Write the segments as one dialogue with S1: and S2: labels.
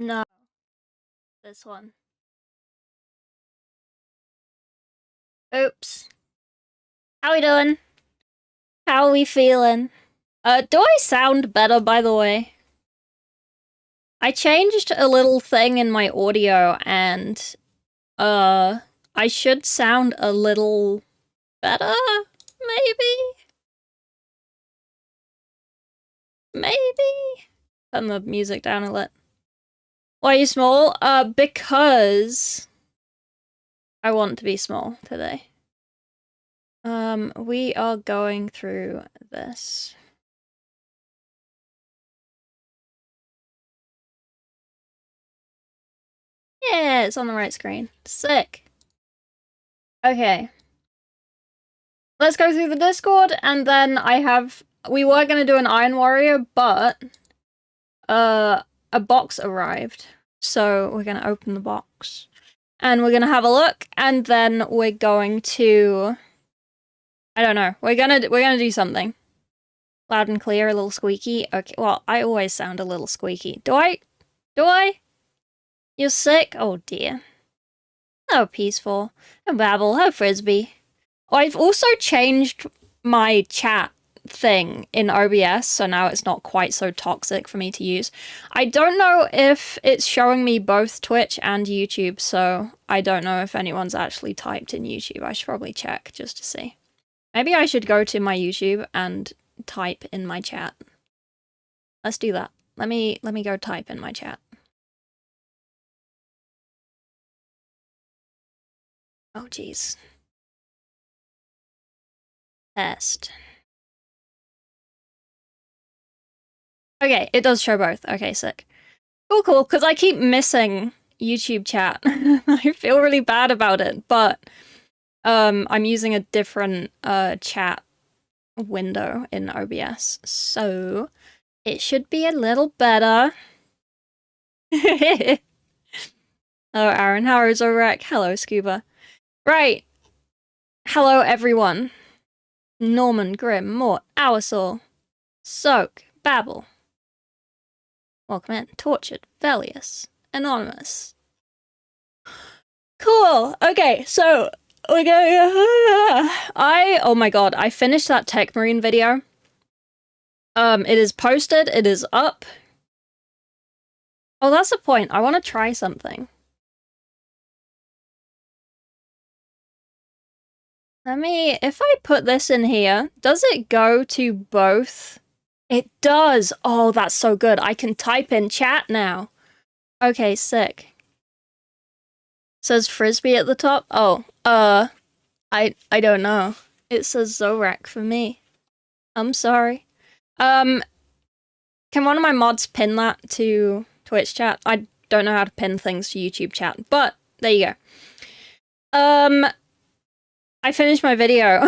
S1: No. This one. Oops. How we doing? How are we feeling? Do I sound better, by the way? I changed a little thing in my audio and, I should sound a little better? Maybe? Maybe? Turn the music down a little. Why are you small? Because I want to be small today. We are going through this. Yeah, it's on the right screen. Sick. Okay. Let's go through the Discord, and then we were gonna do an Iron Warrior, but a box arrived. So we're gonna open the box. And we're gonna have a look, and then we're going to... I don't know. We're gonna do something. Loud and clear, a little squeaky. Okay, well, I always sound a little squeaky. Do I? You're sick? Oh dear. Oh, peaceful. Oh, babble. Oh, frisbee. Oh, I've also changed my chat thing in OBS, so now it's not quite so toxic for me to use. I don't know if it's showing me both Twitch and YouTube, so I don't know if anyone's actually typed in YouTube. I should probably check just to see. Maybe I should go to my YouTube and type in my chat. Let's do that. Let me go type in my chat. Oh, jeez. Test. Okay, it does show both. Okay, sick. Cool, because I keep missing YouTube chat. I feel really bad about it, but I'm using a different chat window in OBS, so it should be a little better. Hello, Aaron. How is Orek? Hello, Scuba. Right. Hello, everyone. Norman, Grim, Mort, Oursaw, Soak, Babble. Welcome in. Tortured, Velius, Anonymous. Cool. Okay, so we're going... oh my god, I finished that Tech Marine video. It is posted, it is up. Oh, that's the point. I want to try something. If I put this in here, does it go to both? It does! Oh, that's so good. I can type in chat now. Okay, sick. Says Frisbee at the top? Oh, I don't know. It says Zorak for me. I'm sorry. Can one of my mods pin that to Twitch chat? I don't know how to pin things to YouTube chat, but there you go. I finished my video.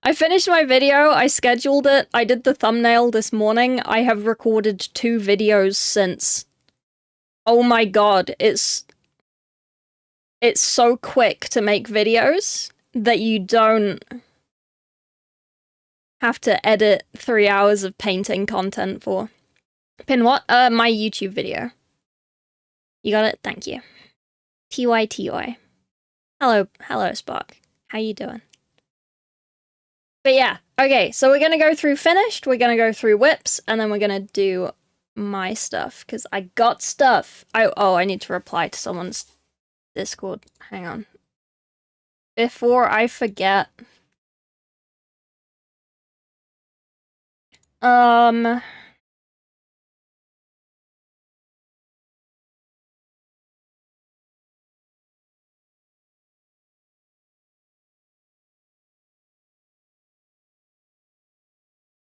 S1: I scheduled it, I did the thumbnail this morning. I have recorded 2 videos since. Oh my god, it's so quick to make videos that you don't have to edit 3 hours of painting content for. Pin what? My YouTube video. You got it? Thank you. TYTY. Hello, Spark. How you doing? But yeah, okay, so we're gonna go through finished, we're gonna go through whips, and then we're gonna do my stuff, because I got stuff. I need to reply to someone's Discord. Hang on. Before I forget.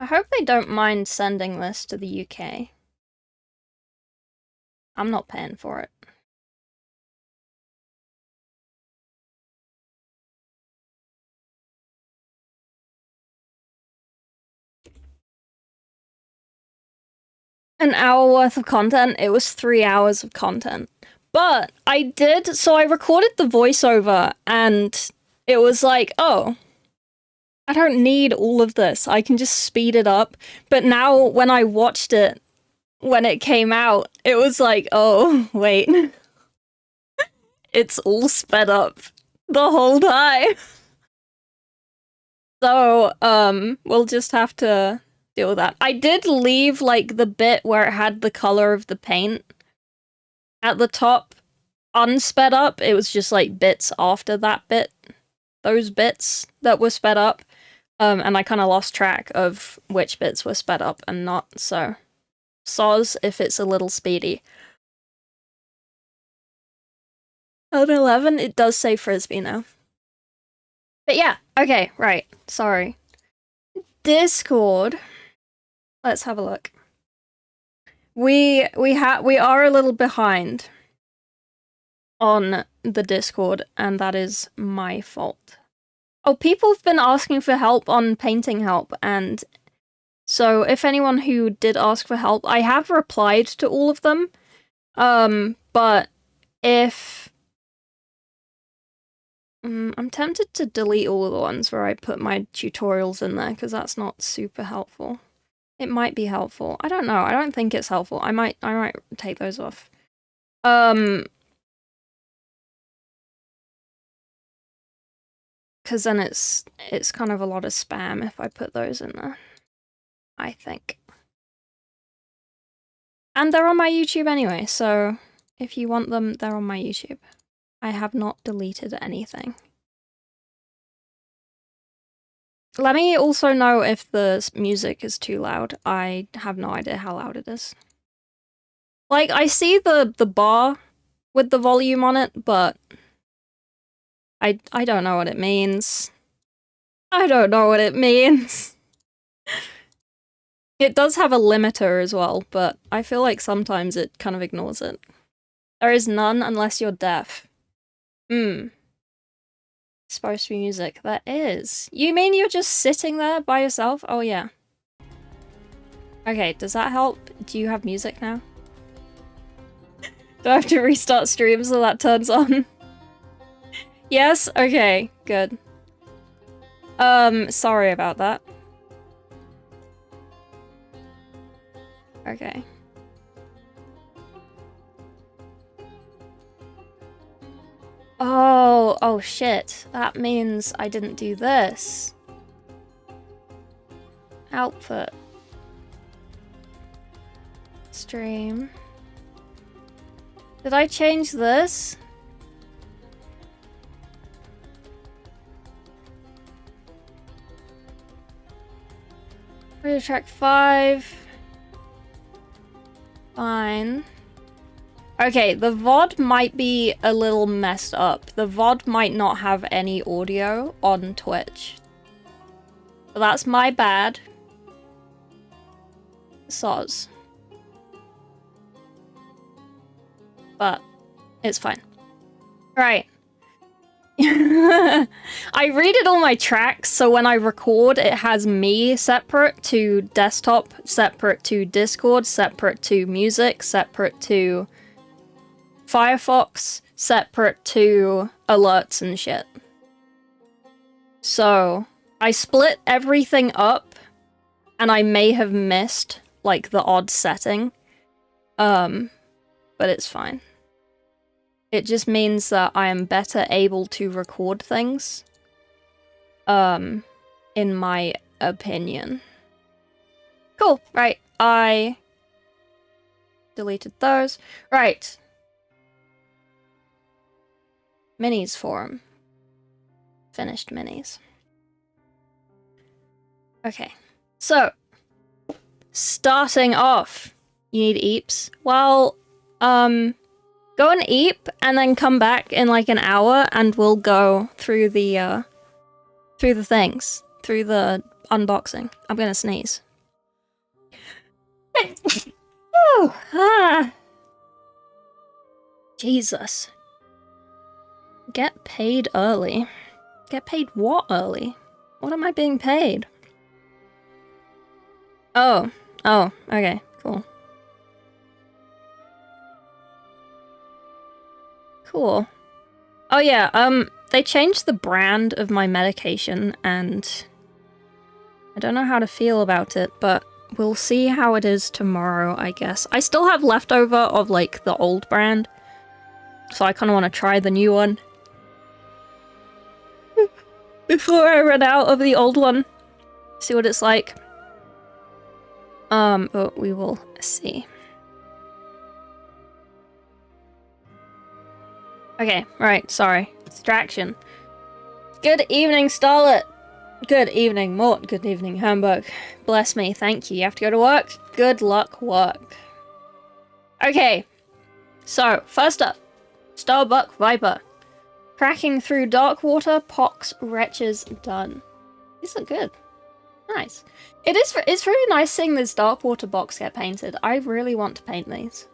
S1: I hope they don't mind sending this to the UK. I'm not paying for it. An hour worth of content. It was 3 hours of content. But I recorded the voiceover and it was like, oh, I don't need all of this. I can just speed it up. But now when I watched it when it came out, it was like, oh, wait. It's all sped up the whole time. So, we'll just have to deal with that. I did leave, like, the bit where it had the color of the paint at the top unsped up. It was just, like, bits after that bit. Those bits that were sped up. And I kind of lost track of which bits were sped up and not, so soz if it's a little speedy. On 11, it does say Frisbee now. But yeah, okay, right, sorry. Discord. Let's have a look. We are a little behind on the Discord, and that is my fault. Oh, people have been asking for help on painting help, and so if anyone who did ask for help, I have replied to all of them. But if I'm tempted to delete all of the ones where I put my tutorials in there, because that's not super helpful. It might be helpful. I don't know. I don't think it's helpful. I might take those off. Because then it's kind of a lot of spam if I put those in there, I think. And they're on my YouTube anyway, so if you want them, they're on my YouTube. I have not deleted anything. Let me also know if the music is too loud. I have no idea how loud it is. Like, I see the bar with the volume on it, but I don't know what it means. I don't know what it means. It does have a limiter as well, but I feel like sometimes it kind of ignores it. There is none unless you're deaf. Supposed to be music. There is. You mean you're just sitting there by yourself? Oh yeah. Okay, does that help? Do you have music now? Do I have to restart stream so that turns on? Yes? Okay, good. Sorry about that. Okay. Oh shit. That means I didn't do this. Output. Stream. Did I change this? Radio track 5. Fine. Okay, the VOD might be a little messed up. The VOD might not have any audio on Twitch. But that's my bad. Soz. But it's fine. Right. I redid all my tracks, so when I record, it has me separate to desktop, separate to Discord, separate to music, separate to Firefox, separate to alerts and shit. So I split everything up, and I may have missed, like, the odd setting. But it's fine. It just means that I am better able to record things. In my opinion. Cool, right. I deleted those. Right. Minis forum. Finished minis. Okay. So, starting off, you need eeps. Well, go and eep, and then come back in like an hour, and we'll go through the things, through the unboxing. I'm gonna sneeze. Oh, Jesus. Get paid early. Get paid what early? What am I being paid? Oh, okay, cool. Cool. Oh yeah, they changed the brand of my medication, and I don't know how to feel about it, but we'll see how it is tomorrow, I guess. I still have leftover of, like, the old brand. So I kind of want to try the new one. Before I run out of the old one. See what it's like. But we will see. Okay, right, sorry. Distraction. Good evening, Starlet. Good evening, Mort. Good evening, Hamburg. Bless me, thank you. You have to go to work? Good luck, work. Okay, so, first up. Starbuck Viper. Cracking through dark water, pox, wretches, done. These look good. Nice. It's really nice seeing this dark water box get painted. I really want to paint these.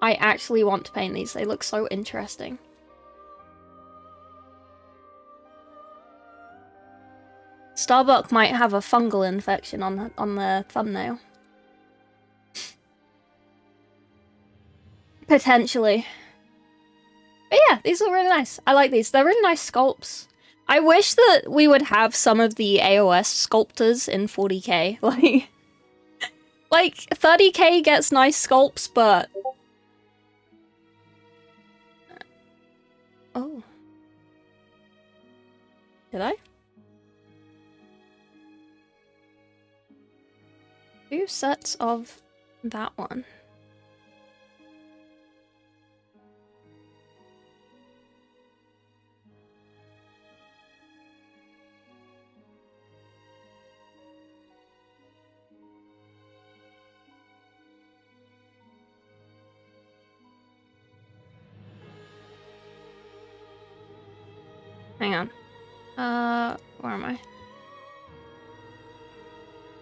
S1: I actually want to paint these. They look so interesting. Starbuck might have a fungal infection on the thumbnail. Potentially. But yeah, these are really nice. I like these. They're really nice sculpts. I wish that we would have some of the AOS sculptors in 40k. Like 30k gets nice sculpts, but... Oh. Did I? 2 sets of that one. Hang on. Where am I?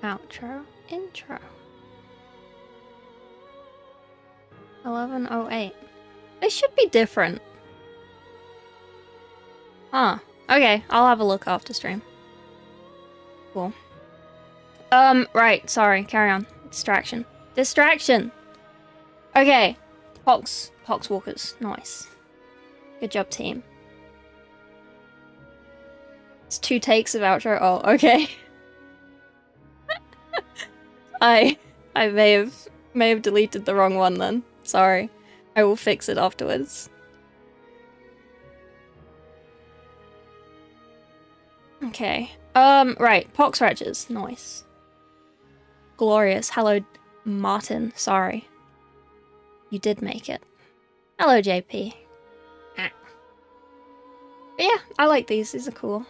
S1: Outro. Intro. 11:08. They should be different. Huh. Okay, I'll have a look after stream. Cool. Right, sorry, carry on. Distraction. Distraction! Okay. Poxwalkers. Nice. Good job, team. It's 2 takes of outro. Oh, okay. I may have deleted the wrong one then. Sorry. I will fix it afterwards. Okay. Right. Pox wretches. Nice. Glorious. Hello, Martin. Sorry. You did make it. Hello, JP. Ah. But yeah, I like these. These are cool.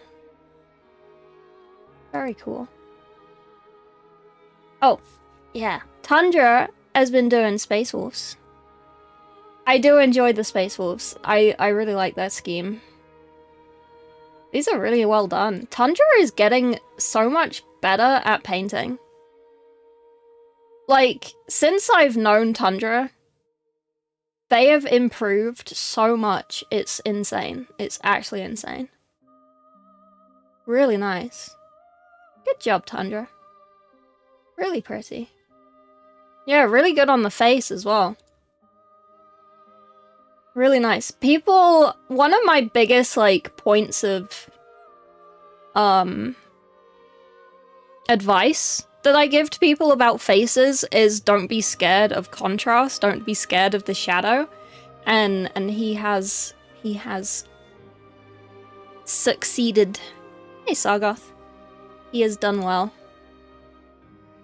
S1: Very cool. Oh, yeah. Tundra has been doing Space Wolves. I do enjoy the Space Wolves. I really like their scheme. These are really well done. Tundra is getting so much better at painting. Like, since I've known Tundra, they have improved so much. It's insane. It's actually insane. Really nice. Good job, Tundra. Really pretty. Yeah, really good on the face as well. Really nice. People, one of my biggest, like, points of, advice that I give to people about faces is don't be scared of contrast, don't be scared of the shadow. And he has succeeded. Hey, Sargoth. He has done well.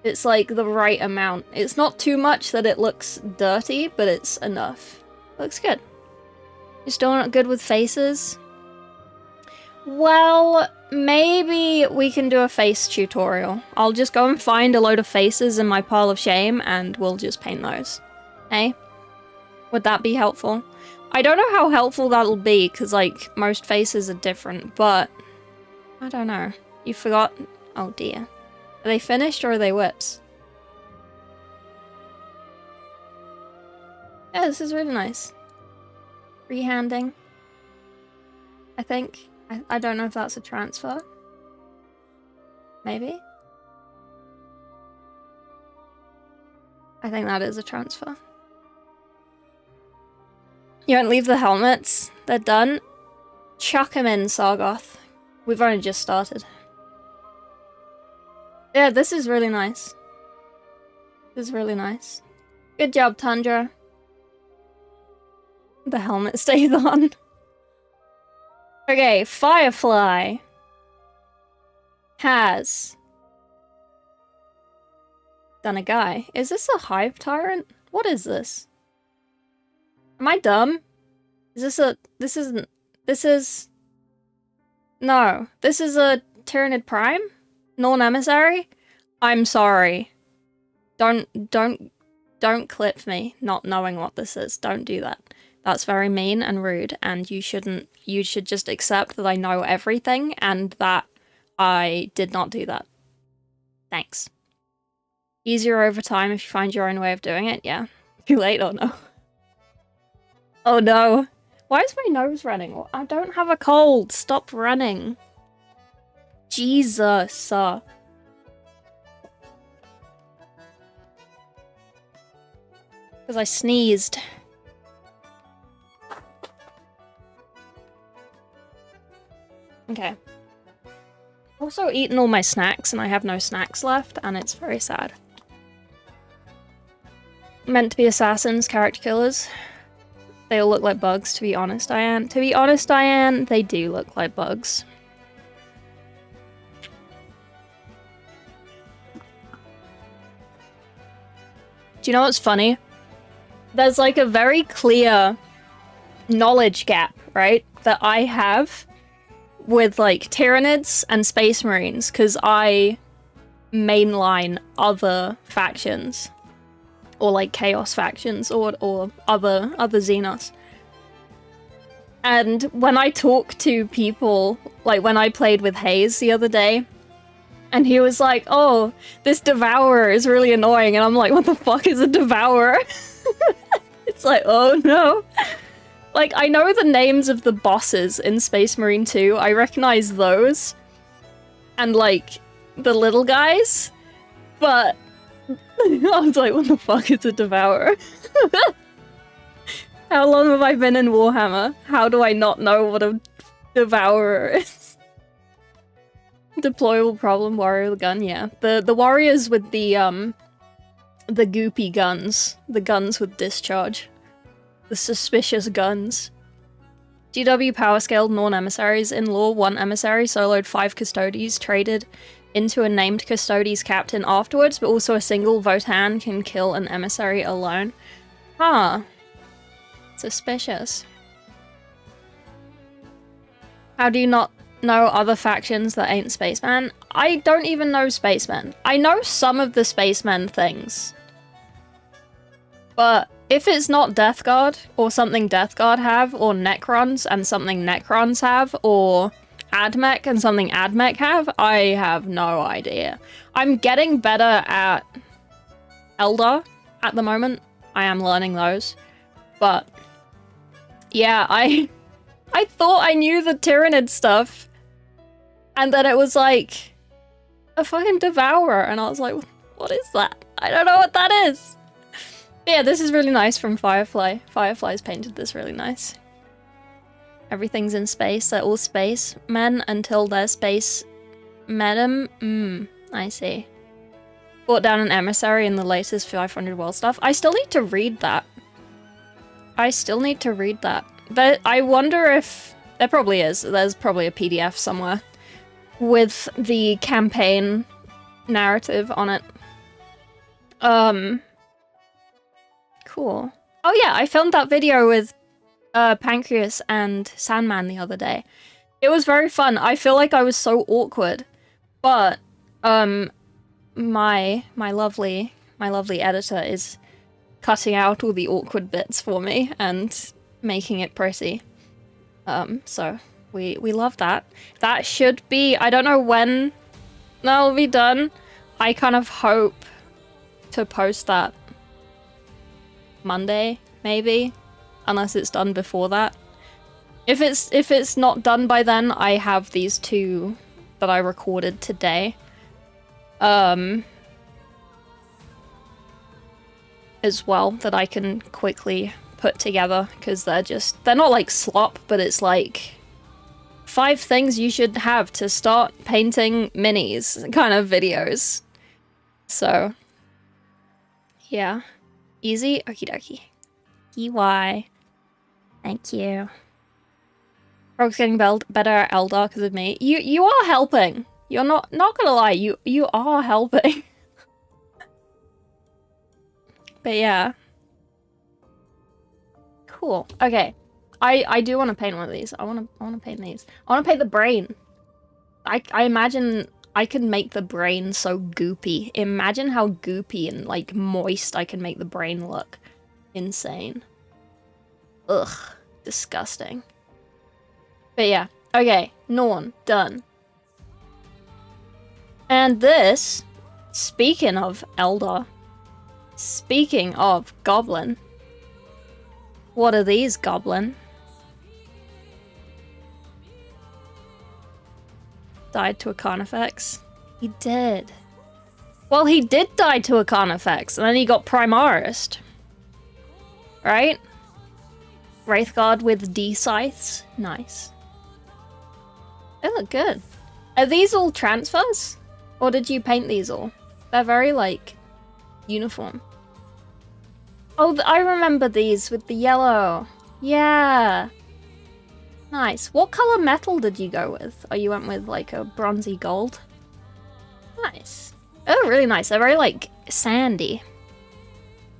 S1: It's like the right amount. It's not too much that it looks dirty, but it's enough. Looks good. You're still not good with faces? Well, maybe we can do a face tutorial. I'll just go and find a load of faces in my pile of shame and we'll just paint those. Hey? Would that be helpful? I don't know how helpful that'll be, because, like, most faces are different, but... I don't know. You forgot? Oh dear. Are they finished or are they whips? Yeah, this is really nice. Freehanding. I think. I don't know if that's a transfer. Maybe? I think that is a transfer. You don't leave the helmets? They're done? Chuck them in, Sargoth. We've only just started. Yeah, this is really nice. This is really nice. Good job, Tundra. The helmet stays on. Okay, Firefly has done a guy. Is this a hive tyrant? What is this? Am I dumb? Is this a... This isn't... This is... No. This is a Tyranid Prime? Non-emissary? I'm sorry. Don't clip me not knowing what this is. Don't do that. That's very mean and rude, and you shouldn't... You should just accept that I know everything, and that I did not do that. Thanks. Easier over time if you find your own way of doing it, yeah. Too late or no? Oh no. Why is my nose running? I don't have a cold. Stop running. Jesus. Because I sneezed. Okay. Also eaten all my snacks and I have no snacks left and it's very sad. Meant to be assassins, character killers. They all look like bugs, to be honest, Diane. To be honest, Diane, they do look like bugs. Do you know what's funny? There's like a very clear knowledge gap, right? That I have with like Tyranids and Space Marines, because I mainline other factions. Or like Chaos factions, or other Xenos. And when I talk to people, like when I played with Hayes the other day, and he was like, oh, this Devourer is really annoying, and I'm like, what the fuck is a Devourer? It's like, oh no. Like, I know the names of the bosses in Space Marine 2, I recognize those, and like, the little guys, but I was like, what the fuck is a Devourer? How long have I been in Warhammer? How do I not know what a Devourer is? Deployable problem, warrior gun, yeah. The warriors with the goopy guns. The guns with discharge. The suspicious guns. GW power scaled non-emissaries. In lore, 1 emissary soloed 5 custodies, traded into a named custodes captain afterwards, but also a single Votan can kill an emissary alone. Huh. Suspicious. How do you not know other factions that ain't Spaceman? I don't even know Spacemen. I know some of the Spacemen things. But if it's not Death Guard, or something Death Guard have, or Necrons and something Necrons have, or Admech and something Admech have, I have no idea. I'm getting better at Eldar at the moment. I am learning those. But yeah, I thought I knew the Tyranid stuff. And then it was like a fucking Devourer. And I was like, what is that? I don't know what that is. But yeah, this is really nice from Firefly. Firefly's painted this really nice. Everything's in space. They're all space men until they're space madam. I see. Brought down an emissary in the latest 500 world stuff. I still need to read that. But I wonder if... There probably is. There's probably a PDF somewhere with the campaign narrative on it. Cool. Oh yeah, I filmed that video with Pancreas and Sandman the other day. It was very fun. I feel like I was so awkward, but my lovely editor is cutting out all the awkward bits for me and making it pretty. So we love that. That should be, I don't know when that'll be done. I kind of hope to post that Monday, maybe, unless it's done before that. If it's not done by then, I have these 2 that I recorded today. As well, that I can quickly put together, because they're not like slop, but it's like 5 things you should have to start painting minis kind of videos. So Yeah. Easy? Okie dokie. EY. Thank you. Rogue's getting better at Eldar because of me. You are helping. You're not gonna lie, you are helping. But yeah. Cool. Okay. I do want to paint one of these. I want to paint these. I want to paint the brain. I imagine I can make the brain so goopy. Imagine how goopy and like moist I can make the brain look. Insane. Ugh. Disgusting. But yeah. Okay. Norn. Done. And this, speaking of Eldar, speaking of Goblin, what are these, Goblin? Died to a Carnifex? He did. Well, he did die to a Carnifex, and then he got Primarised. Right? Wraithguard with D-Scythes? Nice. They look good. Are these all transfers? Or did you paint these all? They're very, like, uniform. Oh, I remember these with the yellow. Yeah. Nice. What color metal did you go with? Oh, you went with, like, a bronzy gold? Nice. Oh, really nice. They're very, like, sandy.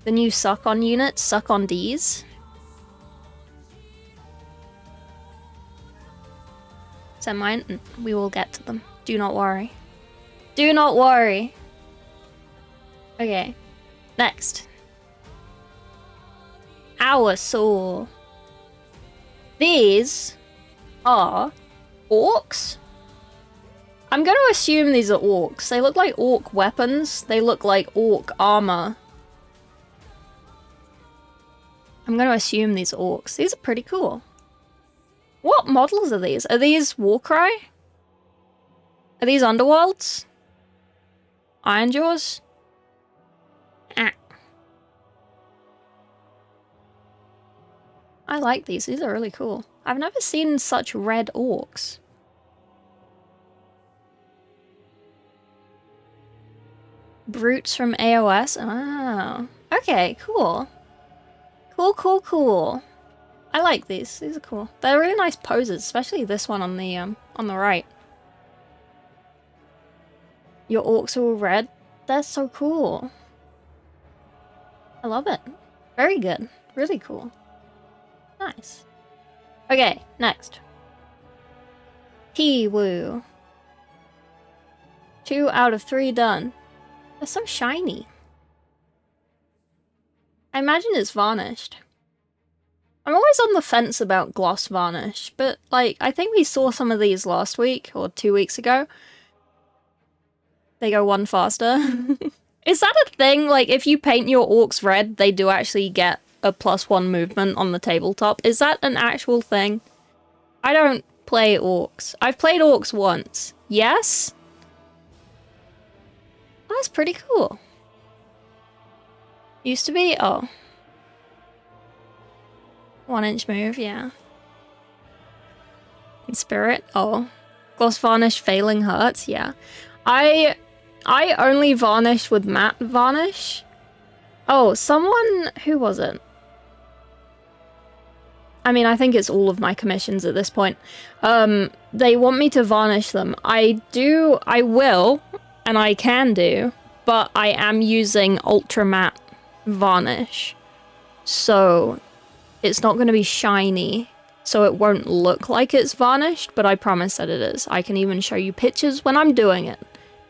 S1: The new suck-on units, suck on Ds. Is that mine? We will get to them. Do not worry. Do not worry. Okay. Next. Our Saw. These are orcs? I'm going to assume these are orcs. They look like orc weapons. They look like orc armor. I'm going to assume these are orcs. These are pretty cool. What models are these? Are these Warcry? Are these Underworlds? Ironjaws? Ah. I like these. These are really cool. I've never seen such red orcs. Brutes from AOS? Oh. Okay, cool. Cool. I like these. These are cool. They're really nice poses, especially this one on the right. Your orcs are all red? That's so cool. I love it. Very good. Really cool. Nice. Okay, next. T-Woo. 2 out of 3 done. They're so shiny. I imagine it's varnished. I'm always on the fence about gloss varnish, but like, I think we saw some of these last week or 2 weeks ago. They go one faster. Is that a thing? Like, if you paint your orcs red, they do actually get a +1 movement on the tabletop. Is that an actual thing? I don't play orcs. I've played orcs once. Yes? That's pretty cool. Used to be? Oh. 1-inch move, yeah. In spirit? Oh. Gloss varnish failing hurts? Yeah. I only varnish with matte varnish. Oh, someone... Who was it? I mean, I think it's all of my commissions at this point. They want me to varnish them. I will, and I can do, but I am using ultra matte varnish. So, it's not going to be shiny, so it won't look like it's varnished, but I promise that it is. I can even show you pictures when I'm doing it,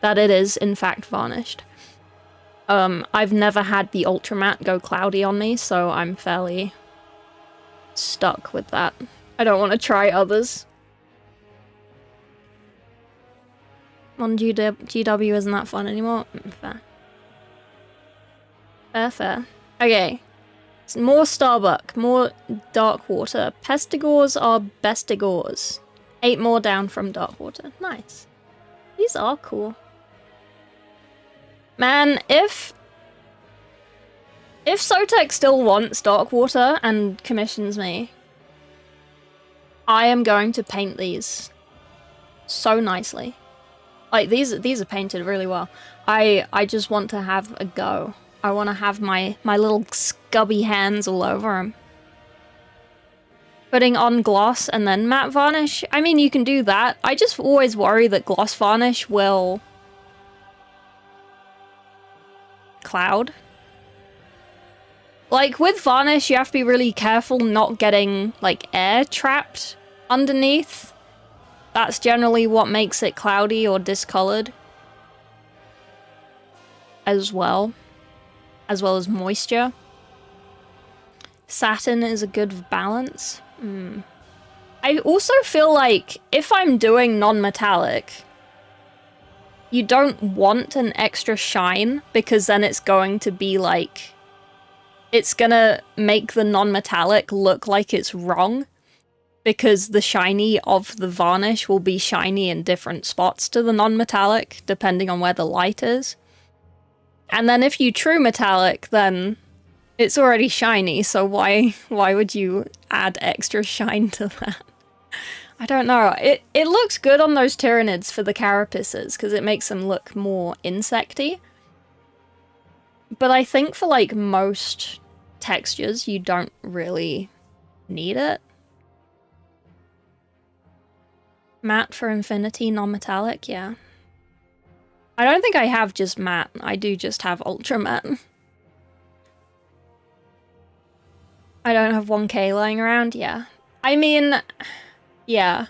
S1: that it is, in fact, varnished. I've never had the ultra matte go cloudy on me, so I'm fairly stuck with that. I don't want to try others. On GW isn't that fun anymore? Fair. Fair. Okay. More Starbuck, more Darkwater. Pestigores are Bestigores. 8 more down from Darkwater. Nice. These are cool. Man, if Sotek still wants Darkwater and commissions me, I am going to paint these so nicely. Like, these are painted really well. I just want to have a go. I want to have my little scubby hands all over them. Putting on gloss and then matte varnish. I mean, you can do that. I just always worry that gloss varnish will cloud. Like, with varnish, you have to be really careful not getting, like, air trapped underneath. That's generally what makes it cloudy or discolored. As well as moisture. Satin is a good balance. I also feel like if I'm doing non-metallic, you don't want an extra shine, because then it's going to be like, it's gonna make the non-metallic look like it's wrong, because the shiny of the varnish will be shiny in different spots to the non-metallic, depending on where the light is. And then if you true metallic, then it's already shiny, so why would you add extra shine to that? I don't know. It looks good on those Tyranids for the carapaces, because it makes them look more insecty. But I think for, like, most textures, you don't really need it. Matte for infinity, non-metallic, yeah. I don't think I have just matte. I do just have ultra matte. I don't have 1K lying around, yeah. I mean, yeah.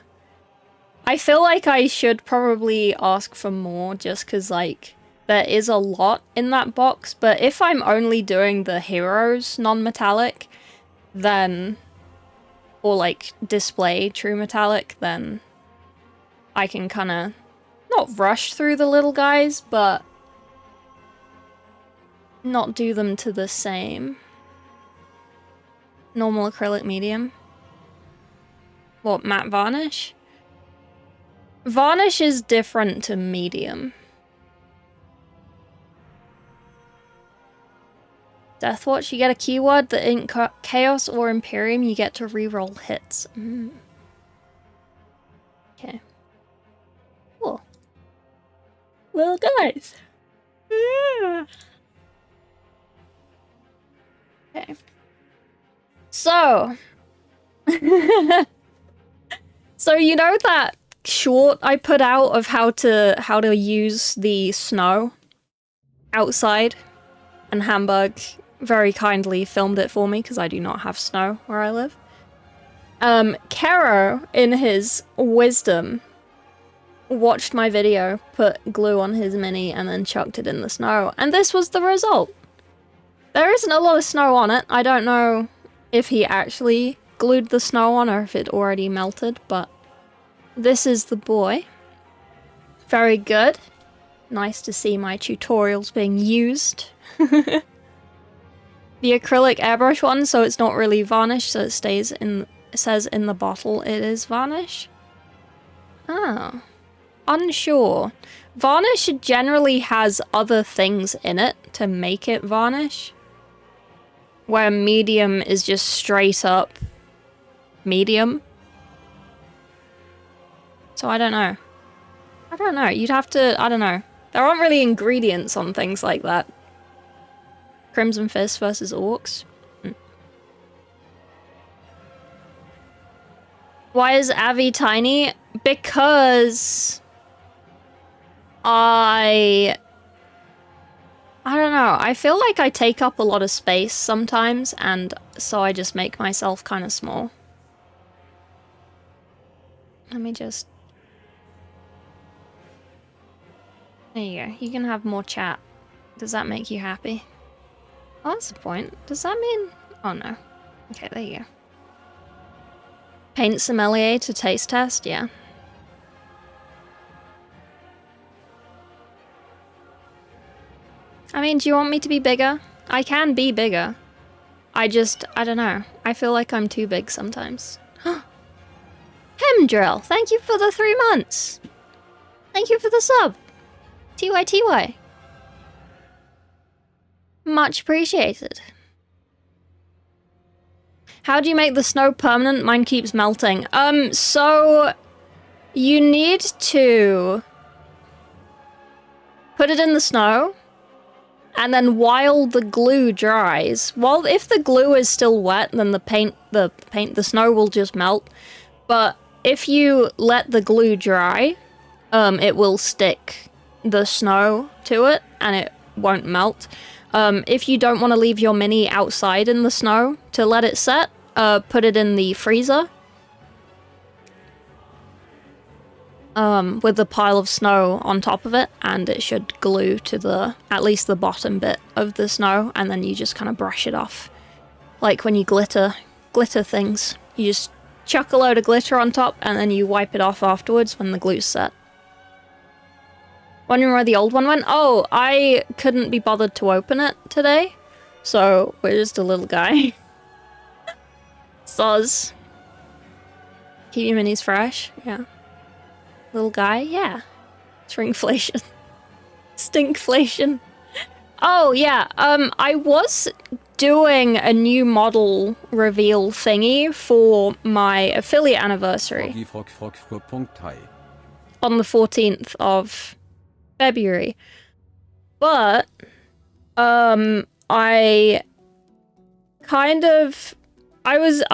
S1: I feel like I should probably ask for more, just because, like, there is a lot in that box, but if I'm only doing the heroes non-metallic, then, or, like, display true metallic, then I can kind of not rush through the little guys, but not do them to the same. Normal acrylic medium. What, matte varnish? Varnish is different to medium. Deathwatch, you get a keyword that in Chaos or Imperium you get to reroll hits. Okay. Cool. Little guys. Okay. So. So you know that short I put out of how to use the snow outside? And Hamburg very kindly filmed it for me because I do not have snow where I live. Kero, in his wisdom, watched my video, put glue on his mini, and then chucked it in the snow. And this was the result. There isn't a lot of snow on it. I don't know if he actually glued the snow on or if it already melted, but this is the boy. Very good. Nice to see my tutorials being used. The acrylic airbrush one, so it's not really varnish, so it stays in, it says in the bottle it is varnish. Oh. Unsure. Varnish generally has other things in it to make it varnish. Where medium is just straight up medium. So I don't know. I don't know. You'd have to, I don't know. There aren't really ingredients on things like that. Crimson Fist versus Orcs. Why is Avi tiny? Because I don't know. I feel like I take up a lot of space sometimes, and so I just make myself kind of small. Let me just... There you go. You can have more chat. Does that make you happy? Oh, that's the point. Does that mean... Oh, no. Okay, there you go. Paint sommelier to taste test? Yeah. I mean, do you want me to be bigger? I can be bigger. I don't know. I feel like I'm too big sometimes. Hemdrill, thank you for the 3 months. Thank you for the sub. TYTY. Much appreciated. How do you make the snow permanent? Mine keeps melting. So you need to put it in the snow And then while the glue dries, if the glue is still wet, then the snow will just melt. But if you let the glue dry, it will stick the snow to it and it won't melt. If you don't want to leave your mini outside in the snow to let it set, put it in the freezer. With a pile of snow on top of it, and it should glue to at least the bottom bit of the snow, and then you just kind of brush it off. Like when you glitter things. You just chuck a load of glitter on top, and then you wipe it off afterwards when the glue's set. Wondering where the old one went? Oh, I couldn't be bothered to open it today, so we're just a little guy. Soz. Keep your minis fresh, yeah. Little guy, yeah. Shrinkflation. Stinkflation. Oh, yeah, I was doing a new model reveal thingy for my affiliate anniversary. On the 14th of February. But, I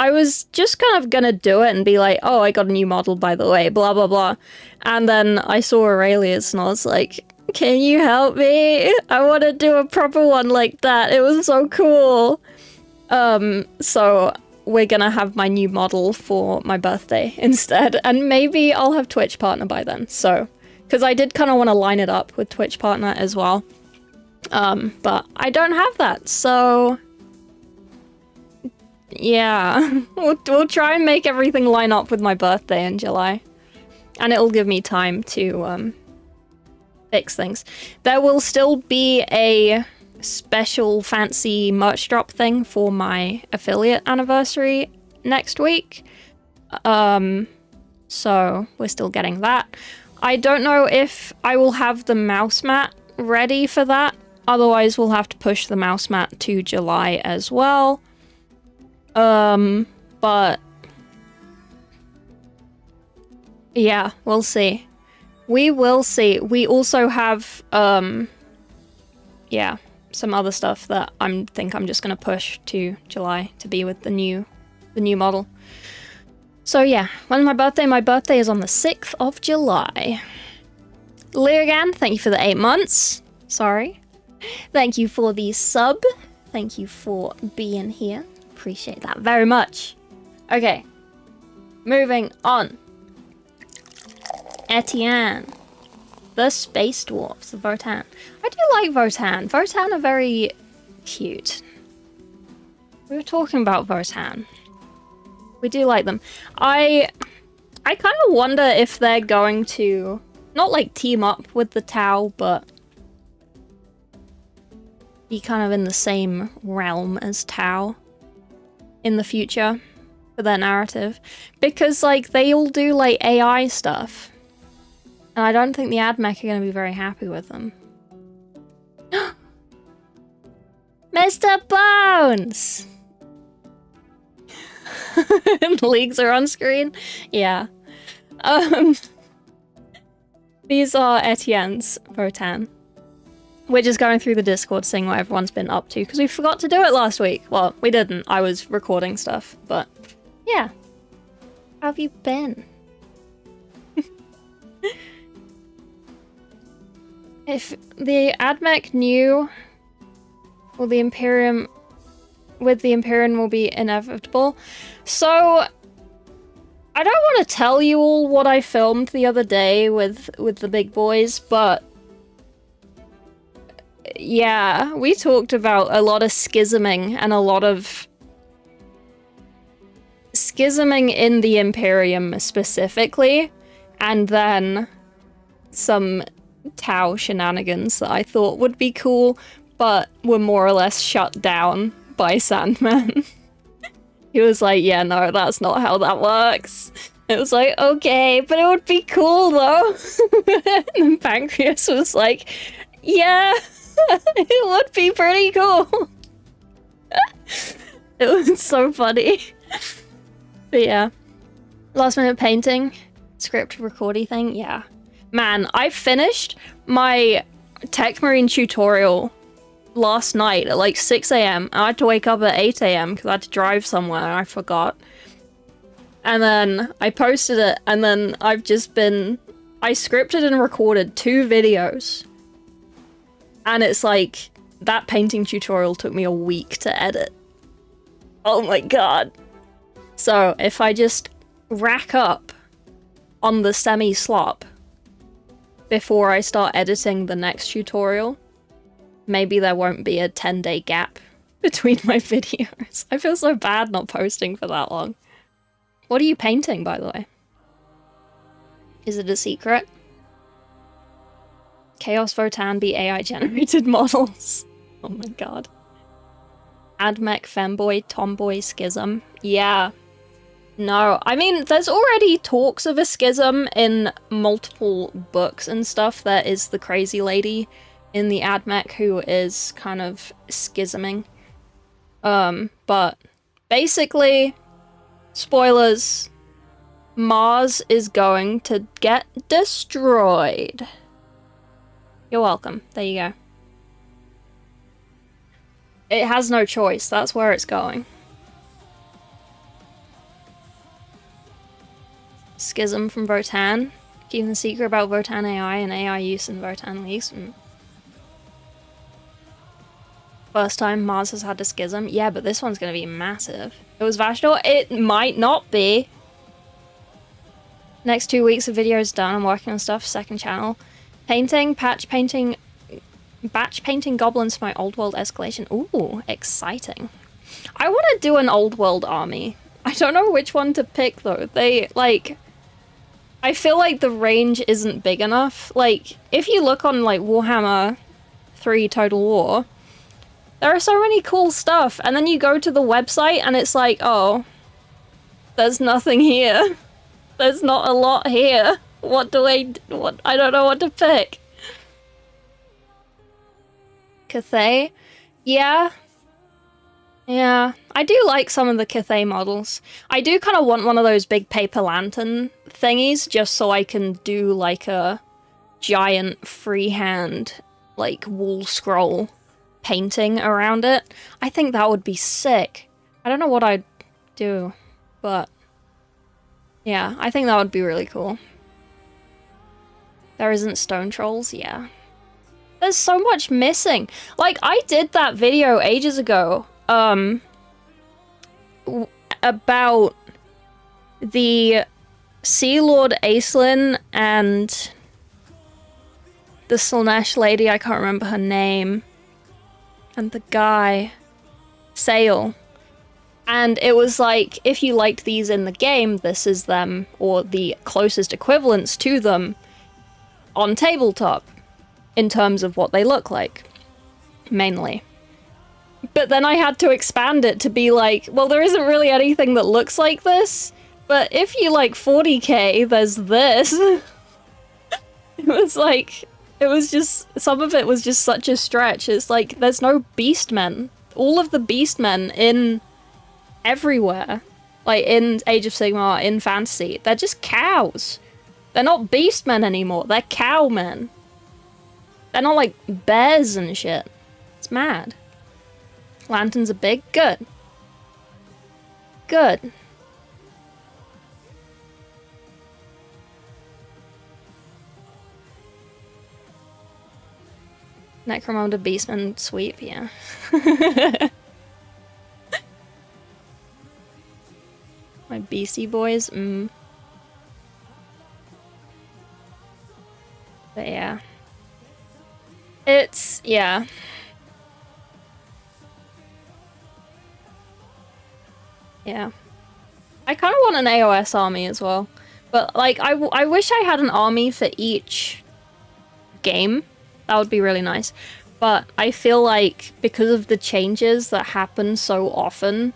S1: was just kind of gonna do it and be like, oh, I got a new model, by the way, blah, blah, blah. And then I saw Aurelius and I was like, can you help me? I want to do a proper one like that. It was so cool. So we're gonna have my new model for my birthday instead. And maybe I'll have Twitch partner by then. So, because I did kind of want to line it up with Twitch partner as well. But I don't have that, so... yeah, we'll try and make everything line up with my birthday in July. And it'll give me time to, fix things. There will still be a special fancy merch drop thing for my affiliate anniversary next week. So we're still getting that. I don't know if I will have the mouse mat ready for that. Otherwise, we'll have to push the mouse mat to July as well. But yeah, we'll see. We will see. We also have, yeah, some other stuff that think I'm just gonna push to July to be with the new model. So yeah, when's my birthday? My birthday is on the 6th of July. Leogan, thank you for the 8 months. Sorry. Thank you for the sub. Thank you for being here. Appreciate that very much. Okay, moving on. Etienne, the Space Dwarfs, Votan. I do like Votan. Votan are very cute. We were talking about Votan. We do like them. I kind of wonder if they're going to not like team up with the Tau, but be kind of in the same realm as Tau in the future for their narrative, because like they all do like AI stuff, and I don't think the AdMech are going to be very happy with them. Mr. Bones! Leagues are on screen? Yeah. These are Etienne's Votan. We're just going through the Discord seeing what everyone's been up to, because we forgot to do it last week. Well, we didn't. I was recording stuff, but yeah. How have you been? If the AdMech knew, well, the Imperium will be inevitable. So, I don't want to tell you all what I filmed the other day with the big boys, but yeah, we talked about a lot of schisming and a lot of schisming in the Imperium specifically, and then some Tau shenanigans that I thought would be cool, but were more or less shut down by Sandman. He was like, yeah, no, that's not how that works. It was like, okay, but it would be cool though. And then Pancreas was like, yeah, it would be pretty cool. It was so funny. But yeah. Last minute painting, script recordy thing, yeah. Man, I finished my Tech Marine tutorial last night at like 6 a.m. I had to wake up at 8 a.m. because I had to drive somewhere and I forgot. And then I posted it, and then I scripted and recorded 2 videos. And it's like, that painting tutorial took me a week to edit. Oh my god. So, if I just rack up on the semi-slop before I start editing the next tutorial, maybe there won't be a 10-day gap between my videos. I feel so bad not posting for that long. What are you painting, by the way? Is it a secret? Chaos Votan be AI-generated models. Oh my god. Admech femboy tomboy schism. Yeah. No, I mean, there's already talks of a schism in multiple books and stuff. There is the crazy lady in the Admech who is kind of schisming. But basically, spoilers, Mars is going to get destroyed. You're welcome. There you go. It has no choice. That's where it's going. Schism from Votan. Keeping the secret about Votan AI and AI use in Votan leaks. First time Mars has had a schism. Yeah, but this one's gonna be massive. It was Vashtor? It might not be. Next 2 weeks of videos done. I'm working on stuff. Second channel. Painting, batch painting goblins for my old world escalation. Ooh, exciting. I want to do an old world army. I don't know which one to pick though. They, like, I feel like the range isn't big enough. Like, if you look on like Warhammer 3 Total War, there are so many cool stuff, and then you go to the website and it's like, oh, there's nothing here. There's not a lot here. What? I don't know what to pick. Cathay? Yeah. Yeah. I do like some of the Cathay models. I do kind of want one of those big paper lantern thingies, just so I can do like a giant freehand, like, wall scroll painting around it. I think that would be sick. I don't know what I'd do, but yeah, I think that would be really cool. There isn't stone trolls? Yeah. There's so much missing. Like, I did that video ages ago, about the Sea Lord Aislinn and the Slaanesh lady, I can't remember her name, and the guy, Sail. And it was like, if you liked these in the game, this is them, or the closest equivalents to them on tabletop, in terms of what they look like, mainly. But then I had to expand it to be like, well, there isn't really anything that looks like this, but if you like 40k, there's this. It was like, it was just, some of it was just such a stretch. It's like, there's no beastmen. All of the beastmen in everywhere, like in Age of Sigmar, in fantasy, they're just cows. They're not beastmen anymore, they're cowmen. They're not like bears and shit. It's mad. Lanterns are big? Good. Good. Necromunda Beastman sweep, yeah. My Beastie Boys, But yeah. It's, yeah. Yeah. I kind of want an AOS army as well. But, like, I wish I had an army for each game. That would be really nice. But I feel like, because of the changes that happen so often,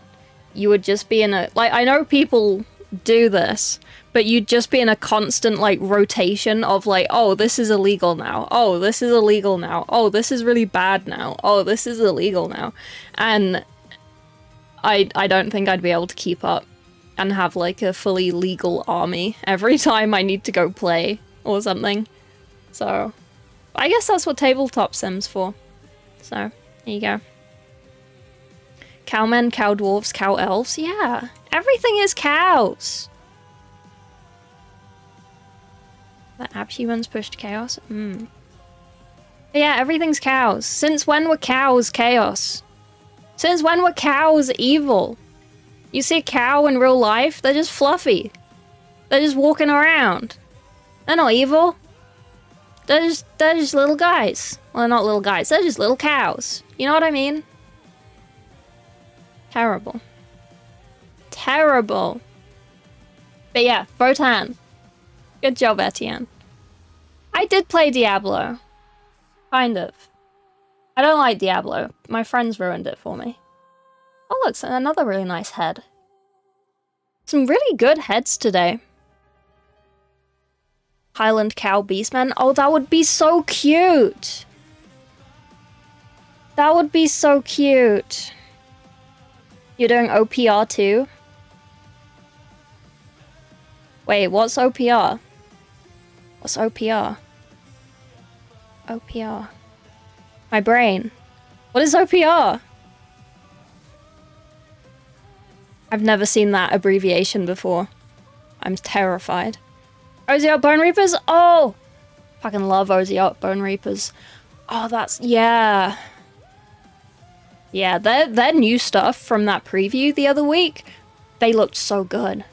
S1: you would just be in a... Like, I know people do this, but you'd just be in a constant, like, rotation of, like, oh, this is illegal now. Oh, this is illegal now. Oh, this is really bad now. Oh, this is illegal now. And I don't think I'd be able to keep up and have, like, a fully legal army every time I need to go play or something. So, I guess that's what tabletop sim's for. So, There you go. Cowmen, cow dwarves, cow elves. Yeah, everything is cows. The abhumans pushed chaos. But yeah, everything's cows. Since when were cows chaos? Since when were cows evil? You see a cow in real life, they're just fluffy. They're just walking around. They're not evil. They're just little guys. Well, they're not little guys, they're just little cows. You know what I mean? Terrible. Terrible. But yeah, Votan. Good job, Etienne. I did play Diablo. Kind of. I don't like Diablo. My friends ruined it for me. Oh look, another really nice head. Some really good heads today. Highland Cow Beastmen. Oh, that would be so cute! That would be so cute. You're doing OPR too? Wait, what's OPR? What's OPR? OPR. My brain. What is OPR? I've never seen that abbreviation before. I'm terrified. Ozark Bone Reapers? Oh! Fucking love Ozark Bone Reapers. Oh, that's... yeah. Yeah, their new stuff from that preview the other week, they looked so good.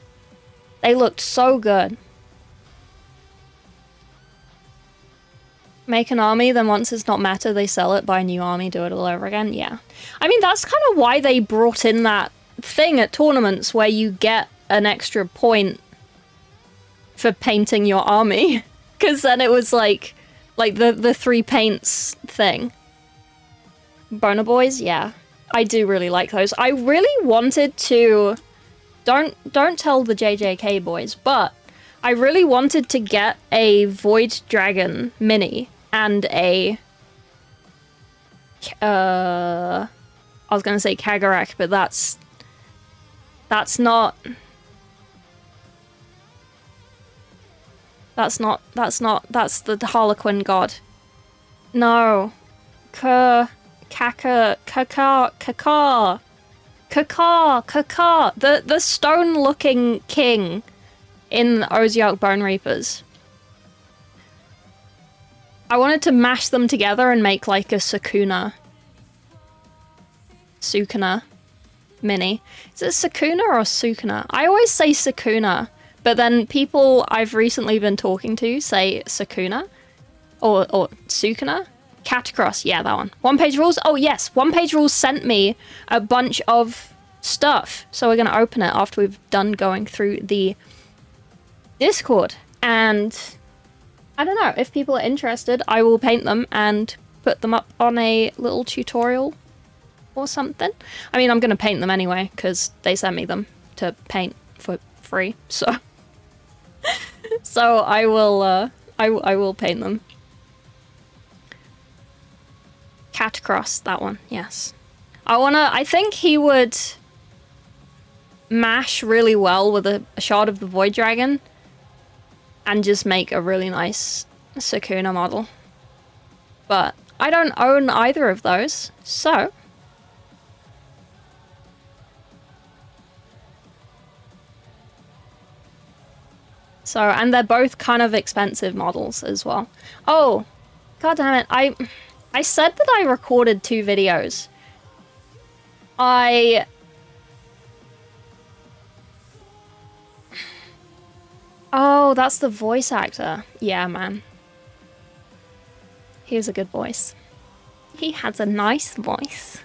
S1: They looked so good. Make an army, then once it's not meta, they sell it, buy a new army, do it all over again. Yeah. I mean, that's kind of why they brought in that thing at tournaments where you get an extra point for painting your army. Because then it was like the 3 paints thing. Boner Boys, yeah. I do really like those. I really wanted to... Don't tell the JJK boys, but I really wanted to get a Void Dragon mini and a... I was gonna say Kagarak, but that's not... That's the Harlequin god. No. The stone-looking king in Ozark Bone Reapers. I wanted to mash them together and make like a Sukuna mini. Is it Sukuna or Sukuna? I always say Sukuna, but then people I've recently been talking to say Sukuna or Sukuna. Catacross, yeah, that one. OnePageRules, oh yes, OnePageRules sent me a bunch of stuff, so we're gonna open it after we've done going through the Discord, and I don't know, if people are interested, I will paint them and put them up on a little tutorial or something. I mean, I'm gonna paint them anyway, because they sent me them to paint for free, so so I will paint them. Catacross, that one, yes. I think he would mash really well with a shard of the Void Dragon and just make a really nice Sukuna model. But I don't own either of those, so... and they're both kind of expensive models as well. Oh, god damn it, I said that I recorded 2 videos. Oh, that's the voice actor. Yeah, man. He has a good voice. He has a nice voice.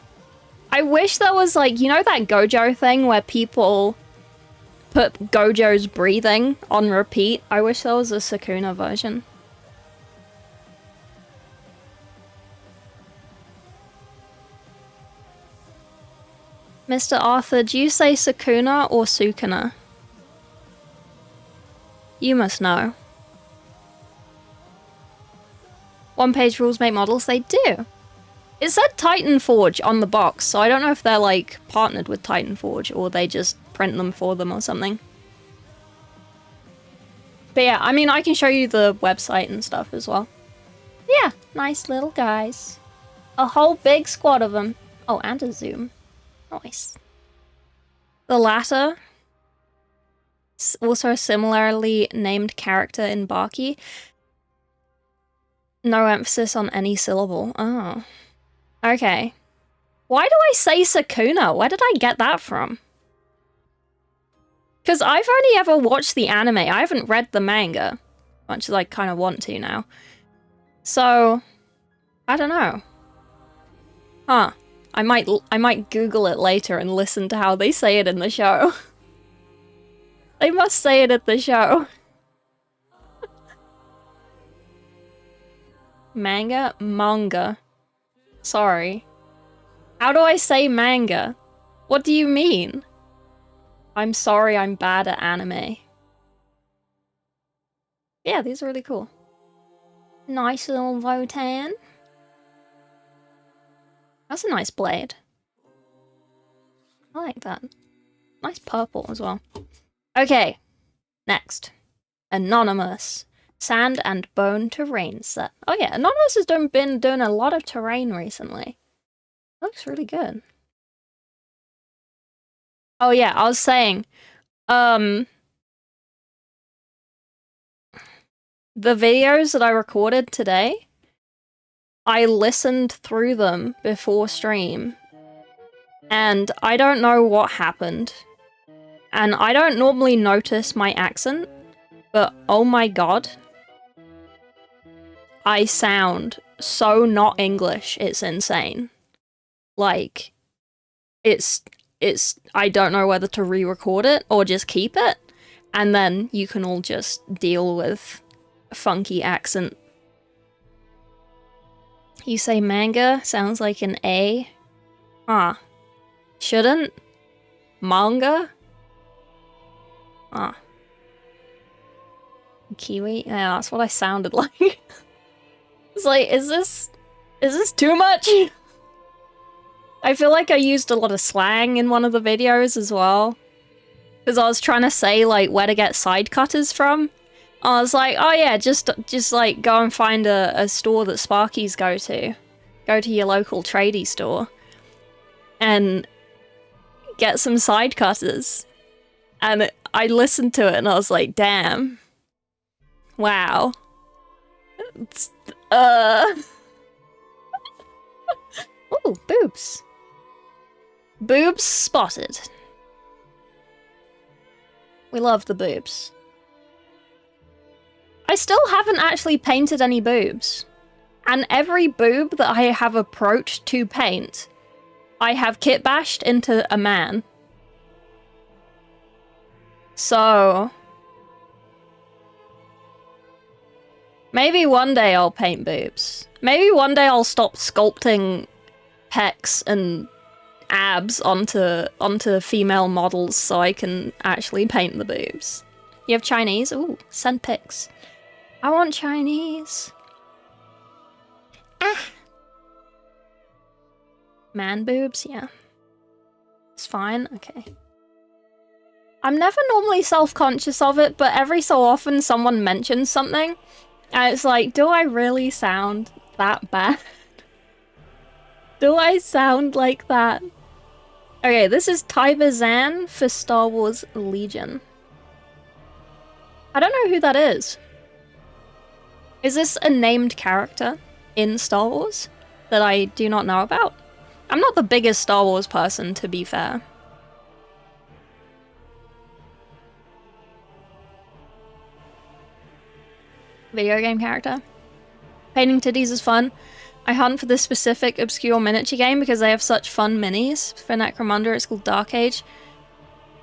S1: I wish there was like, you know that Gojo thing where people put Gojo's breathing on repeat? I wish there was a Sukuna version. Mr. Arthur, do you say Sukuna or Sukuna? You must know. OnePageRules make models? They do. It said Titan Forge on the box, so I don't know if they're like partnered with Titan Forge or they just print them for them or something. But yeah, I mean, I can show you the website and stuff as well. Yeah, nice little guys. A whole big squad of them. Oh, and a zoom. Nice. The latter, also a similarly named character in Baki. No emphasis on any syllable. Oh. Okay. Why do I say Sakuna? Where did I get that from? Because I've only ever watched the anime. I haven't read the manga. Much as I kind of want to now. So, I don't know. Huh. I might Google it later and listen to how they say it in the show. They must say it at the show. Manga. Sorry. How do I say manga? What do you mean? I'm sorry, I'm bad at anime. Yeah, these are really cool. Nice little Votan. That's a nice blade. I like that. Nice purple as well. Okay, next. Anonymous. Sand and bone terrain set. Oh yeah, Anonymous has been doing a lot of terrain recently. Looks really good. Oh yeah, I was saying, the videos that I recorded today, I listened through them before stream, and I don't know what happened. And I don't normally notice my accent, but oh my god. I sound so not English, it's insane. Like, I don't know whether to re-record it or just keep it, and then you can all just deal with a funky accent. You say manga, sounds like an A. Ah. Shouldn't? Manga? Ah. Kiwi? Yeah, that's what I sounded like. It's like, is this too much? I feel like I used a lot of slang in one of the videos as well. Because I was trying to say, like, where to get side cutters from. I was like, oh yeah, just like, go and find a store that Sparkies go to. Go to your local tradie store. And get some side cutters. And I listened to it and I was like, damn. Wow. Ooh, boobs. Boobs spotted. We love the boobs. I still haven't actually painted any boobs. And every boob that I have approached to paint, I have kit bashed into a man. So maybe one day I'll paint boobs. Maybe one day I'll stop sculpting pecs and abs onto female models so I can actually paint the boobs. You have Chinese? Ooh, send pics. I want Chinese. Ah. Man boobs, yeah. It's fine, okay. I'm never normally self-conscious of it, but every so often someone mentions something, and it's like, do I really sound that bad? Do I sound like that? Okay, this is Tiber Zan for Star Wars Legion. I don't know who that is. Is this a named character in Star Wars that I do not know about? I'm not the biggest Star Wars person, to be fair. Video game character. Painting titties is fun. I hunt for this specific obscure miniature game because they have such fun minis. For Necromunda, it's called Dark Age.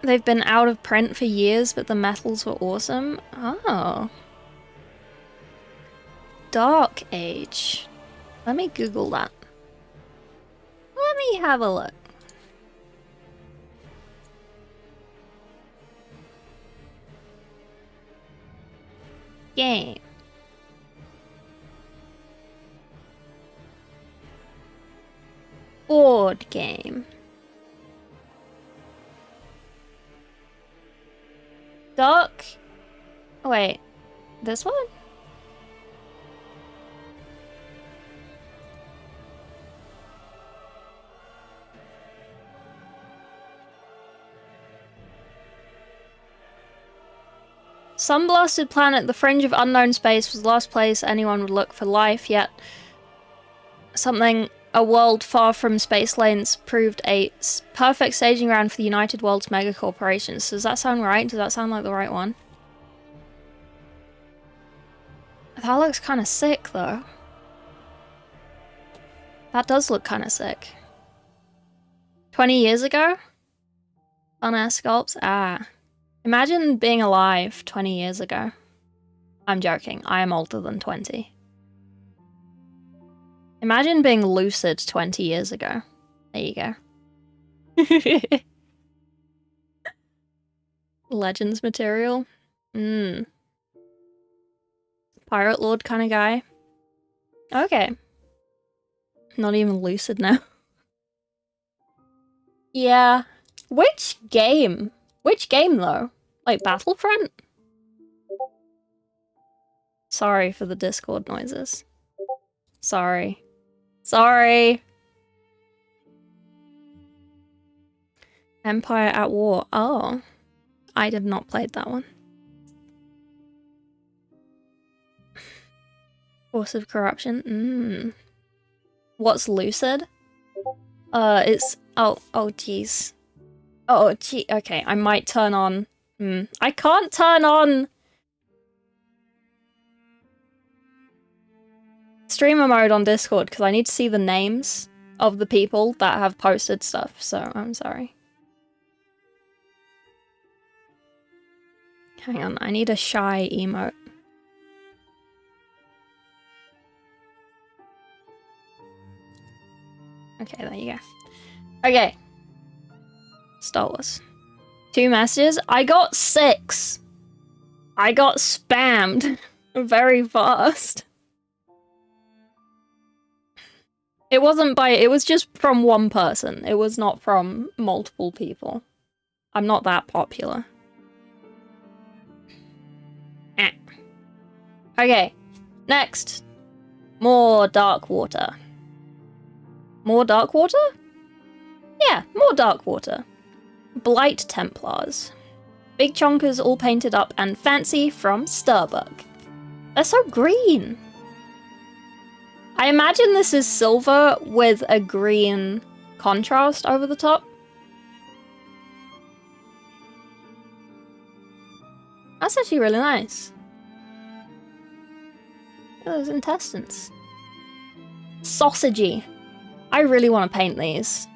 S1: They've been out of print for years, but the metals were awesome. Oh. Dark Age. Let me Google that. Let me have a look. Game. Board game. Dark. Oh, wait. This one? Some blasted planet, the fringe of unknown space, was the last place anyone would look for life, yet a world far from space lanes proved a perfect staging ground for the United Worlds mega corporations. Does that sound right? Does that sound like the right one? That looks kind of sick, though. That does look kind of sick. 20 years ago? On-air sculpts? Ah. Imagine being alive 20 years ago. I'm joking. I am older than 20. Imagine being lucid 20 years ago. There you go. Legends material. Pirate Lord kind of guy. Okay. Not even lucid now. Yeah. Which game? Which game, though? Like, Battlefront? Sorry for the Discord noises. Sorry. Sorry! Empire at War. Oh. I have not played that one. Force of Corruption. What's lucid? It's... Oh, jeez. Oh, gee. Okay, I might turn on... I can't turn on... streamer mode on Discord because I need to see the names of the people that have posted stuff, so I'm sorry. Hang on, I need a shy emote. Okay, there you go. Okay. Star Wars. 2 messages. I got 6. I got spammed very fast. It wasn't by- it was just from one person. It was not from multiple people. I'm not that popular. Okay, next. More Dark Water. More Dark Water? Yeah, more Dark Water. Blight Templars. Big chonkers all painted up and fancy from Sturbug. They're so green. I imagine this is silver with a green contrast over the top. That's actually really nice. Look at those intestines. Sausagey. I really want to paint these.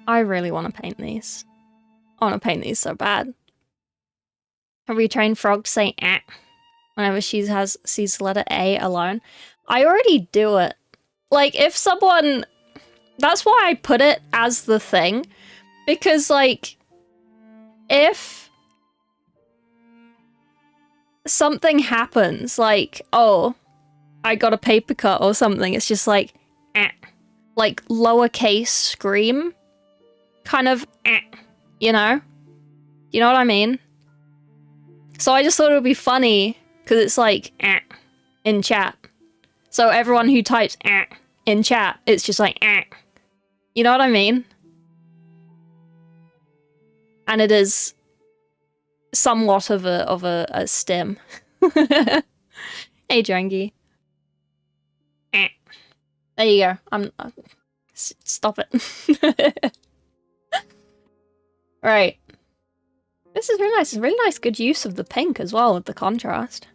S1: I really want to paint these. I want to paint these so bad. Have we trained Frog to say "eh" whenever she sees the letter A alone? I already do it. Like, if someone... That's why I put it as the thing. Because, like, if something happens, like, oh, I got a paper cut or something, it's just like, eh. Like, lowercase scream. Kind of, eh. You know? You know what I mean? So I just thought it would be funny, because it's like, eh, in chat. So everyone who types eh in chat, it's just like eh. You know what I mean? And it is somewhat of a stim. Hey, Drangy. Eh. There you go. Stop it. Right. This is really nice. It's really nice. Good use of the pink as well with the contrast.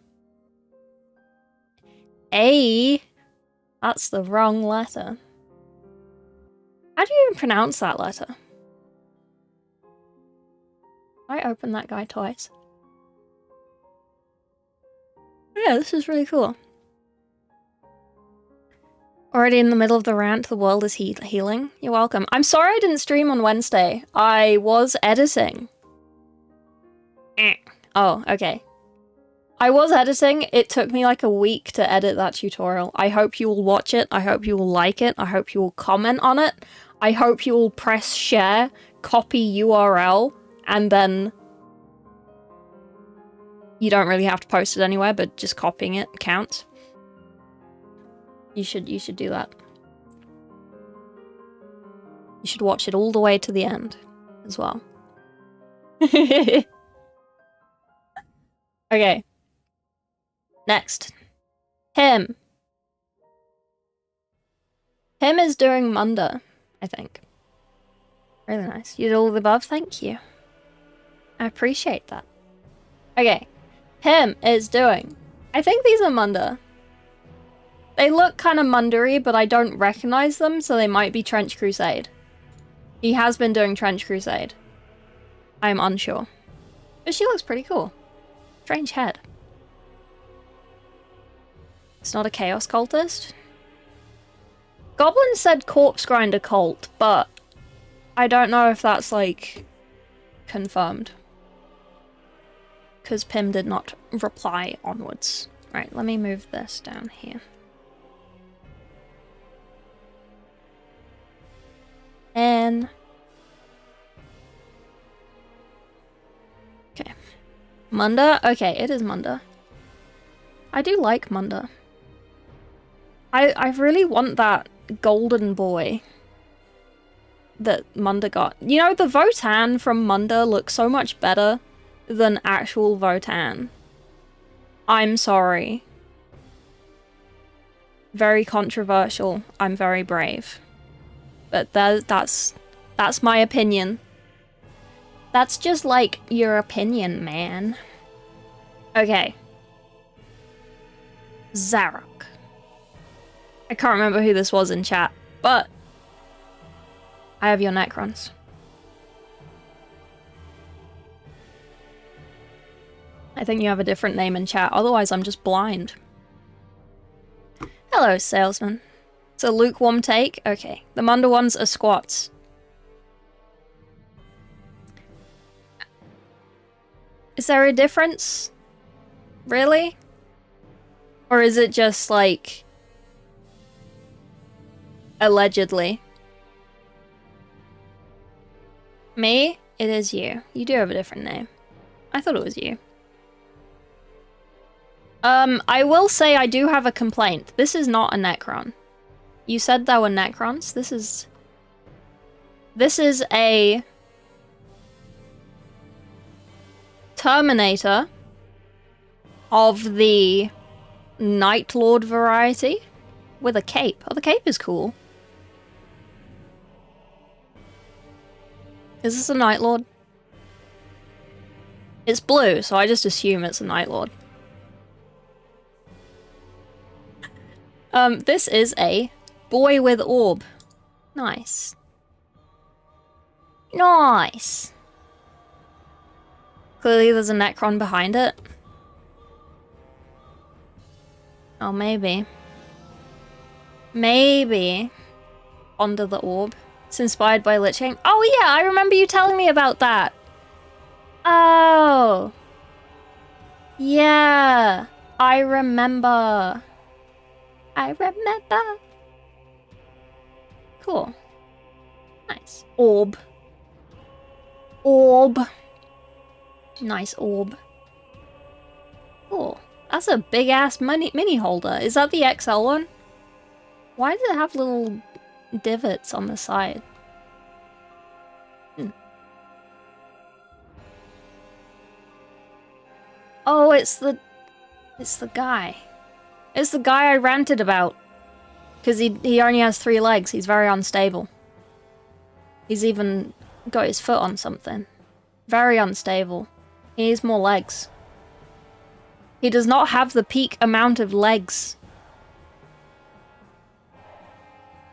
S1: A. That's the wrong letter. How do you even pronounce that letter? I opened that guy twice. Yeah, this is really cool. Already in the middle of the rant, the world is healing. You're welcome. I'm sorry I didn't stream on Wednesday. I was editing. Oh, okay. I was editing. It took me like a week to edit that tutorial. I hope you will watch it. I hope you will like it. I hope you will comment on it. I hope you will press share, copy URL, and then you don't really have to post it anywhere, but just copying it counts. You should do that. You should watch it all the way to the end as well. Okay. Next. Him. Him is doing Munda, I think. Really nice. You did all of the above? Thank you. I appreciate that. Okay. Him is doing... I think these are Munda. They look kind of Mundery, but I don't recognize them, so they might be Trench Crusade. He has been doing Trench Crusade. I'm unsure. But she looks pretty cool. Strange head. It's not a Chaos Cultist. Goblin said Corpse Grinder Cult, but I don't know if that's, like, confirmed. Because Pim did not reply onwards. Right, let me move this down here. And... okay. Munda? Okay, it is Munda. I do like Munda. I really want that golden boy that Munda got. You know, the Votan from Munda looks so much better than actual Votan. I'm sorry. Very controversial. I'm very brave. But that's my opinion. That's just like your opinion, man. Okay. Zarok. I can't remember who this was in chat, but I have your Necrons. I think you have a different name in chat, otherwise I'm just blind. Hello, salesman. It's a lukewarm take? Okay. The Munda ones are squats. Is there a difference? Really? Or is it just like... allegedly? Me? It is you. You do have a different name. I thought it was you. I will say I do have a complaint. This is not a Necron. You said there were Necrons. This is a Terminator of the Night Lord variety with a cape. Oh, the cape is cool. Is this a Night Lord? It's blue, so I just assume it's a Night Lord. This is a boy with orb. Nice. Nice. Clearly there's a Necron behind it. Oh, maybe. Maybe. Under the orb. It's inspired by Lich King. Oh yeah, I remember you telling me about that. Oh. Yeah. I remember. I remember. Cool. Nice. Orb. Orb. Nice orb. Cool. That's a big ass mini holder. Is that the XL one? Why does it have little divots on the side? Oh, it's the guy. It's the guy I ranted about. Because he only has 3 legs. He's very unstable. He's even got his foot on something. Very unstable. He needs more legs. He does not have the peak amount of legs.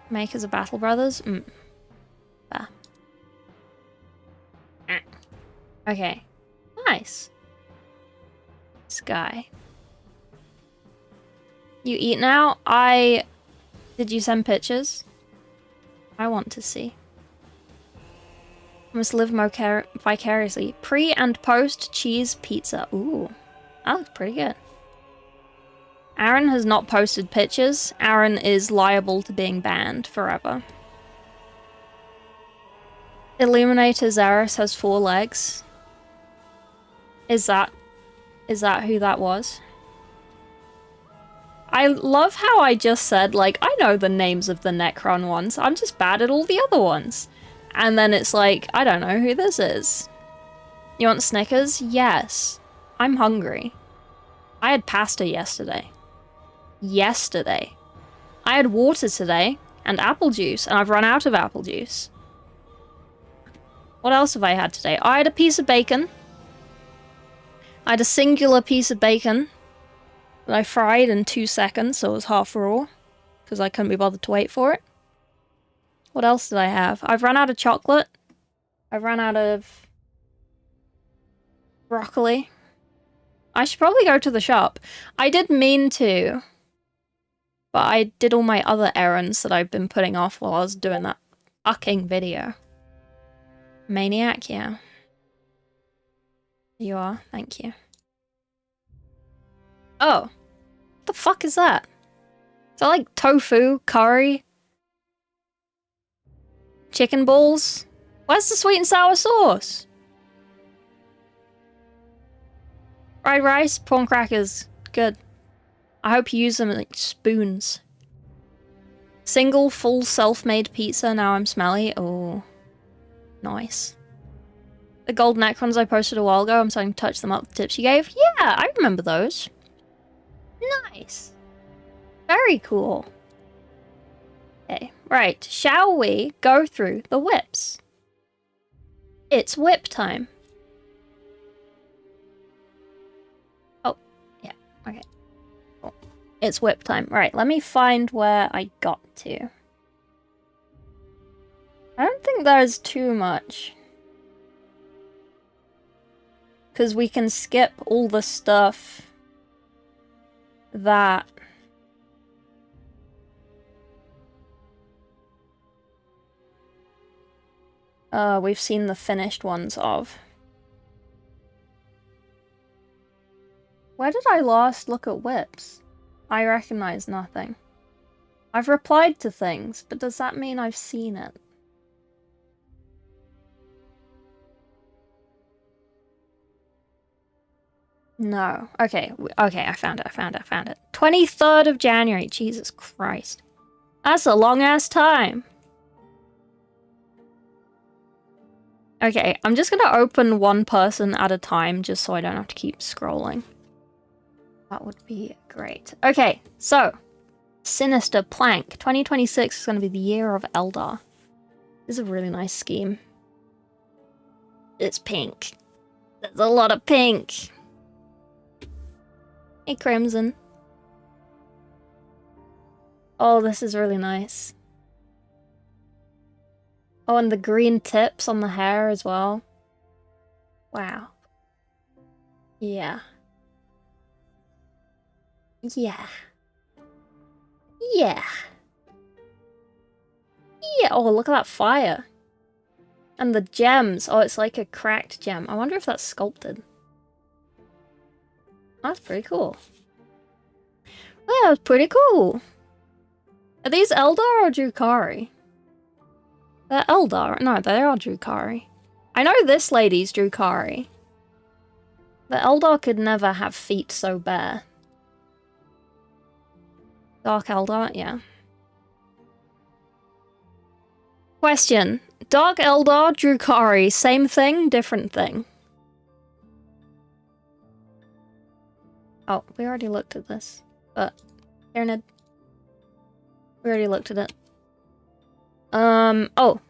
S1: Makers of Battle Brothers? There. Okay. Nice. This guy. You eat now? Did you send pictures? I want to see. Must live vicariously. Pre and post cheese pizza. Ooh. That looks pretty good. Aaron has not posted pictures. Aaron is liable to being banned forever. Illuminator Zaris has 4 legs. Is that who that was? I love how I just said, like, I know the names of the Necron ones. I'm just bad at all the other ones. And then it's like, I don't know who this is. You want Snickers? Yes. I'm hungry. I had pasta yesterday. I had water today and apple juice, and I've run out of apple juice. What else have I had today? I had a piece of bacon. I had a singular piece of bacon that I fried in 2 seconds, so it was half raw, because I couldn't be bothered to wait for it. What else did I have? I've run out of chocolate. I've run out of broccoli. I should probably go to the shop. I did mean to, but I did all my other errands that I've been putting off while I was doing that fucking video. Maniac, yeah. You are, thank you. Oh. What the fuck is that? Is that like tofu, curry? Chicken balls? Where's the sweet and sour sauce? Fried rice, prawn crackers. Good. I hope you use them like spoons. Single, full, self-made pizza. Now I'm smelly. Oh. Nice. The gold necrons I posted a while ago, I'm starting to touch them up with the tips you gave. Yeah, I remember those. Nice. Very cool. Okay, right. Shall we go through the whips? It's whip time. Oh, yeah, okay. Cool. It's whip time. Right, let me find where I got to. I don't think there's too much. Because we can skip all the stuff that we've seen the finished ones of. Where did I last look at whips? I recognize nothing. I've replied to things, but does that mean I've seen it? No. Okay, okay, I found it. 23rd of January. Jesus Christ. That's a long-ass time. Okay, I'm just gonna open one person at a time just so I don't have to keep scrolling. That would be great. Okay, so. Sinister Plank. 2026 is gonna be the year of Eldar. This is a really nice scheme. It's pink. There's a lot of pink. Hey, Crimson. Oh, this is really nice. Oh, and the green tips on the hair as well. Wow. Yeah. Yeah. Yeah. Yeah. Oh, look at that fire. And the gems. Oh, it's like a cracked gem. I wonder if that's sculpted. That's pretty cool. Well, that's pretty cool. Are these Eldar or Drukhari? They're Eldar. No, they are Drukhari. I know this lady's Drukhari. The Eldar could never have feet so bare. Dark Eldar, yeah. Question. Dark Eldar, Drukhari, same thing, different thing? Oh, we already looked at this. But, Tyranid. We already looked at it. Oh.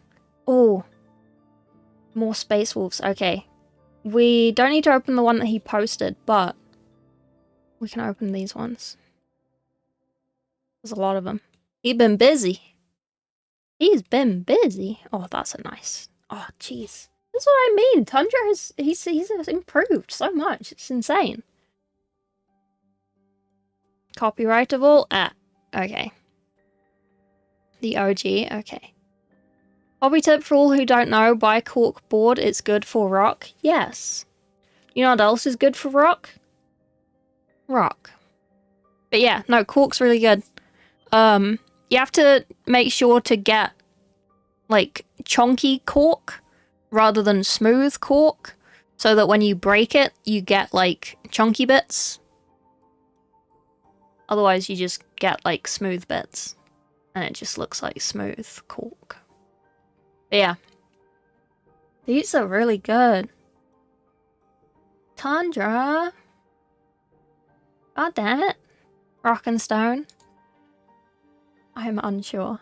S1: Oh. More Space Wolves, okay. We don't need to open the one that he posted, but we can open these ones. There's a lot of them. He's been busy. He's been busy. Oh, that's a nice. Oh, jeez. That's what I mean. Tundra has he's improved so much. It's insane. Copyrightable? Ah, okay. The OG, okay. Hobby tip for all who don't know, buy cork board. It's good for rock. Yes. You know what else is good for rock? Rock. But yeah, no, cork's really good. You have to make sure to get, like, chunky cork rather than smooth cork, so that when you break it, you get, like, chunky bits. Otherwise, you just get, like, smooth bits, and it just looks like smooth cork. But yeah. These are really good. Tundra. God damn it. Rock and stone. I'm unsure.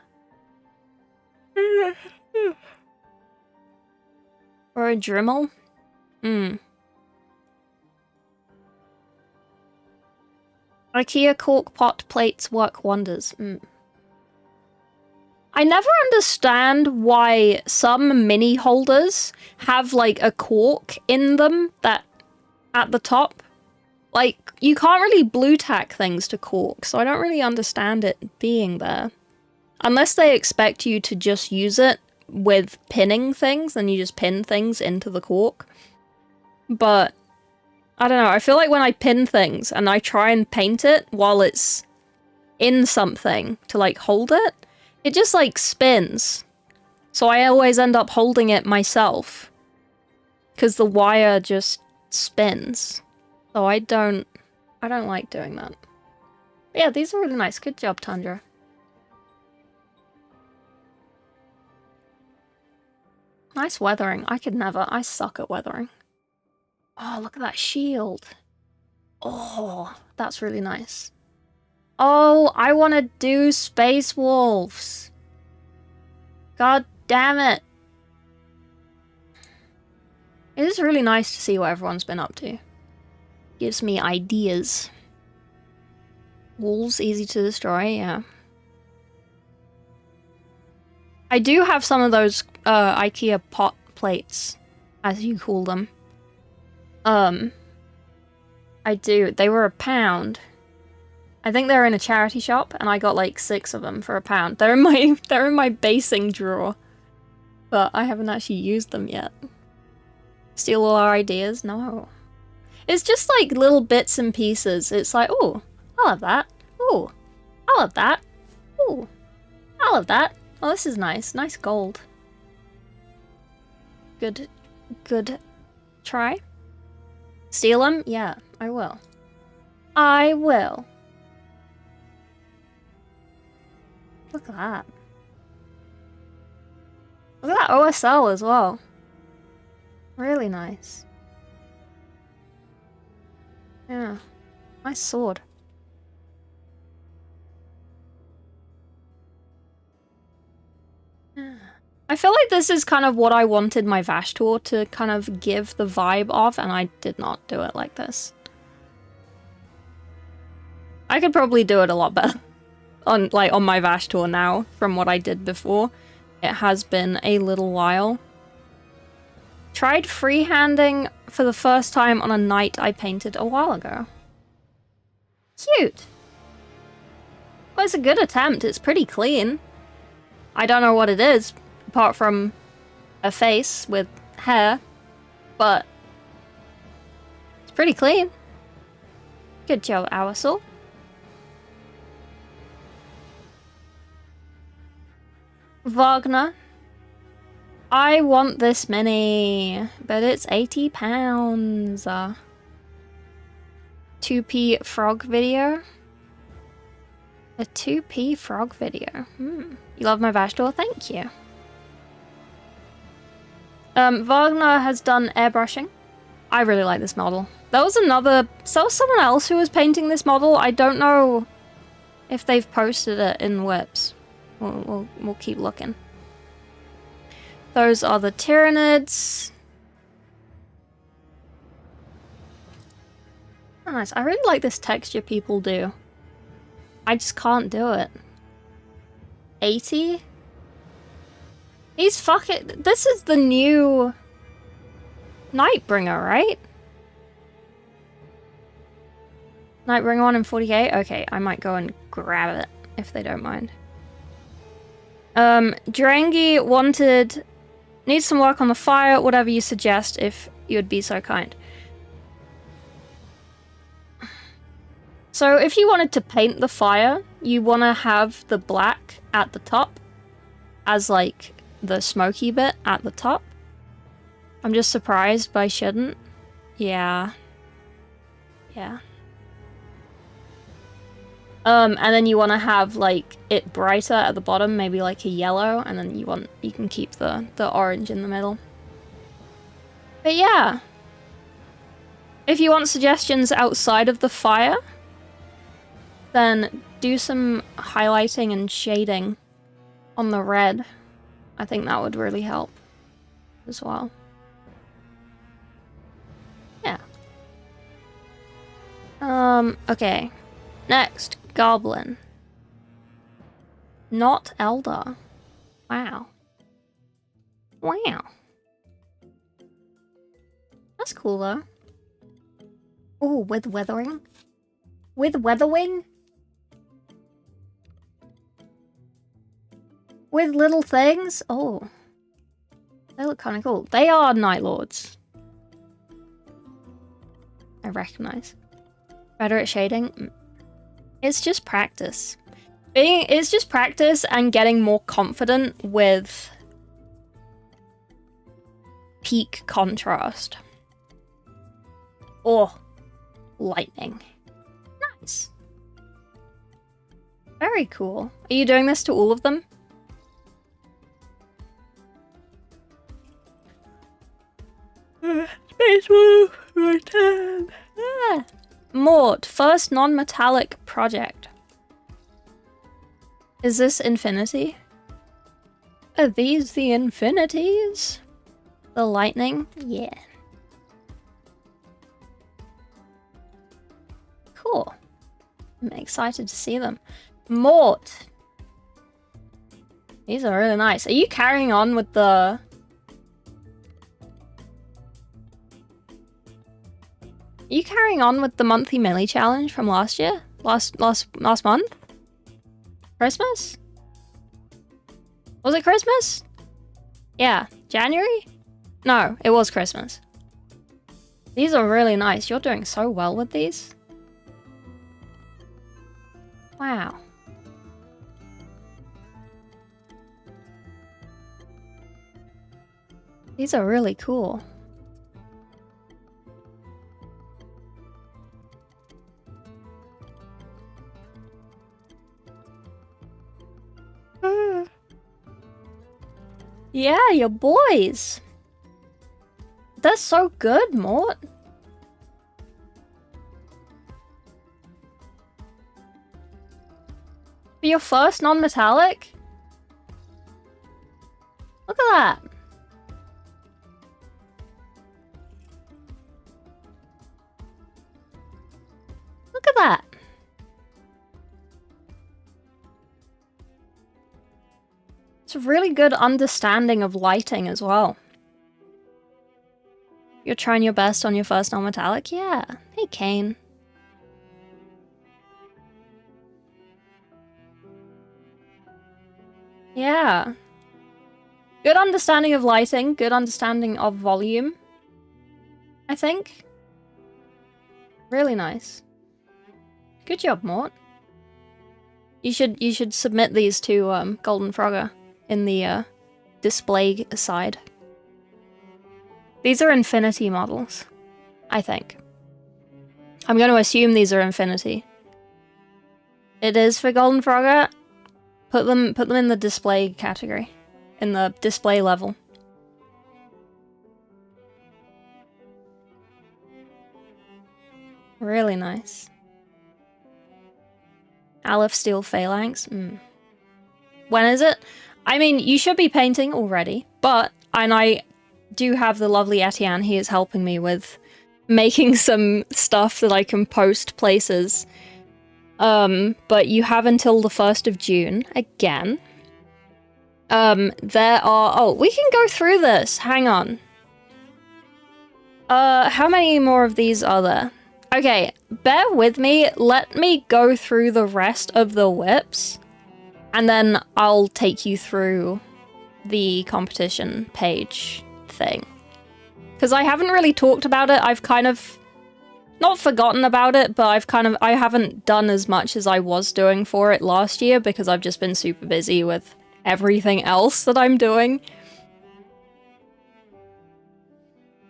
S1: Or a Dremel? IKEA cork pot plates work wonders. I never understand why some mini holders have like a cork in them that at the top. Like, you can't really blue tack things to cork, so I don't really understand it being there. Unless they expect you to just use it with pinning things, then you just pin things into the cork. But, I don't know, I feel like when I pin things and I try and paint it while it's in something to, like, hold it, it just, like, spins. So I always end up holding it myself. Because the wire just spins. So I don't like doing that. But yeah, these are really nice. Good job, Tundra. Nice weathering. I could never. I suck at weathering. Oh, look at that shield. Oh, that's really nice. Oh, I want to do Space Wolves. God damn it. It is really nice to see what everyone's been up to. Gives me ideas. Wolves easy to destroy, yeah. I do have some of those IKEA pot plates, as you call them. I do. They were £1. I think they're in a charity shop, and I got like 6 of them for £1. They're in my basing drawer, but I haven't actually used them yet. Steal all our ideas? No. It's just like little bits and pieces. It's like, oh, I love that. Oh, I love that. Oh, I love that. Oh, this is nice. Nice gold. Good try. Steal them? Yeah, I will. I will. Look at that. Look at that OSL as well. Really nice. Yeah. Nice sword. I feel like this is kind of what I wanted my Vash tour to kind of give the vibe of, and I did not do it like this. I could probably do it a lot better on my Vash tour now from what I did before. It has been a little while. Tried freehanding for the first time on a knight I painted a while ago. Cute. Well, it's a good attempt. It's pretty clean. I don't know what it is, apart from a face with hair, but it's pretty clean. Good job, Owasaw. Wagner. I want this mini, but it's £80. 2p frog video. A 2p frog video. You love my Vash tour? Thank you. Wagner has done airbrushing. I really like this model. That was someone else who was painting this model. I don't know if they've posted it in whips. We'll keep looking. Those are the Tyranids. Oh, nice. I really like this texture people do. I just can't do it. 80? He's fucking... This is the new Nightbringer, right? Nightbringer 1 in 40k? Okay, I might go and grab it, if they don't mind. Drangi wanted... Needs some work on the fire, whatever you suggest, if you would be so kind. So if you wanted to paint the fire, you want to have the black at the top as like the smoky bit at the top. I'm just surprised, but I shouldn't. Yeah. Yeah. And then you want to have like it brighter at the bottom, maybe like a yellow, and then you can keep the orange in the middle. But yeah. If you want suggestions outside of the fire, then do some highlighting and shading on the red. I think that would really help as well. Yeah. Okay. Next, Goblin. Not Elder. Wow. Wow. That's cool though. Oh, with weathering? With weatherwing? With little things? Oh. They look kind of cool. They are Night Lords. I recognize. Better at shading? It's just practice. It's just practice and getting more confident with peak contrast. Oh, lightning. Nice. Very cool. Are you doing this to all of them? Space Wolf, return. Ah. Mort, first non-metallic project. Is this infinity? Are these the infinities? The lightning? Yeah. Cool. I'm excited to see them. Mort. These are really nice. Are you carrying on with the... Are you carrying on with the monthly melee challenge from last year? Last month? Christmas? Was it Christmas? Yeah. January? No, it was Christmas. These are really nice. You're doing so well with these. Wow. These are really cool. Yeah, your boys. They're so good, Mort. For your first non-metallic? Look at that. Look at that. It's a really good understanding of lighting as well. You're trying your best on your first non-metallic? Yeah. Hey, Kane. Yeah. Good understanding of lighting, good understanding of volume, I think. Really nice. Good job, Mort. You should submit these to Golden Frogger in the display side. These are Infinity models, I think. I'm going to assume these are Infinity. It is for Golden Frogger. Put them in the display category, in the display level. Really nice. Aleph Steel Phalanx. When is it? I mean, you should be painting already, and I do have the lovely Etienne. He is helping me with making some stuff that I can post places. But you have until the 1st of June, again. There are... Oh, we can go through this. Hang on. How many more of these are there? Okay, bear with me. Let me go through the rest of the whips, and then I'll take you through the competition page thing. Because I haven't really talked about it. I've kind of... not forgotten about it, but I haven't done as much as I was doing for it last year because I've just been super busy with everything else that I'm doing.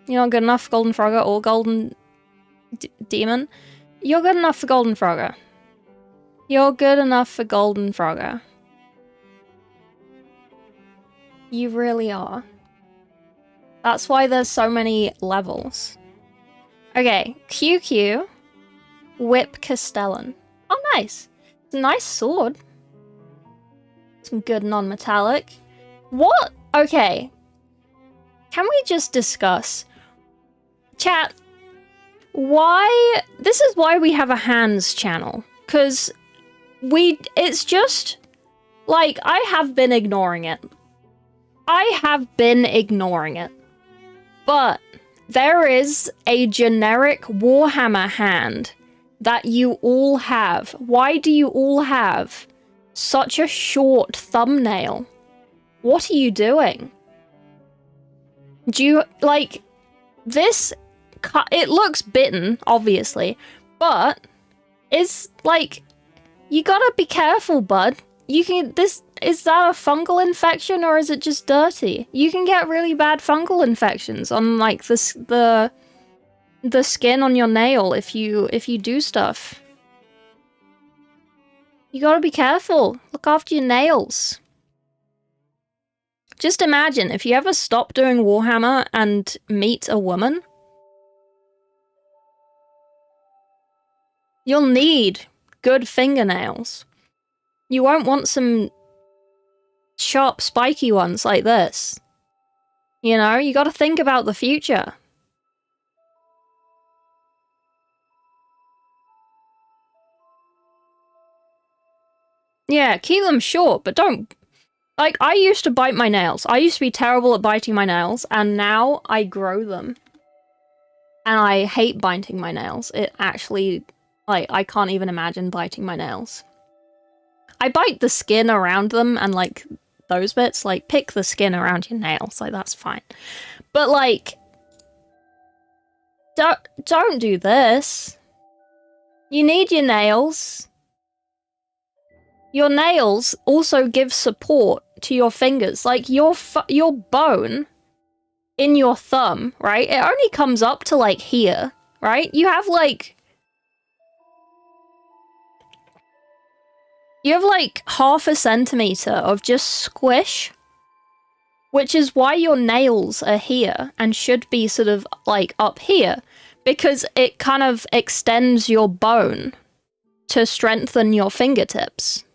S1: You're not good enough for Golden Frogger or Golden Demon? You're good enough for Golden Frogger. You're good enough for Golden Frogger. You really are. That's why there's so many levels. Okay, QQ, Whip Castellan. Oh, nice. Nice sword. Some good non-metallic. What? Okay. Can we just discuss? Chat, why? This is why we have a hands channel. Because it's just, like, I have been ignoring it. But there is a generic Warhammer hand that you all have. Why do you all have such a short thumbnail? What are you doing? Do you, like, this, it looks bitten, obviously, but it's, like, you gotta be careful, bud. You can, is that a fungal infection or is it just dirty? You can get really bad fungal infections on, like, the skin on your nail if you do stuff. You gotta be careful. Look after your nails. Just imagine if you ever stop doing Warhammer and meet a woman, you'll need good fingernails. You won't want some sharp, spiky ones like this. You know, you gotta think about the future. Yeah, keep them short, but don't... Like, I used to bite my nails. I used to be terrible at biting my nails, and now I grow them. And I hate biting my nails. It actually... Like, I can't even imagine biting my nails. I bite the skin around them and, like, those bits. Like, pick the skin around your nails. Like, that's fine. But, like... Don't do this. You need your nails. Your nails also give support to your fingers. Like, your bone in your thumb, right? It only comes up to, like, here, right? You have, like... You have, like, half a centimeter of just squish, which is why your nails are here and should be sort of, like, up here, because it kind of extends your bone to strengthen your fingertips.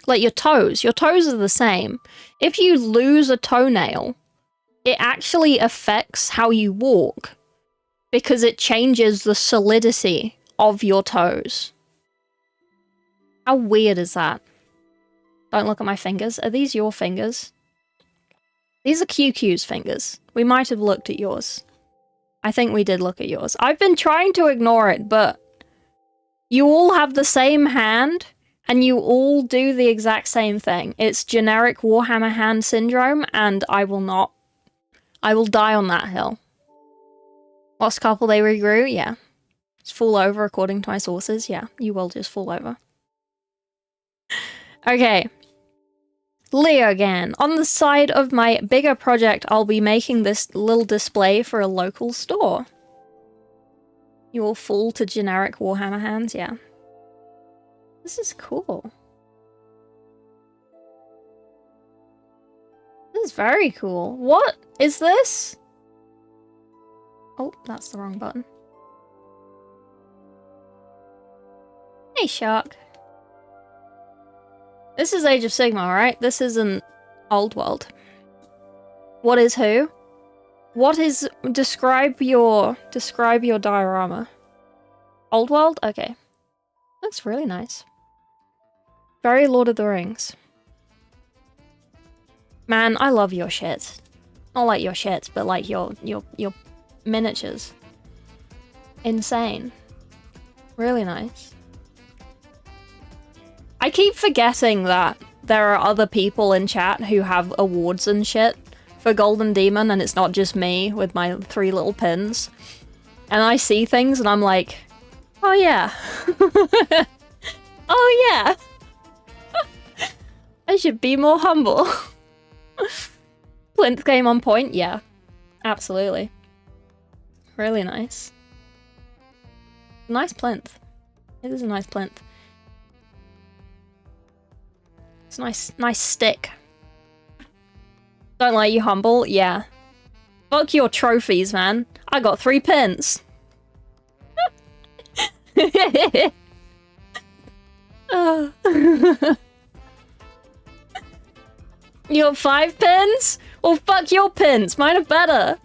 S1: Like your toes are the same. If you lose a toenail, it actually affects how you walk because it changes the solidity of your toes. How weird is that? Don't look at my fingers. Are these your fingers? These are QQ's fingers. We might have looked at yours. I think we did look at yours. I've been trying to ignore it, but you all have the same hand. And you all do the exact same thing. It's generic Warhammer hand syndrome, and I will not. I will die on that hill. Lost couple, they regrew? Yeah. Just fall over according to my sources. Yeah, you will just fall over. Okay. Leo again. On the side of my bigger project, I'll be making this little display for a local store. You all fall to generic Warhammer hands? Yeah. This is cool. This is very cool. What is this? Oh, that's the wrong button. Hey, Shark. This is Age of Sigmar, right? This isn't Old World. What is who? What is... Describe your diorama. Old World? Okay. Looks really nice. Very Lord of the Rings. Man, I love your shit. Not like your shit, but like your miniatures. Insane. Really nice. I keep forgetting that there are other people in chat who have awards and shit for Golden Demon, and it's not just me with my 3 little pins. And I see things and I'm like, oh yeah. Oh yeah. I should be more humble. Plinth game on point? Yeah. Absolutely. Really nice. Nice plinth. It is a nice plinth. It's a nice stick. Don't let you humble? Yeah. Fuck your trophies, man. I got 3 pins. Oh. You got 5 pins? Well, fuck your pins. Mine are better.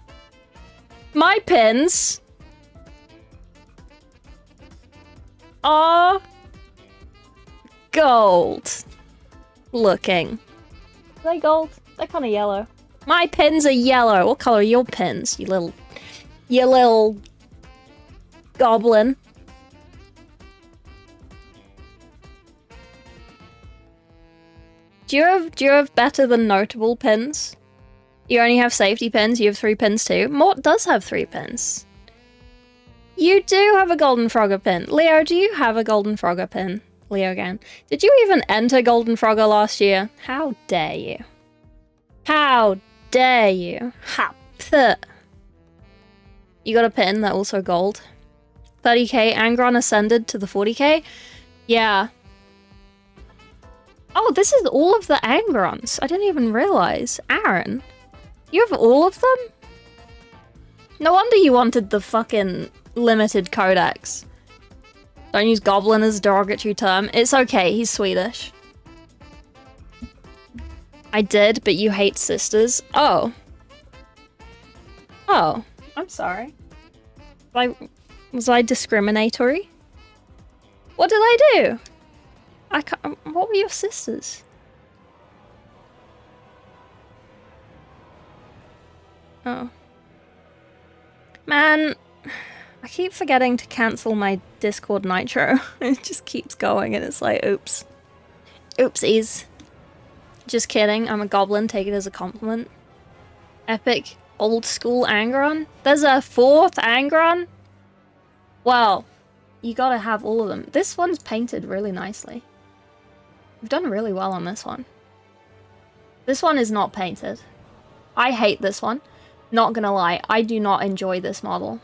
S1: My pins are gold looking. Are they gold? They're kind of yellow. My pins are yellow. What color are your pins, you little goblin? Do you have better than notable pins? You only have safety pins, you have 3 pins too. Mort does have 3 pins. You do have a Golden Frogger pin. Leo, do you have a Golden Frogger pin? Leo again. Did you even enter Golden Frogger last year? How dare you? How dare you? Ha! Pth. You got a pin that also gold. 30k Angron ascended to the 40k? Yeah. Oh, this is all of the Angrons. I didn't even realize. Aaron, you have all of them? No wonder you wanted the fucking limited codex. Don't use goblin as a derogatory term. It's okay, he's Swedish. I did, but you hate sisters. Oh. Oh, I'm sorry. Was I discriminatory? What did I do? I can't. What were your sisters? Oh. Man, I keep forgetting to cancel my Discord Nitro. It just keeps going and it's like, oops. Oopsies. Just kidding, I'm a goblin, take it as a compliment. Epic old school Angron? There's a 4th Angron? Well, you gotta have all of them. This one's painted really nicely. We've done really well on this one. This one is not painted. I hate this one. Not gonna lie, I do not enjoy this model.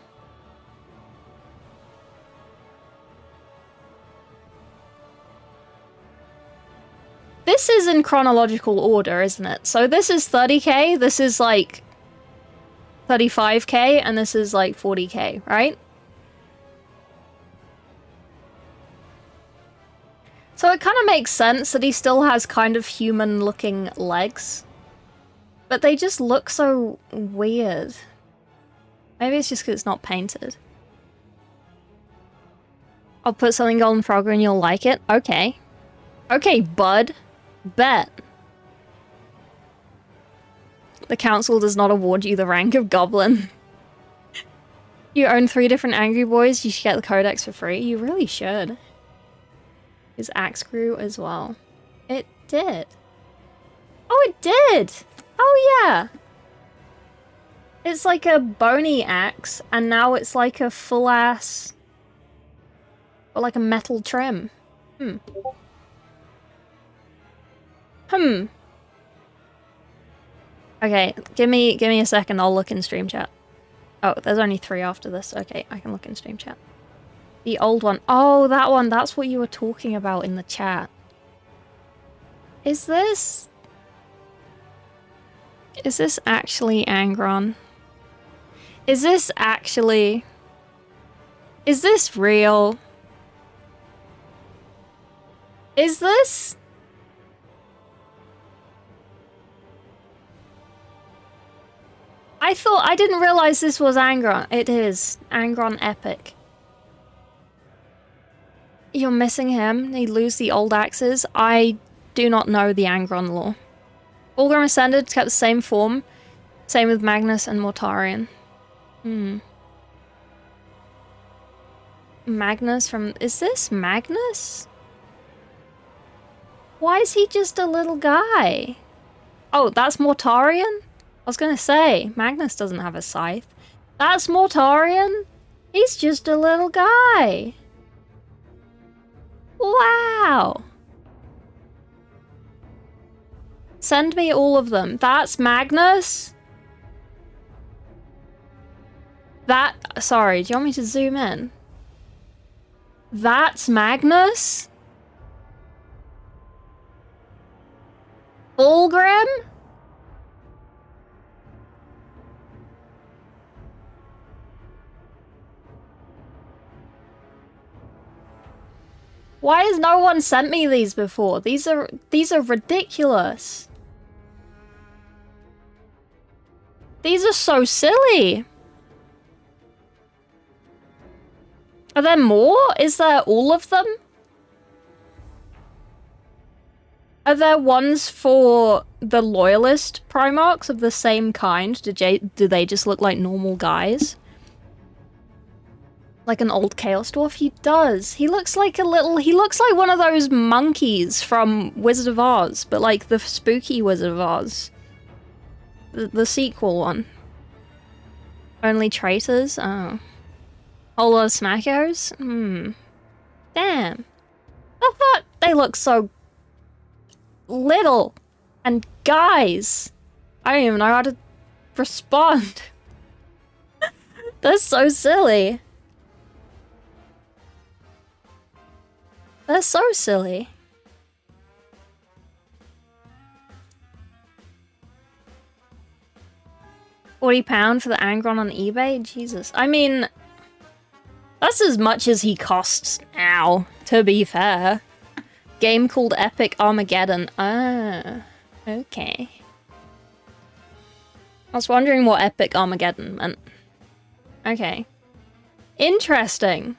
S1: This is in chronological order, isn't it? So this is 30k, this is like 35k, and this is like 40k, right? So it kind of makes sense that he still has kind of human-looking legs. But they just look so weird. Maybe it's just because it's not painted. I'll put something Golden Frogger and you'll like it? Okay. Okay, bud. Bet. The council does not award you the rank of goblin. You own 3 different Angry Boys, you should get the codex for free. You really should. His axe grew as well. It did. Oh, it did! Oh, yeah! It's like a bony axe, and now it's like a full-ass... or like a metal trim. Hmm. Okay, give me a second, I'll look in stream chat. Oh, there's only 3 after this. Okay, I can look in stream chat. The old one. Oh, that one. That's what you were talking about in the chat. Is this actually Angron? Is this real? Is this? I didn't realize this was Angron. It is. Angron Epic. You're missing him. They lose the old axes. I do not know the Angron lore. Fulgrim Ascended kept the same form. Same with Magnus and Mortarion. Magnus from... Is this Magnus? Why is he just a little guy? Oh, that's Mortarion? I was gonna say, Magnus doesn't have a scythe. That's Mortarion? He's just a little guy. Wow. Send me all of them. That's Magnus? Sorry, do you want me to zoom in? That's Magnus? Fulgrim? Why has no one sent me these before? These are ridiculous. These are so silly. Are there more? Is there all of them? Are there ones for the loyalist Primarchs of the same kind? Do they just look like normal guys? Like an old Chaos Dwarf? He does. He looks like he looks like one of those monkeys from Wizard of Oz, but like the spooky Wizard of Oz. The sequel one. Only traitors? Oh. Whole lot of smackos? Damn. I thought they look so little. And guys. I don't even know how to respond. They're so silly. They're so silly. £40 for the Angron on eBay? Jesus. I mean, that's as much as he costs now, to be fair. Game called Epic Armageddon. Ah, okay. I was wondering what Epic Armageddon meant. Okay. Interesting.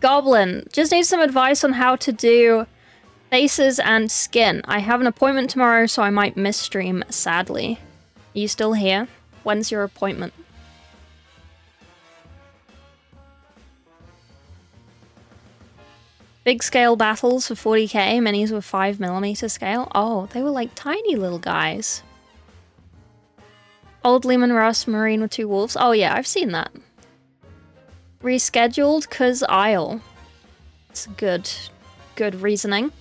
S1: Goblin, just need some advice on how to do faces and skin. I have an appointment tomorrow, so I might miss stream, sadly. Are you still here? When's your appointment? Big scale battles for 40k, minis with 5mm scale. Oh, they were like tiny little guys. Old Lehman Russ Marine with 2 wolves. Oh yeah, I've seen that. Rescheduled cause Isle. It's good reasoning.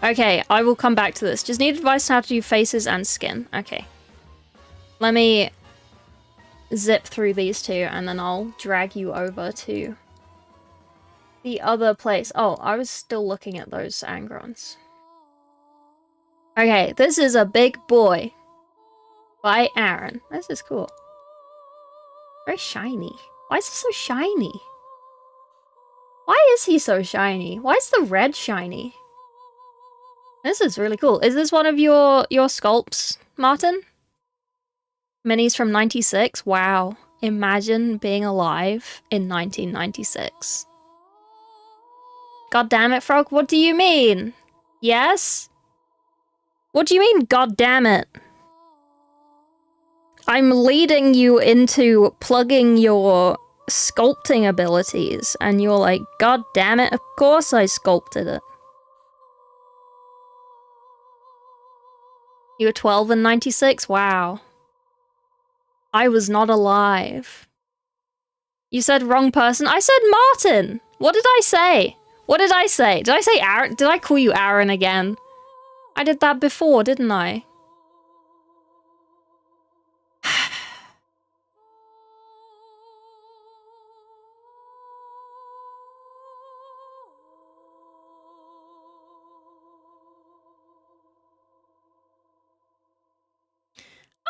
S1: Okay, I will come back to this. Just need advice on how to do faces and skin. Okay. Let me zip through these two and then I'll drag you over to the other place. Oh, I was still looking at those Angrons. Okay, this is a big boy by Aaron. This is cool. Very shiny. Why is it so shiny? Why is he so shiny? Why is the red shiny? This is really cool. Is this one of your sculpts, Martin? Minis from 96? Wow. Imagine being alive in 1996. God damn it, Frog. What do you mean? Yes? What do you mean, god damn it? I'm leading you into plugging your sculpting abilities, and you're like, god damn it, of course I sculpted it. You were 12 in 96? Wow. I was not alive. You said wrong person? I said Martin! What did I say? What did I say? Did I say Aaron? Did I call you Aaron again? I did that before, didn't I?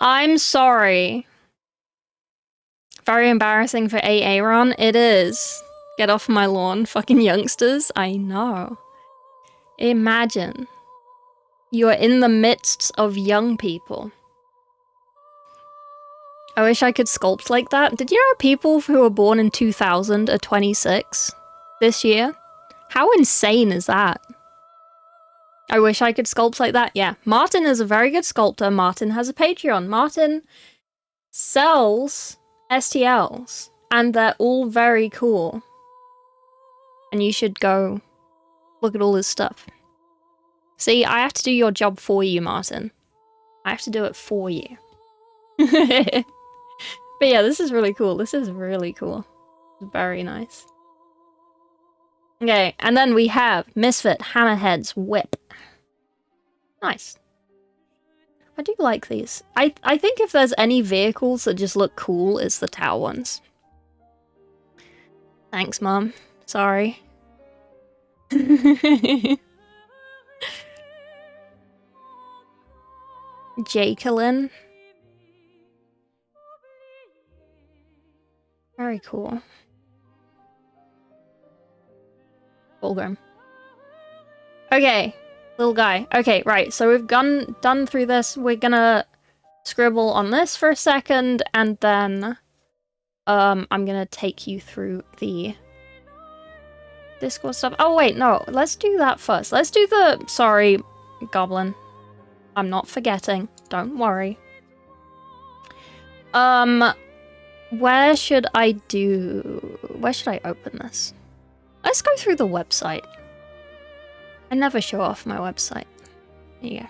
S1: I'm sorry. Very embarrassing for Aaron. It is. Get off my lawn, fucking youngsters. I know. Imagine. You are in the midst of young people. I wish I could sculpt like that. Did you know people who were born in 2000 are 26 this year? How insane is that? I wish I could sculpt like that. Yeah, Martin is a very good sculptor. Martin has a Patreon. Martin sells STLs, and they're all very cool. And you should go look at all his stuff. See, I have to do your job for you, Martin. I have to do it for you. But yeah, this is really cool. This is really cool. Very nice. Okay, and then we have Misfit Hammerhead's Whip. Nice. I do like these. I think if there's any vehicles that just look cool, it's the Tau ones. Thanks, Mom. Sorry. Jacqueline. Very cool. Fulgrim. Okay, little guy. Okay, right, so we've done through this. We're gonna scribble on this for a second, and then I'm gonna take you through the Discord stuff. Oh wait, no, let's do that first. Let's do the... Sorry, Goblin. I'm not forgetting. Don't worry. Where should I open this? Let's go through the website. I never show off my website. There you go.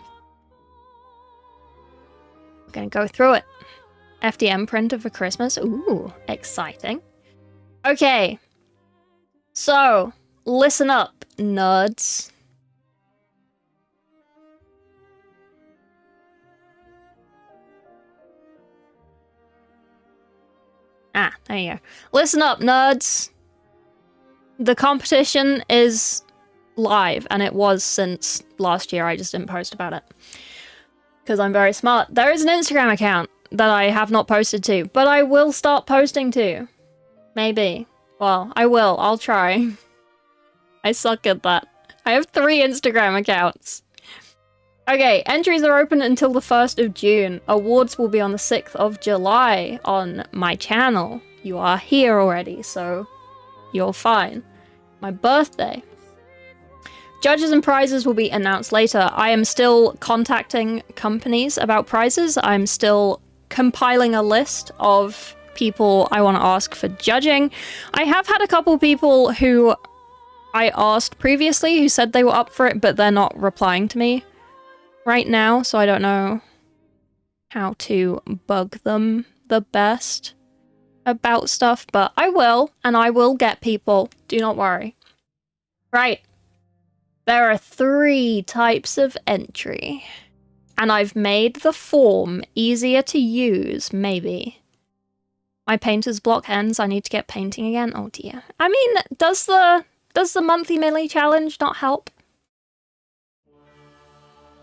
S1: We're gonna go through it. FDM printer for Christmas. Ooh, exciting. Okay. So, listen up, nerds. Ah, there you go. Listen up, nerds. The competition is live, and it was since last year. I just didn't post about it. Because I'm very smart. There is an Instagram account that I have not posted to, but I will start posting to. Maybe. Well, I will. I'll try. I suck at that. I have 3 Instagram accounts. Okay, entries are open until the 1st of June. Awards will be on the 6th of July on my channel. You are here already, so you're fine. My birthday. Judges and prizes will be announced later. I am still contacting companies about prizes. I'm still compiling a list of people I want to ask for judging. I have had a couple people who I asked previously who said they were up for it, but they're not replying to me right now, so I don't know how to bug them the best about stuff, but I will, and I will get people. Do not worry. Right. There are 3 types of entry, and I've made the form easier to use, maybe. My painter's block ends. I need to get painting again. Oh dear. I mean, does the monthly milli challenge not help?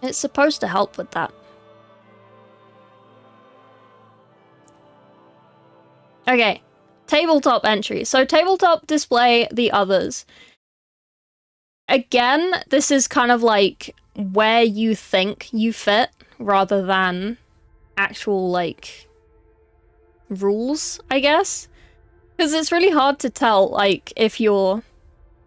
S1: It's supposed to help with that. Okay, tabletop entry. So tabletop display the others. Again, this is kind of like where you think you fit rather than actual, like, rules, I guess. Because it's really hard to tell, like, if you're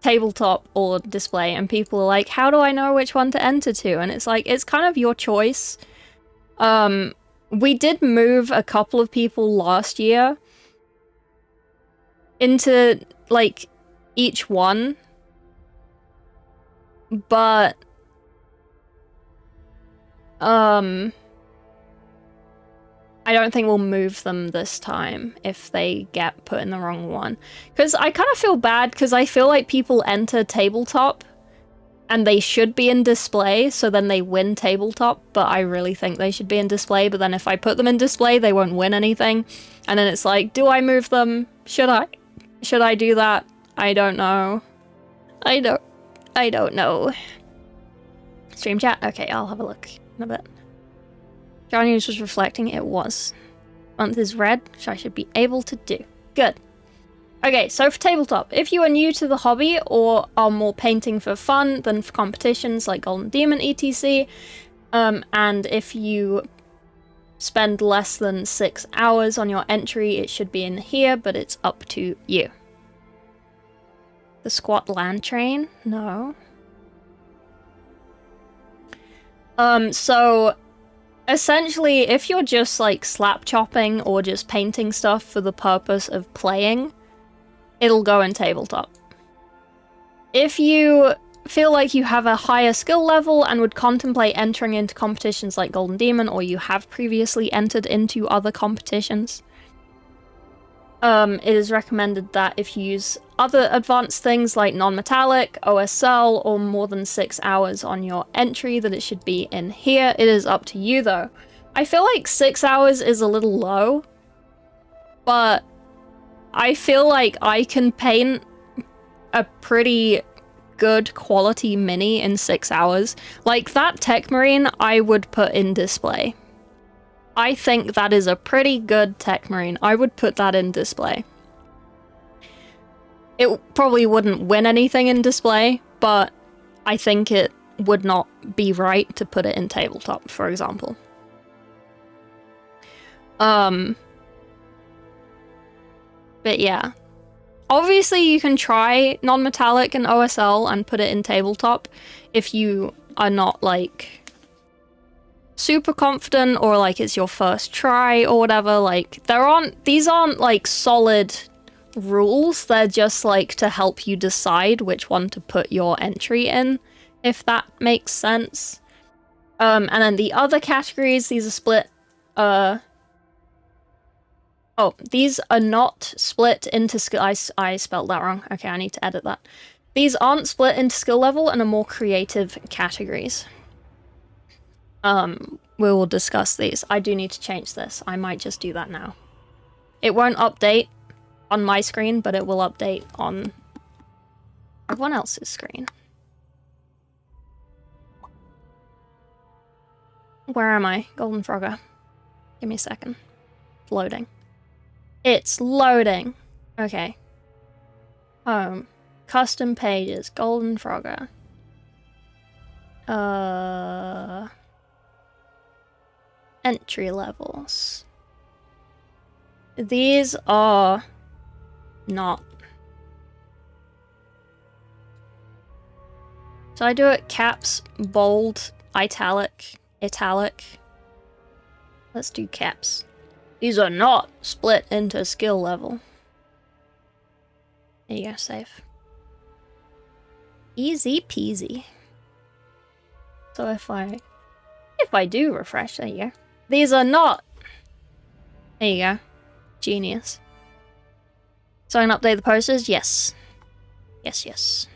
S1: tabletop or display, and people are like, how do I know which one to enter to? And it's like, it's kind of your choice. We did move a couple of people last year into, like, each one, but I don't think we'll move them this time if they get put in the wrong one. Because I kind of feel bad, because I feel like people enter tabletop and they should be in display, so then they win tabletop, but I really think they should be in display, but then if I put them in display, they won't win anything. And then it's like, do I move them? Should I? Should I do that? I don't know. I don't know. Stream chat? Okay, I'll have a look in a bit. John News was reflecting. It was. Month is red, which I should be able to do. Good. Okay, so for tabletop, if you are new to the hobby or are more painting for fun than for competitions like Golden Demon etc, and if you spend less than 6 hours on your entry, it should be in here, but it's up to you. The squat land train? No. So essentially, if you're just like slap chopping or just painting stuff for the purpose of playing, it'll go in tabletop. If you feel like you have a higher skill level and would contemplate entering into competitions like Golden Demon, or you have previously entered into other competitions, it is recommended that if you use other advanced things like non-metallic, OSL, or more than 6 hours on your entry, that it should be in here. It is up to you though. I feel like 6 hours is a little low, but I feel like I can paint a pretty good quality mini in 6 hours. Like that Tech Marine I would put in display. I think that is a pretty good Tech Marine. I would put that in display. It probably wouldn't win anything in display, but I think it would not be right to put it in tabletop, for example. But yeah. Obviously, you can try non-metallic and OSL and put it in tabletop if you are not, like, super confident or, like, it's your first try or whatever. Like, these aren't, like, solid rules. They're just, like, to help you decide which one to put your entry in, if that makes sense. And then the other categories, these are split, oh, these are not split into skill. I spelled that wrong. Okay, I need to edit that. These aren't split into skill level and are more creative categories. We will discuss these. I do need to change this. I might just do that now. It won't update on my screen, but it will update on everyone else's screen. Where am I? Golden Frogger. Give me a second. Loading. It's loading. Okay. Home. Custom pages. Golden Frogger. Entry levels. These are not. So I do it caps, bold, italic. Let's do caps. These are not split into skill level. There you go, save. Easy peasy. So if I do refresh, there you go. These are not. There you go. Genius. So I can update the posters? Yes. Yes.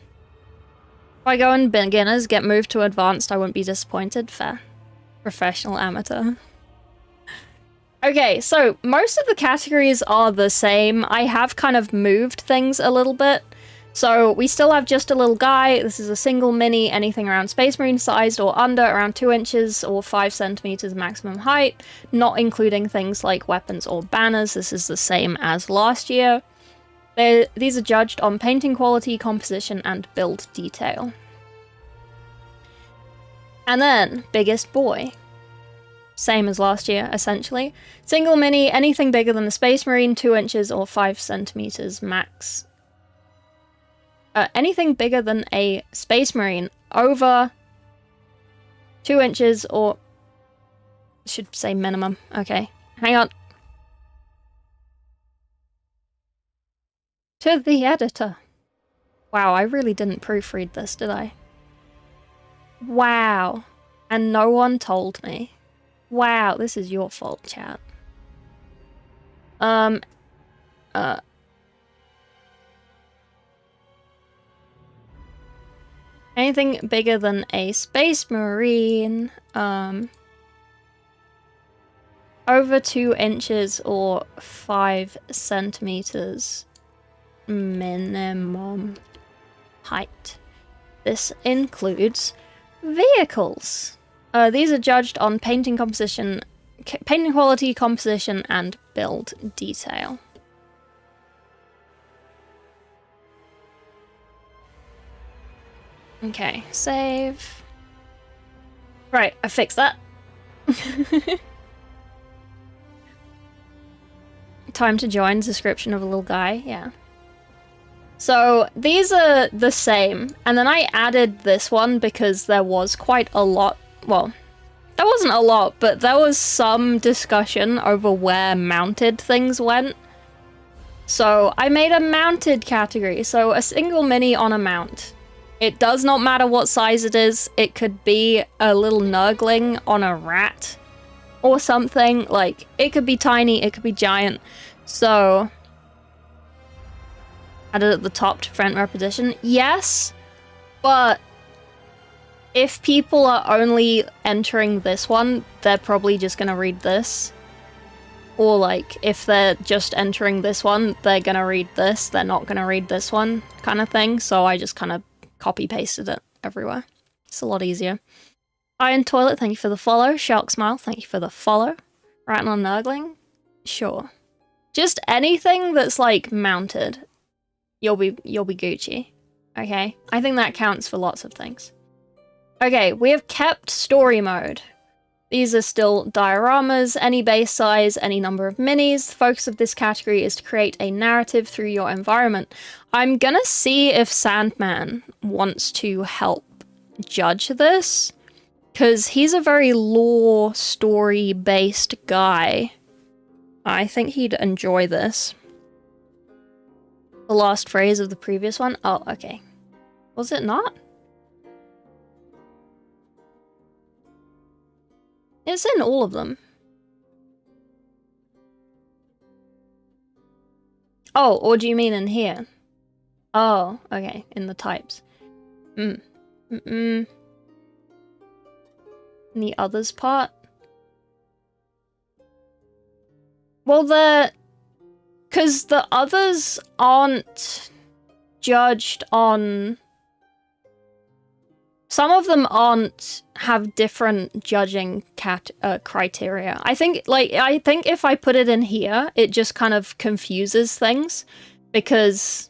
S1: If I go in beginners, get moved to advanced, I wouldn't be disappointed. Fair. Professional, amateur. Okay, so most of the categories are the same. I have kind of moved things a little bit. So we still have just a little guy. This is a single mini, anything around Space Marine sized or under, around 2 inches or 5 centimeters maximum height, not including things like weapons or banners. This is the same as last year. These are judged on painting quality, composition, and build detail. And then, biggest boy. Same as last year, essentially. Single mini, anything bigger than a Space Marine, 2 inches or 5 centimeters max. Anything bigger than a Space Marine, over 2 inches or... should say minimum. Okay, hang on. To the editor. Wow, I really didn't proofread this, did I? Wow. And no one told me. Wow, this is your fault, chat. Anything bigger than a Space Marine, over 2 inches or 5 centimeters minimum height. This includes vehicles. These are judged on painting composition, painting quality, composition, and build detail. Okay, save. Right, I fixed that. Time to join, description of a little guy, yeah. So these are the same, and then I added this one because there was quite a lot. Well, there wasn't a lot, but there was some discussion over where mounted things went. So I made a mounted category, so a single mini on a mount. It does not matter what size it is. It could be a little nurgling on a rat or something. Like, it could be tiny, it could be giant. So, added at the top to prevent repetition. Yes, but if people are only entering this one, they're probably just gonna read this. Or like, if they're just entering this one, they're gonna read this, they're not gonna read this one, kind of thing. So I just kind of copy-pasted it everywhere. It's a lot easier. Iron Toilet, thank you for the follow. Shark Smile, thank you for the follow. Ratting on Nurgling? Sure. Just anything that's, like, mounted. you'll be Gucci. Okay? I think that counts for lots of things. Okay, we have kept story mode. These are still dioramas, any base size, any number of minis. The focus of this category is to create a narrative through your environment. I'm gonna see if Sandman wants to help judge this, because he's a very lore story-based guy. I think he'd enjoy this. The last phrase of the previous one? Oh, okay. Was it not? It's in all of them. Oh, or do you mean in here? Oh, okay, in the types. In the others part? Well, because the others aren't judged on... Some of them have different judging criteria. I think if I put it in here, it just kind of confuses things, because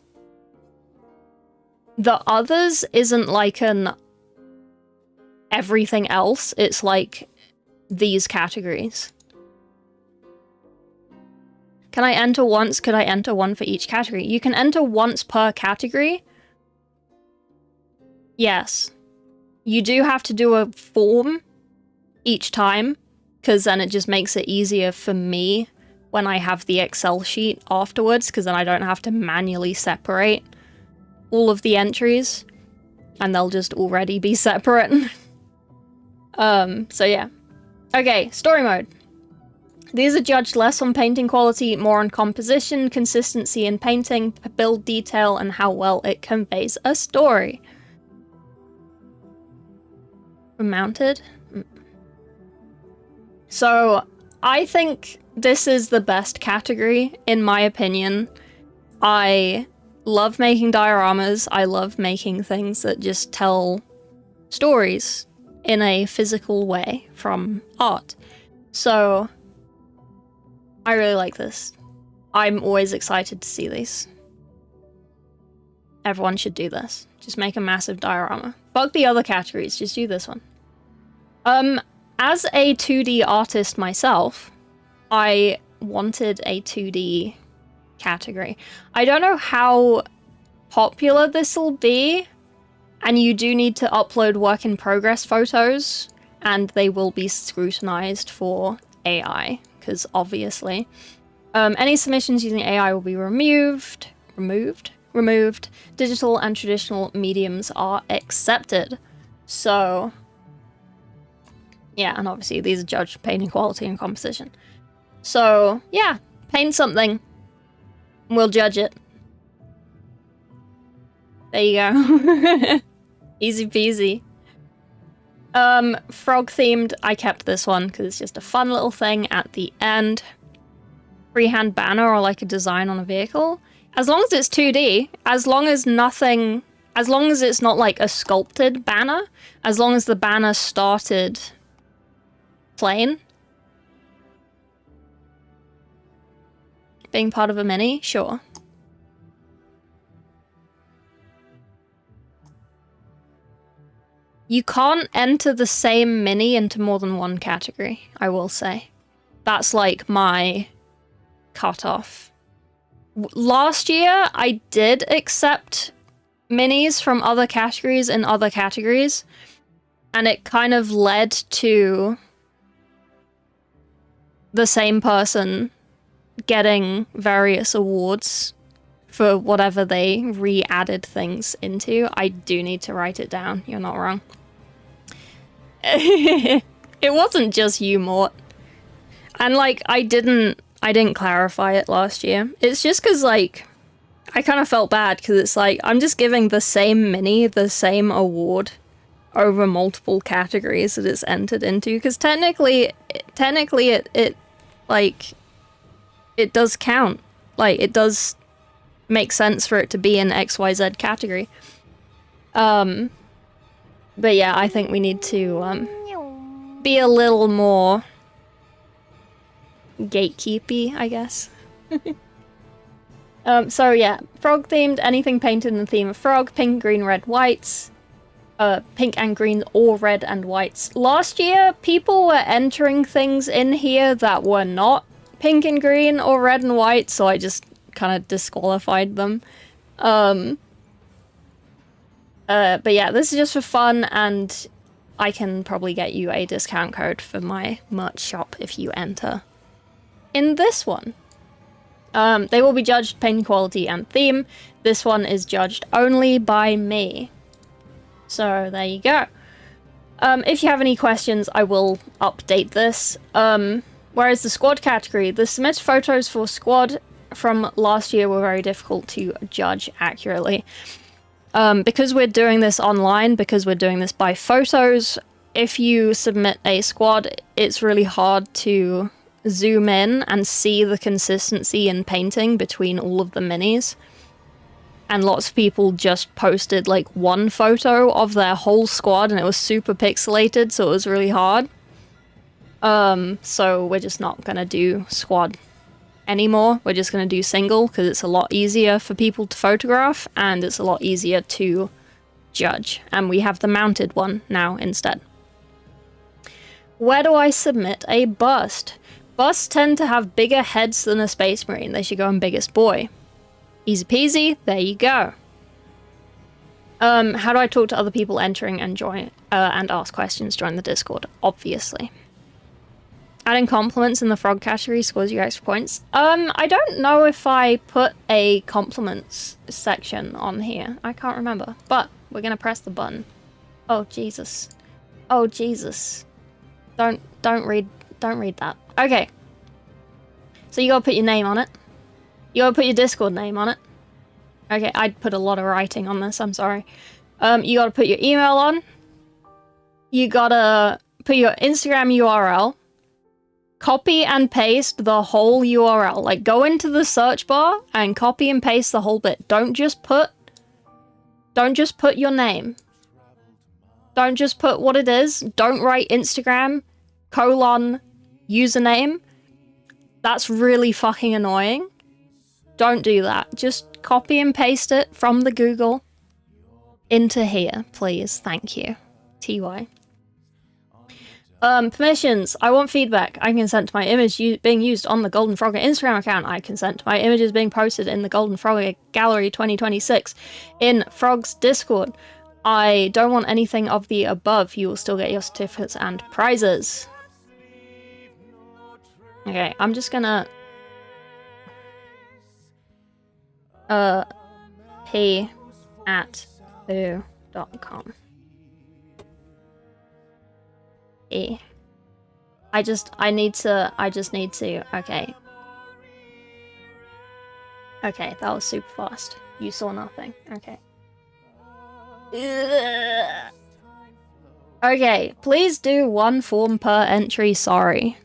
S1: the others isn't like an everything else, it's like these categories. Can I enter once? Could I enter one for each category? You can enter once per category. Yes. You do have to do a form each time, because then it just makes it easier for me when I have the Excel sheet afterwards, because then I don't have to manually separate all of the entries, and they'll just already be separate. So yeah. Okay, story mode. These are judged less on painting quality, more on composition, consistency in painting, build detail, and how well it conveys a story. Mounted. So I think this is the best category, in my opinion. I love making dioramas. I love making things that just tell stories in a physical way from art. So I really like this. I'm always excited to see these. Everyone should do this. Just make a massive diorama. Fuck the other categories, just do this one. As a 2D artist myself, I wanted a 2D category. I don't know how popular this will be, and you do need to upload work in progress photos, and they will be scrutinized for AI, because obviously. Any submissions using AI will be removed. Digital and traditional mediums are accepted. So, yeah, and obviously these are judged painting quality and composition. So, yeah, paint something. We'll judge it. There you go. Easy peasy. Frog themed, I kept this one because it's just a fun little thing at the end. Freehand banner or like a design on a vehicle. As long as it's 2D, as long as it's not like a sculpted banner, as long as the banner started plain. Being part of a mini? Sure. You can't enter the same mini into more than one category, I will say. That's like my cutoff. Last year, I did accept minis from other categories in other categories, and it kind of led to the same person getting various awards for whatever they re-added things into. I do need to write it down. You're not wrong. It wasn't just you, Mort. And like, I didn't clarify it last year. It's just because like, I kind of felt bad because it's like, I'm just giving the same mini the same award over multiple categories that it's entered into, because technically it like, it does count. Like, it does make sense for it to be in XYZ category. But yeah, I think we need to be a little more gatekeepy, I guess. So yeah, frog themed, anything painted in the theme of frog, pink, green, red, whites. Pink and green or red and whites. Last year, people were entering things in here that were not pink and green or red and white, so I just kind of disqualified them. But yeah, this is just for fun, and I can probably get you a discount code for my merch shop if you enter in this one. They will be judged painting quality and theme. This one is judged only by me. So there you go. If you have any questions, I will update this. Whereas the squad category, the submitted photos for squad from last year were very difficult to judge accurately. Because we're doing this online, because we're doing this by photos, if you submit a squad, it's really hard to zoom in and see the consistency in painting between all of the minis. And lots of people just posted like one photo of their whole squad and it was super pixelated, so it was really hard. So we're just not gonna do squad anymore. We're just gonna do single because it's a lot easier for people to photograph and it's a lot easier to judge. And we have the mounted one now instead. Where do I submit a bust? Busts tend to have bigger heads than a Space Marine. They should go in biggest boy. Easy peasy, there you go. How do I talk to other people entering and join and ask questions? Join the Discord, obviously. Adding compliments in the frog category scores you extra points. I don't know if I put a compliments section on here. I can't remember, but we're gonna press the button. Oh Jesus. Oh Jesus. Don't read that. Okay. So you gotta put your name on it. You gotta put your Discord name on it. Okay, I'd put a lot of writing on this, I'm sorry. You gotta put your email on. You gotta put your Instagram URL. Copy and paste the whole URL. Like, go into the search bar and copy and paste the whole bit. Don't just put your name. Don't just put what it is. Don't write Instagram, username. That's really fucking annoying. Don't do that. Just copy and paste it from the Google into here, please. Thank you. TY. Permissions. I want feedback. I consent to my image being used on the Golden Frogger Instagram account. I consent to my images being posted in the Golden Frogger Gallery 2026 in Frog's Discord. I don't want anything of the above. You will still get your certificates and prizes. Okay, I'm just gonna... p@who.com. I just need to, okay. Okay, that was super fast. You saw nothing. Okay. Ugh. Okay, please do one form per entry, sorry.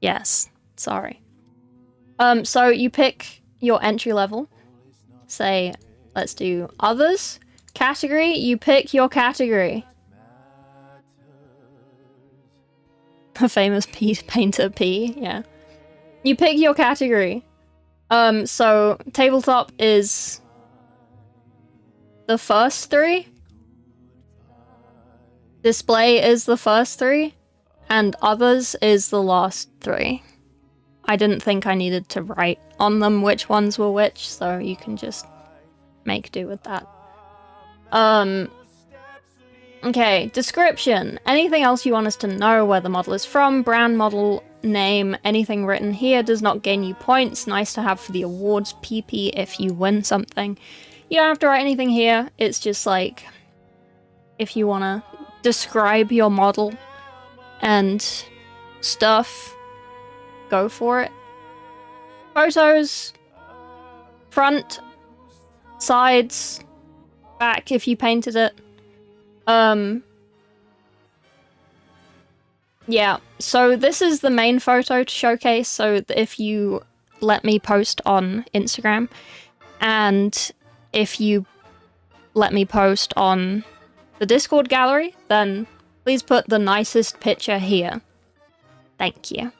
S1: Yes, sorry. So you pick your entry level. Say, let's do others. Category, you pick your category. The famous painter P, yeah. You pick your category. So tabletop is the first three. Display is the first three. And others is the last three. I didn't think I needed to write on them which ones were which, so you can just make do with that. Okay, description. Anything else you want us to know, where the model is from, brand, model, name, anything written here does not gain you points. Nice to have for the awards, PP if you win something. You don't have to write anything here, it's just like, if you want to describe your model and stuff, go for it. Photos, front, sides, back if you painted it. Yeah, so this is the main photo to showcase, so if you let me post on Instagram, and if you let me post on the Discord gallery, then please put the nicest picture here. Thank you.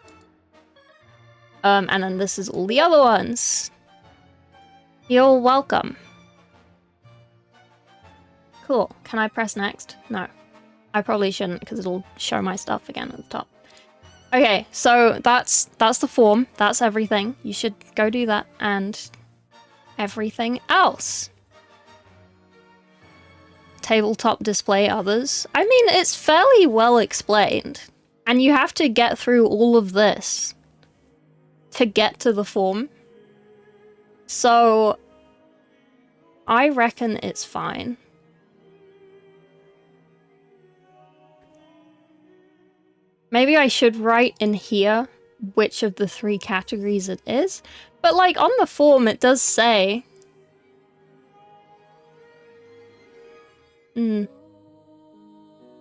S1: And then this is all the other ones. You're welcome. Cool. Can I press next? No. I probably shouldn't because it'll show my stuff again at the top. Okay, so that's the form. That's everything. You should go do that and everything else. Tabletop display others. I mean, it's fairly well explained. And you have to get through all of this to get to the form. So I reckon it's fine. Maybe I should write in here which of the 3 categories it is. But like on the form it does say...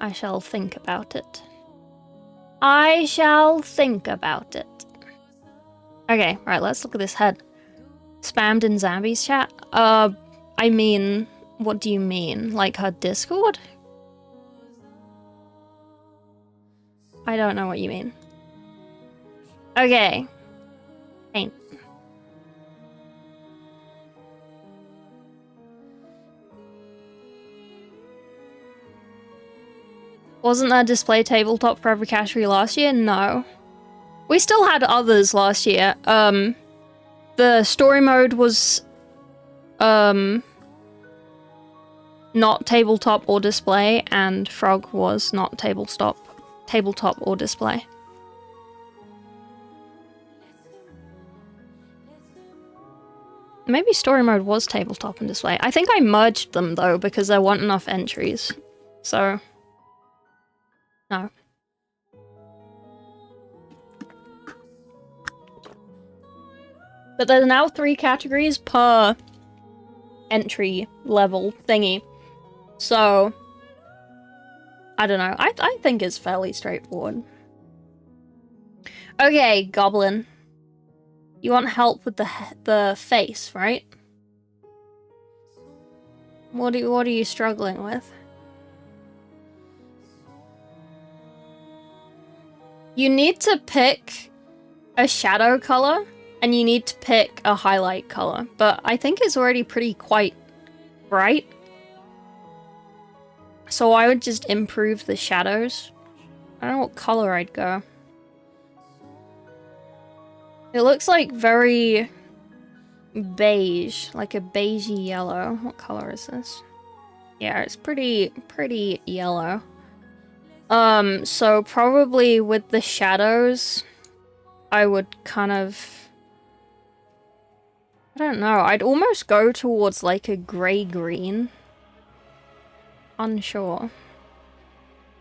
S1: I shall think about it. I shall think about it. Okay, right, let's look at this head. Spammed in Zambi's chat? I mean, what do you mean? Like her Discord? I don't know what you mean. Okay. Paint. Wasn't there display tabletop for every category last year? No. We still had others last year. The story mode was not tabletop or display, and Frog was not tabletop or display. Maybe story mode was tabletop and display. I think I merged them though because there weren't enough entries. So no. But there's now 3 categories per entry level thingy. So I don't know. I think it's fairly straightforward. Okay, Goblin. You want help with the face, right? What are you struggling with? You need to pick a shadow color and you need to pick a highlight color, but I think it's already quite bright. So I would just improve the shadows. I don't know what color I'd go. It looks like very beige, like a beigey yellow. What color is this? Yeah, it's pretty yellow. So probably with the shadows, I would kind of... I don't know, I'd almost go towards like a grey-green. Unsure.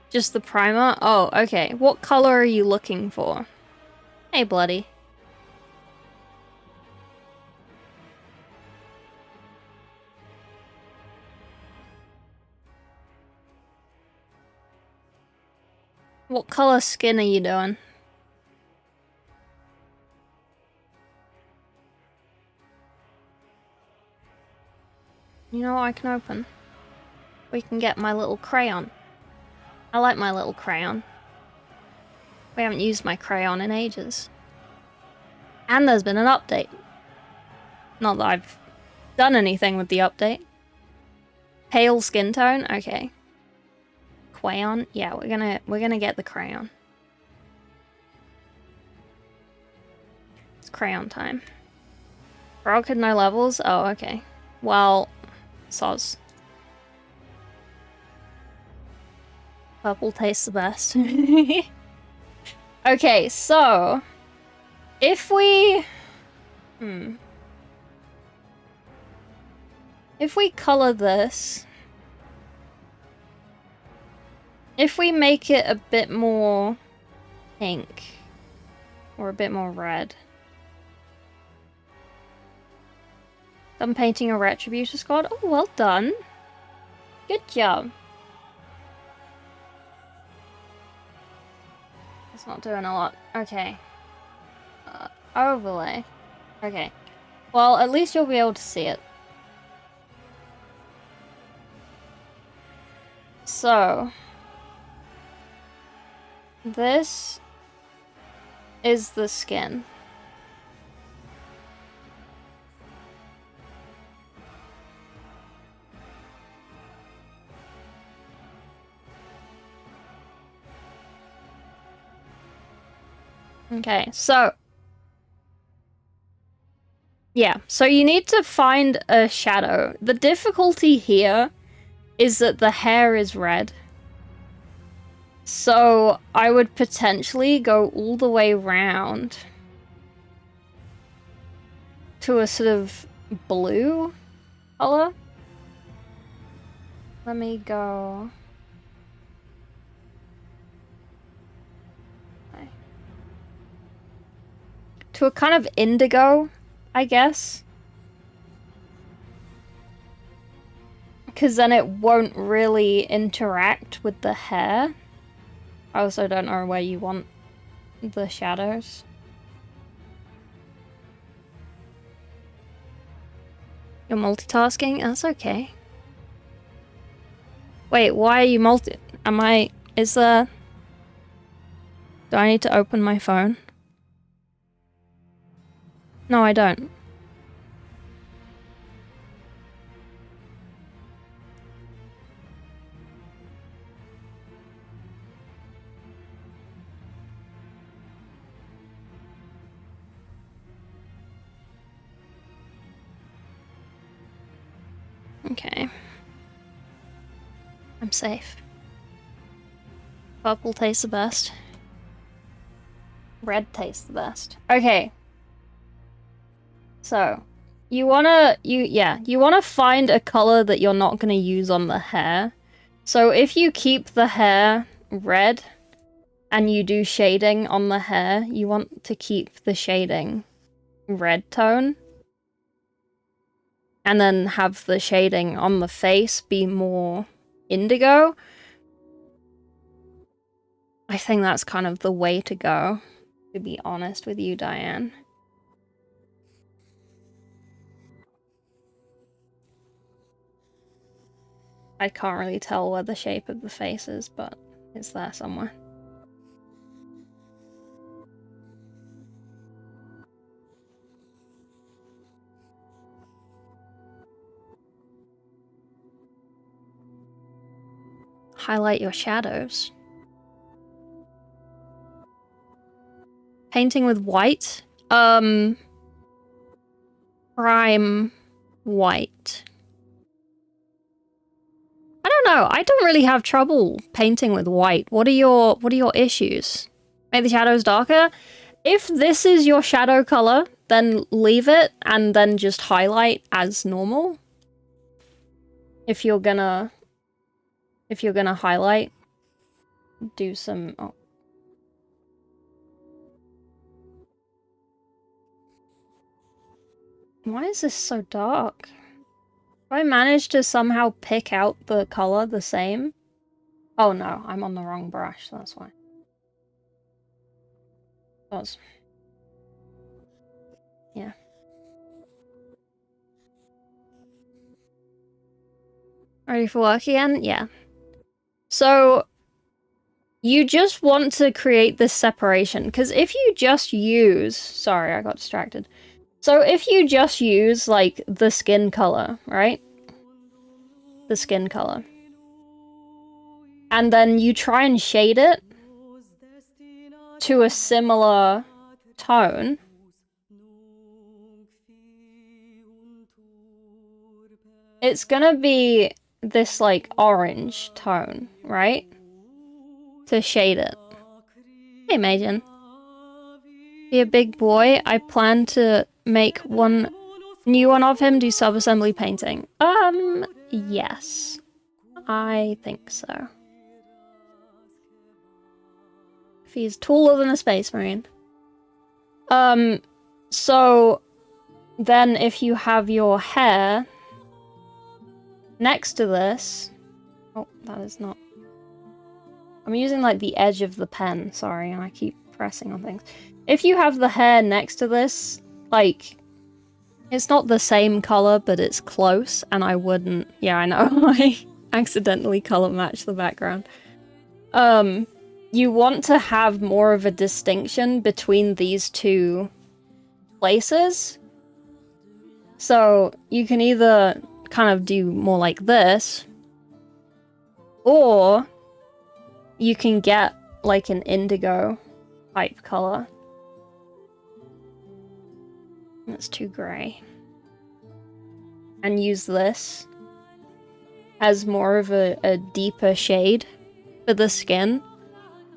S1: Just the primer? Oh, okay. What color are you looking for? Hey, Bloody. What color skin are you doing? You know what I can open? We can get my little crayon. I like my little crayon. We haven't used my crayon in ages. And there's been an update. Not that I've done anything with the update. Pale skin tone? Okay. Crayon? Yeah, we're gonna get the crayon. It's crayon time. Frog had no levels? Oh, okay. Well, soz. Purple tastes the best. Okay, so if we if we color this, if we make it a bit more pink or a bit more red. I'm painting a Retributor squad. Oh, well done. Good job. It's not doing a lot. Okay. Overlay. Okay. Well, at least you'll be able to see it. So, this is the skin. Okay, so... yeah, so you need to find a shadow. The difficulty here is that the hair is red. So I would potentially go all the way round to a sort of blue color. Let me go... okay. To a kind of indigo, I guess. Because then it won't really interact with the hair. I also don't know where you want the shadows. You're multitasking? That's okay. Wait, why are you is there... do I need to open my phone? No, I don't. Okay. I'm safe. Purple tastes the best. Red tastes the best. Okay. So, you wanna find a color that you're not gonna use on the hair. So if you keep the hair red and you do shading on the hair, you want to keep the shading red tone. And then have the shading on the face be more indigo. I think that's kind of the way to go, to be honest with you, Diane. I can't really tell where the shape of the face is, but it's there somewhere. Highlight your shadows. Painting with white? Prime white. I don't know. I don't really have trouble painting with white. What are your issues? Make the shadows darker? If this is your shadow color, then leave it and then just highlight as normal. If you're gonna highlight, do some... oh. Why is this so dark? Have I managed to somehow pick out the color the same? Oh no, I'm on the wrong brush, that's why. Yeah. Ready for work again? Yeah. So, you just want to create this separation, because if you just use... sorry, I got distracted. So if you just use, like, the skin color, right? The skin color. And then you try and shade it to a similar tone. It's gonna be this, like, orange tone, right? To shade it. Hey, Megan. Be a big boy. I plan to make one new one of him, do sub-assembly painting. Yes. I think so. If he's taller than a space marine. So then if you have your hair next to this... oh, that is not... I'm using, like, the edge of the pen, sorry, and I keep pressing on things. If you have the hair next to this, like, it's not the same color, but it's close, and I wouldn't... yeah, I know, I accidentally color match the background. You want to have more of a distinction between these two places. So you can either kind of do more like this, or you can get like an indigo type color That's too grey. And use this as more of a deeper shade for the skin.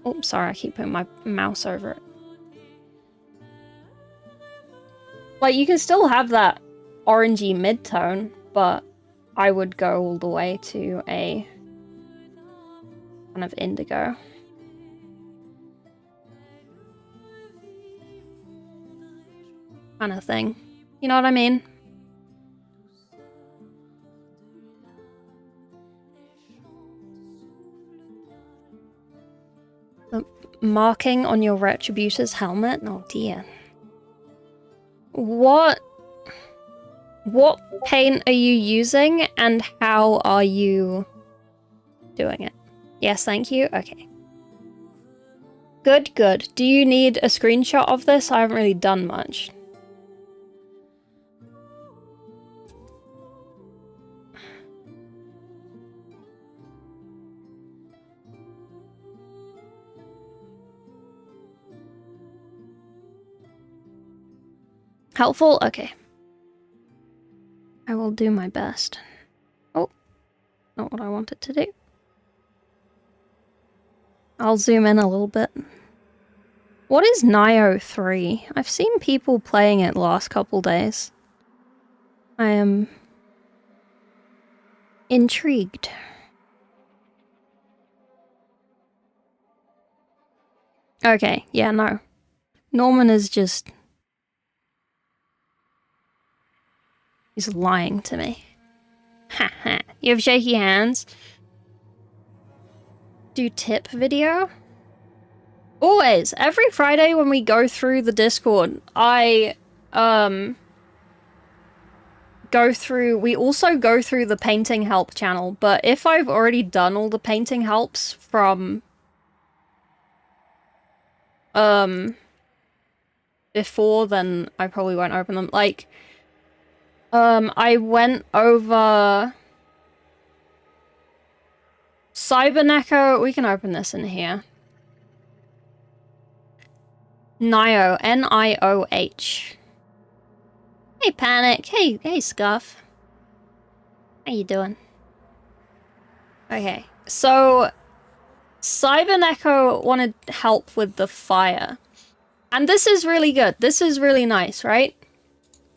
S1: Oh, sorry, I keep putting my mouse over it. Like, you can still have that orangey mid-tone, but I would go all the way to a kind of indigo. Kind of thing. You know what I mean? The marking on your Retributor's helmet? Oh dear. What paint are you using and how are you doing it? Yes, thank you. Okay. Good, good. Do you need a screenshot of this? I haven't really done much. Helpful? Okay. I will do my best. Oh, not what I wanted to do. I'll zoom in a little bit. What is Nio 3? I've seen people playing it the last couple days. I am intrigued. Okay, yeah, no. Norman is just... he's lying to me. Haha. You have shaky hands. Do tip video? Always. Every Friday when we go through the Discord, I we also go through the painting help channel, but if I've already done all the painting helps from before, then I probably won't open them. Like, I went over Cyberneko. We can open this in here. Nioh, N-I-O-H. Hey, Panic. Hey, Scuff. How you doing? Okay, so Cyberneko wanted help with the fire. And this is really good. This is really nice, right?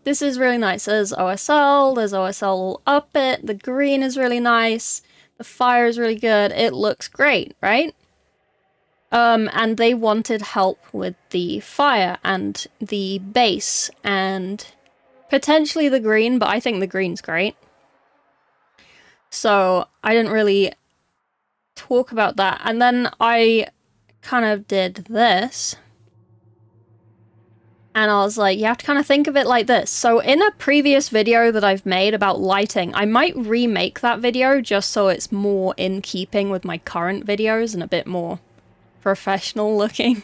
S1: This is really nice. There's OSL all up it. The green is really nice. The fire is really good. It looks great, right? And they wanted help with the fire and the base and potentially the green, but I think the green's great. So I didn't really talk about that. And then I kind of did this. And I was like, you have to kind of think of it like this. So in a previous video that I've made about lighting, I might remake that video just so it's more in keeping with my current videos and a bit more professional looking.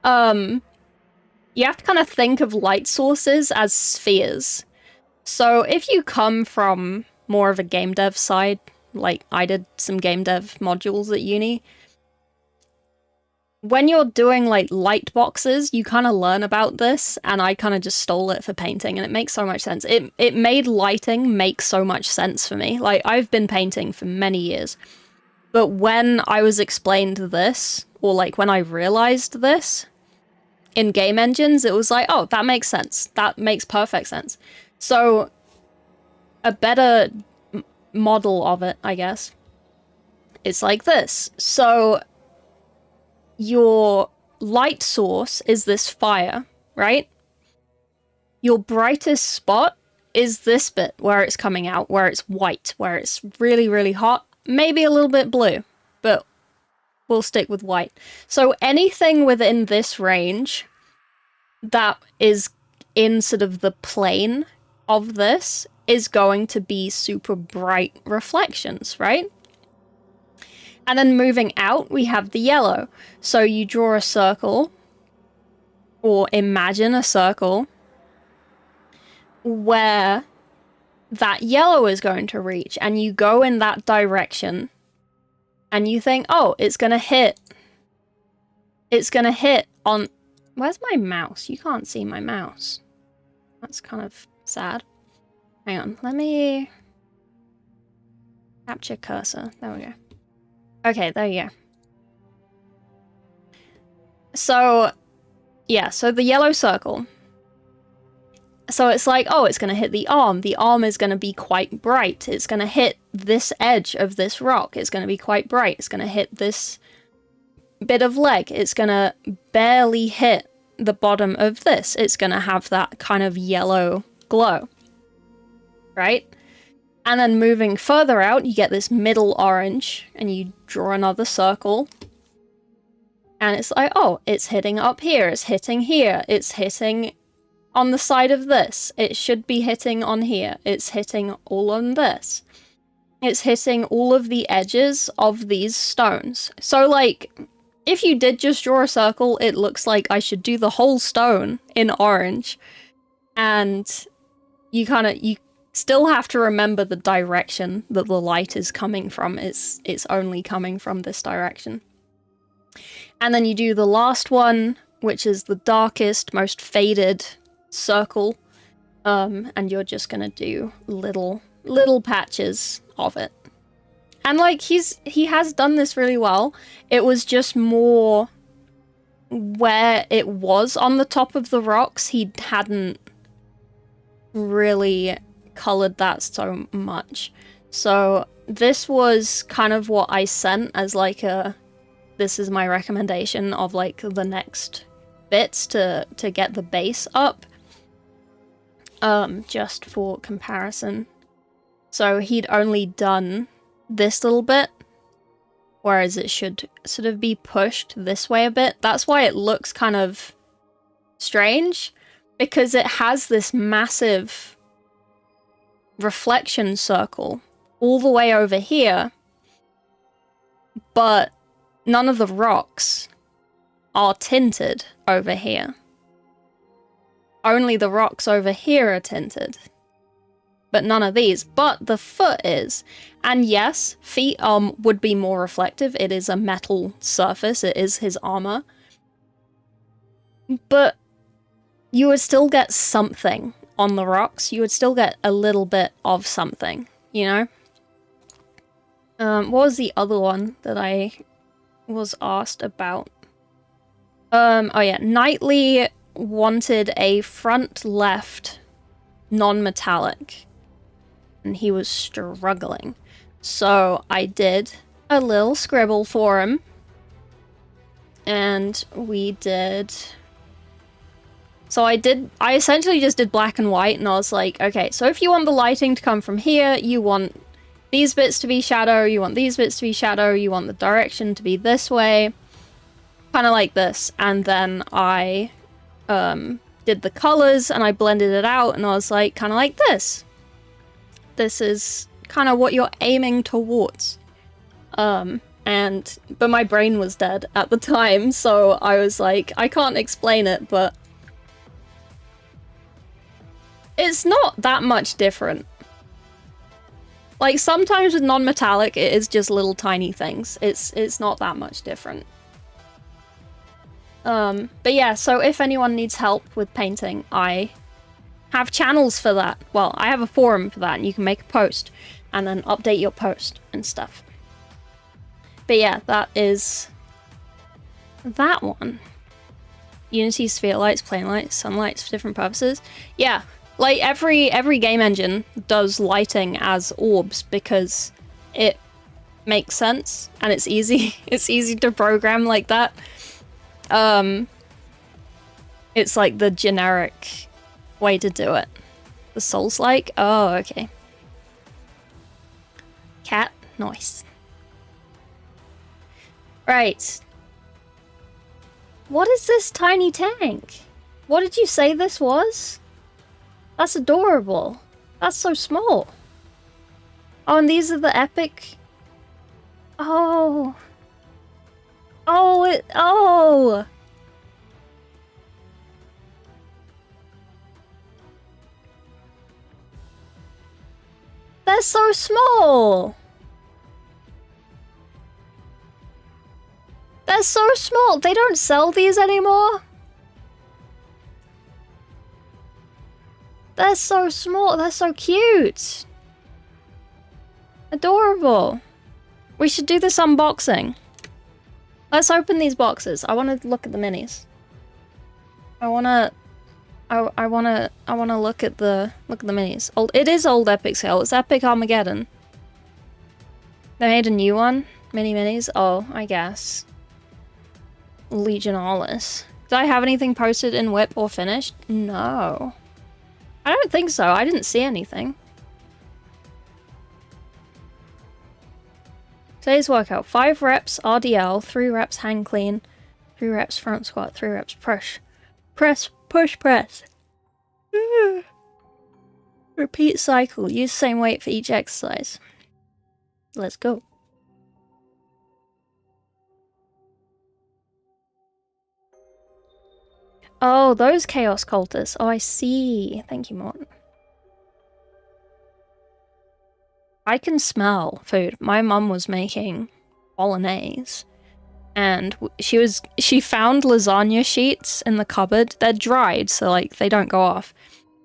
S1: You have to kind of think of light sources as spheres. So if you come from more of a game dev side, like I did some game dev modules at uni, when you're doing like light boxes, you kind of learn about this, and I kind of just stole it for painting, and it makes so much sense. It made lighting make so much sense for me. Like, I've been painting for many years, but when I was explained this, or like when I realized this in game engines, it was like, oh, that makes sense. That makes perfect sense. So a better model of it, I guess, it's like this. So your light source is this fire, right? Your brightest spot is this bit where it's coming out, where it's white, where it's really, really hot. Maybe a little bit blue, but we'll stick with white. So anything within this range that is in sort of the plane of this is going to be super bright reflections, right? And then moving out, we have the yellow. So you draw a circle, or imagine a circle, where that yellow is going to reach, and you go in that direction, and you think, oh, it's gonna hit on... Where's my mouse? You can't see my mouse. That's kind of sad. Hang on, let me capture cursor. There we go. Okay, there you go. So, yeah, so the yellow circle. So it's like, oh, it's going to hit the arm. The arm is going to be quite bright. It's going to hit this edge of this rock. It's going to be quite bright. It's going to hit this bit of leg. It's going to barely hit the bottom of this. It's going to have that kind of yellow glow, right? And then moving further out, you get this middle orange, and you draw another circle. And it's like, oh, it's hitting up here. It's hitting here. It's hitting on the side of this. It should be hitting on here. It's hitting all on this. It's hitting all of the edges of these stones. So, like, if you did just draw a circle, it looks like I should do the whole stone in orange. And you still have to remember the direction that the light is coming from. It's only coming from this direction. And then you do the last one, which is the darkest, most faded circle, and you're just gonna do little patches of it. And like he has done this really well. It was just more where it was on the top of the rocks, he hadn't really colored that so much. So this was kind of what I sent as like this is my recommendation of like the next bits to get the base up. Just for comparison. So he'd only done this little bit, whereas it should sort of be pushed this way a bit. That's why it looks kind of strange, because it has this massive reflection circle all the way over here, but none of the rocks are tinted over here. Only the rocks over here are tinted, but none of these. But the foot is. And yes, feet would be more reflective. It is a metal surface. It is his armor. But you would still get something on the rocks. You would still get a little bit of something, you know? What was the other one that I was asked about? Oh yeah, Knightley wanted a front left non-metallic, and he was struggling. So I did a little scribble for him, and we did... So I essentially just did black and white, and I was like, okay, so if you want the lighting to come from here, you want these bits to be shadow, you want these bits to be shadow, you want the direction to be this way, kind of like this. And then I did the colors, and I blended it out, and I was like, kind of like this. This is kind of what you're aiming towards. But my brain was dead at the time, so I was like, I can't explain it, but it's not that much different. Like, sometimes with non-metallic, it is just little tiny things. It's not that much different. But yeah, so if anyone needs help with painting, I have channels for that. Well, I have a forum for that, and you can make a post, and then update your post and stuff. But yeah, that is that one. Unity, sphere lights, plane lights, sunlights for different purposes. Yeah, like every game engine does lighting as orbs because it makes sense and it's easy. It's easy to program like that. It's like the generic way to do it. The Souls-like? Oh, okay. Cat? Nice. Right. What is this tiny tank? What did you say this was? That's adorable. That's so small. Oh, and these are the epic... Oh. Oh, oh! They're so small! They're so small! They don't sell these anymore? They're so small. They're so cute. Adorable. We should do this unboxing. Let's open these boxes. I want to look at the minis. I wanna look at the minis. It is old Epic Sale. It's Epic Armageddon. They made a new one. Minis. Oh, I guess. Legionalis. Did I have anything posted in Whip or finished? No. I don't think so. I didn't see anything. Today's workout. 5 reps RDL, 3 reps hang clean, 3 reps front squat, 3 reps push. Press. Repeat cycle. Use same weight for each exercise. Let's go. Oh, those Chaos Cultists. Oh, I see. Thank you, Morton. I can smell food. My mum was making bolognese. And she found lasagna sheets in the cupboard. They're dried, so like they don't go off.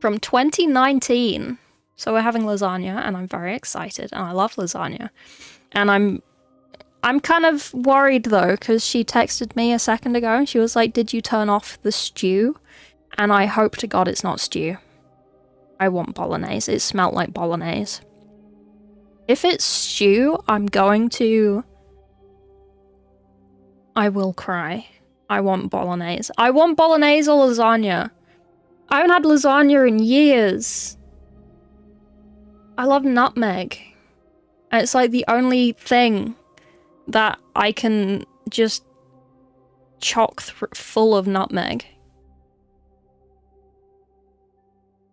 S1: From 2019. So we're having lasagna, and I'm very excited, and I love lasagna. And I'm kind of worried though, because she texted me a second ago and she was like, did you turn off the stew? And I hope to God it's not stew. I want bolognese. It smelled like bolognese. If it's stew, I will cry. I want bolognese. I want bolognese or lasagna. I haven't had lasagna in years. I love nutmeg. And it's like the only thing that I can just chock full of nutmeg.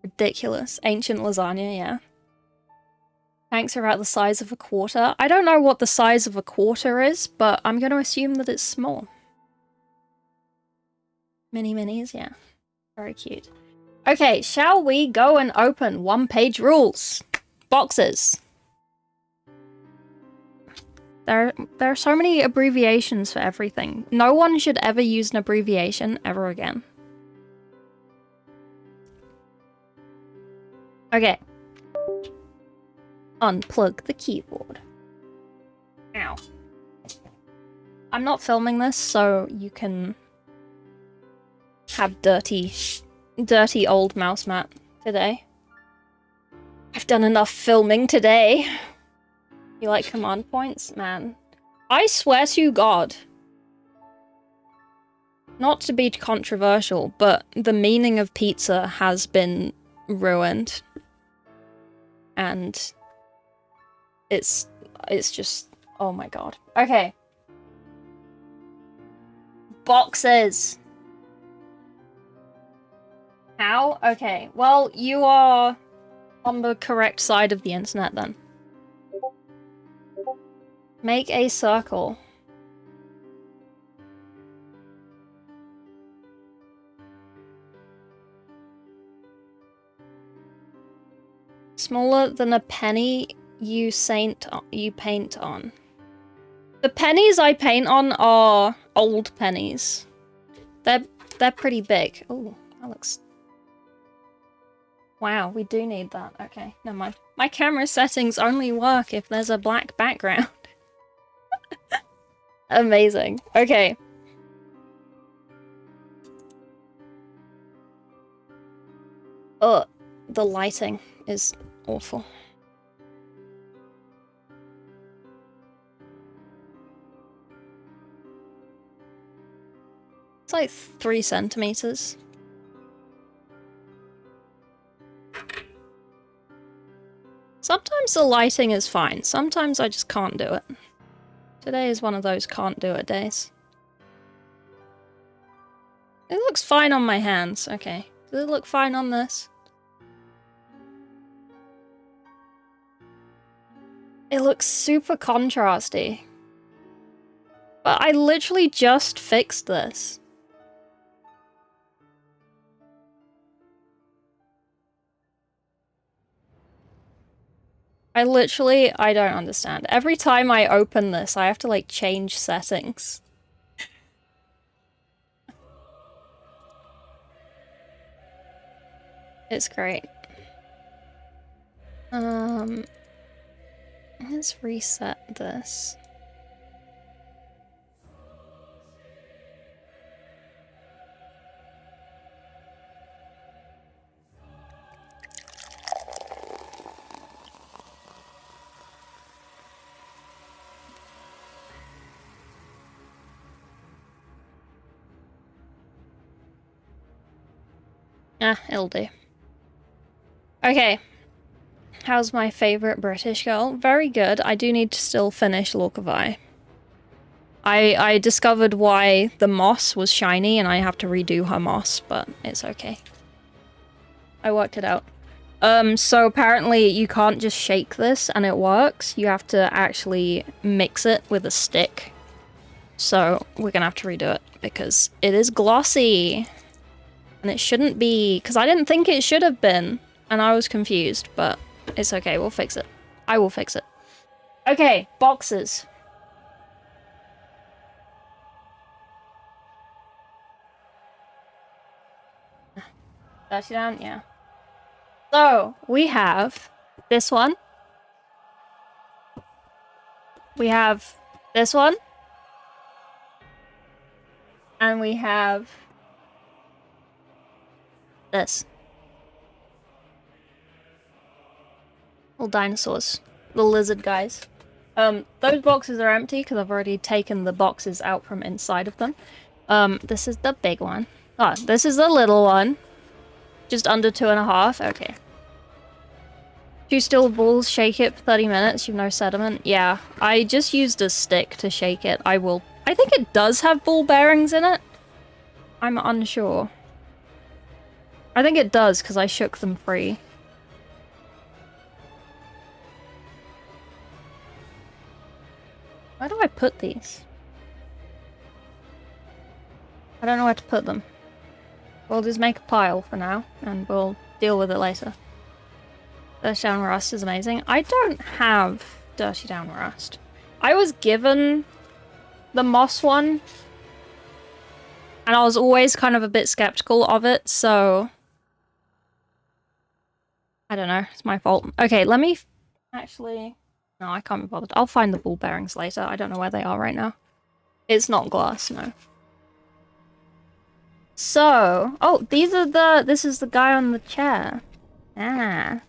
S1: Ridiculous. Ancient lasagna, yeah. Tanks are about the size of a quarter. I don't know what the size of a quarter is, but I'm going to assume that it's small. Minis, yeah. Very cute. Okay, shall we go and open OnePageRules boxes? There are so many abbreviations for everything. No one should ever use an abbreviation ever again. Okay. Unplug the keyboard. Ow. I'm not filming this, so you can have dirty old mouse mat today. I've done enough filming today. You like command points? Man. I swear to God. Not to be controversial, but the meaning of pizza has been ruined. And it's just, oh my God. Okay. Boxes. How? Okay. Well, you are on the correct side of the internet then. Make a circle. Smaller than a penny you paint on. The pennies I paint on are old pennies. They're pretty big. Oh, that looks... Wow, we do need that. Okay, never mind. My camera settings only work if there's a black background. Amazing. Okay. Oh, the lighting is awful. It's like 3 centimeters. Sometimes the lighting is fine. Sometimes I just can't do it. Today is one of those can't do it days. It looks fine on my hands. Okay. Does it look fine on this? It looks super contrasty. But I literally just fixed this. I don't understand. Every time I open this, I have to like change settings. It's great. Let's reset this. It'll do. Okay. How's my favorite British girl? Very good. I do need to still finish Lorcavi. I discovered why the moss was shiny and I have to redo her moss, but it's okay. I worked it out. So apparently you can't just shake this and it works. You have to actually mix it with a stick. So we're gonna have to redo it because it is glossy. And it shouldn't be, because I didn't think it should have been, and I was confused, but it's okay, we'll fix it. I will fix it. Okay, boxes. Dash it down, yeah. So, we have this one. We have this one. And we have this. Little dinosaurs. Little lizard guys. Those boxes are empty because I've already taken the boxes out from inside of them. This is the big one. Oh, this is the little one. Just under 2.5. Okay. 2 still balls, shake it for 30 minutes. You've no sediment. Yeah, I just used a stick to shake it. I think it does have ball bearings in it. I'm unsure. I think it does because I shook them free. Where do I put these? I don't know where to put them. We'll just make a pile for now, and we'll deal with it later. Dirty Down Rust is amazing. I don't have Dirty Down Rust. I was given the moss one, and I was always kind of a bit skeptical of it, so... I don't know, it's my fault. Okay, let me... Actually... No, I can't be bothered. I'll find the ball bearings later. I don't know where they are right now. It's not glass, no. So... Oh, these are the... This is the guy on the chair. Ah.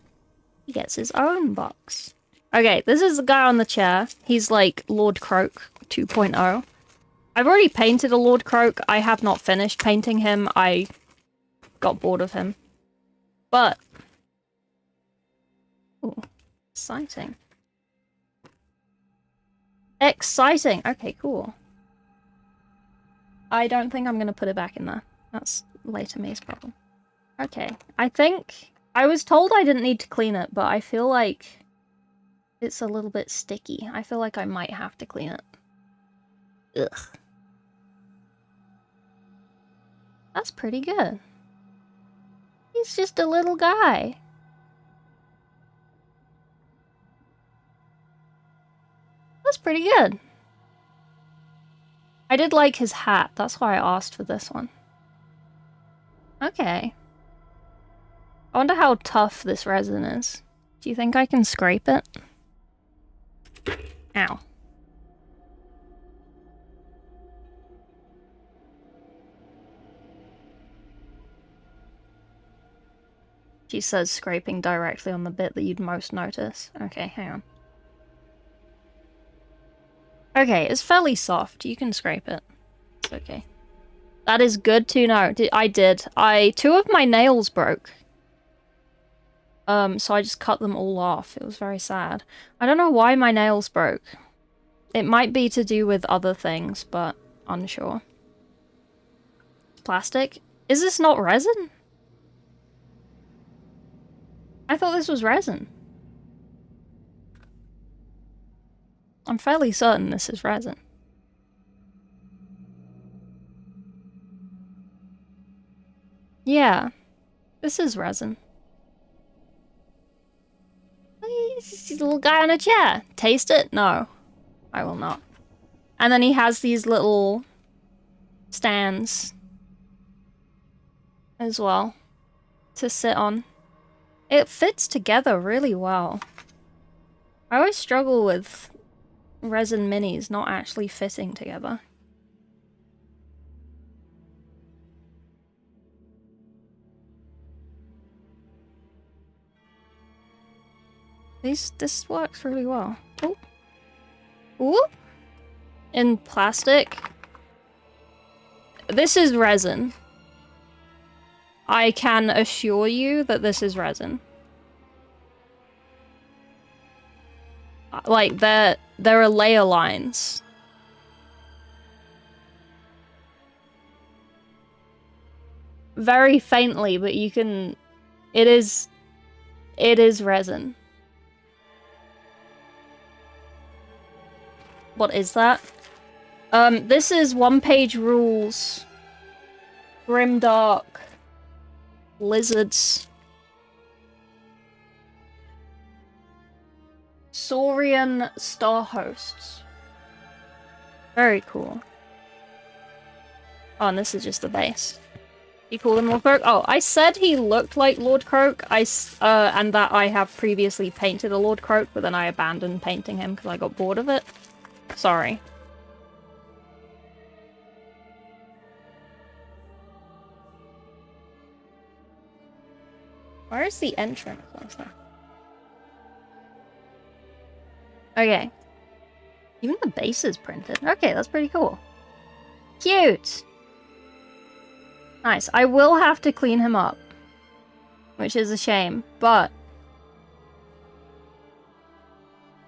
S1: He gets his own box. Okay, this is the guy on the chair. He's like Lord Croak 2.0. I've already painted a Lord Croak. I have not finished painting him. I got bored of him. But... Ooh, exciting. Exciting! Okay, cool. I don't think I'm gonna put it back in there. That's later me's problem. Okay, I think... I was told I didn't need to clean it, but I feel like it's a little bit sticky. I feel like I might have to clean it. Ugh. That's pretty good. He's just a little guy. That's pretty good. I did like his hat. That's why I asked for this one. Okay. I wonder how tough this resin is. Do you think I can scrape it? Ow. She says scraping directly on the bit that you'd most notice. Okay, hang on. Okay, it's fairly soft. You can scrape it. It's okay. That is good to know. I did. 2 of my nails broke. So I just cut them all off. It was very sad. I don't know why my nails broke. It might be to do with other things, but unsure. Plastic? Is this not resin? I thought this was resin. I'm fairly certain this is resin. Yeah, this is resin. He's a little guy on a chair. Taste it? No, I will not. And then he has these little stands as well to sit on. It fits together really well. I always struggle with resin minis not actually fitting together. This works really well. Ooh. Ooh. In plastic. This is resin. I can assure you that this is resin. Like, there are layer lines. Very faintly, but you can... It is resin. What is that? This is OnePageRules. Grimdark. Lizards. Saurian star hosts. Very cool. Oh, and this is just the base. You call him Lord Croak? Oh, I said he looked like Lord Croak, and that I have previously painted a Lord Croak, but then I abandoned painting him because I got bored of it. Sorry. Where is the entrance? Okay. Even the base is printed. Okay, that's pretty cool. Cute! Nice. I will have to clean him up, which is a shame, but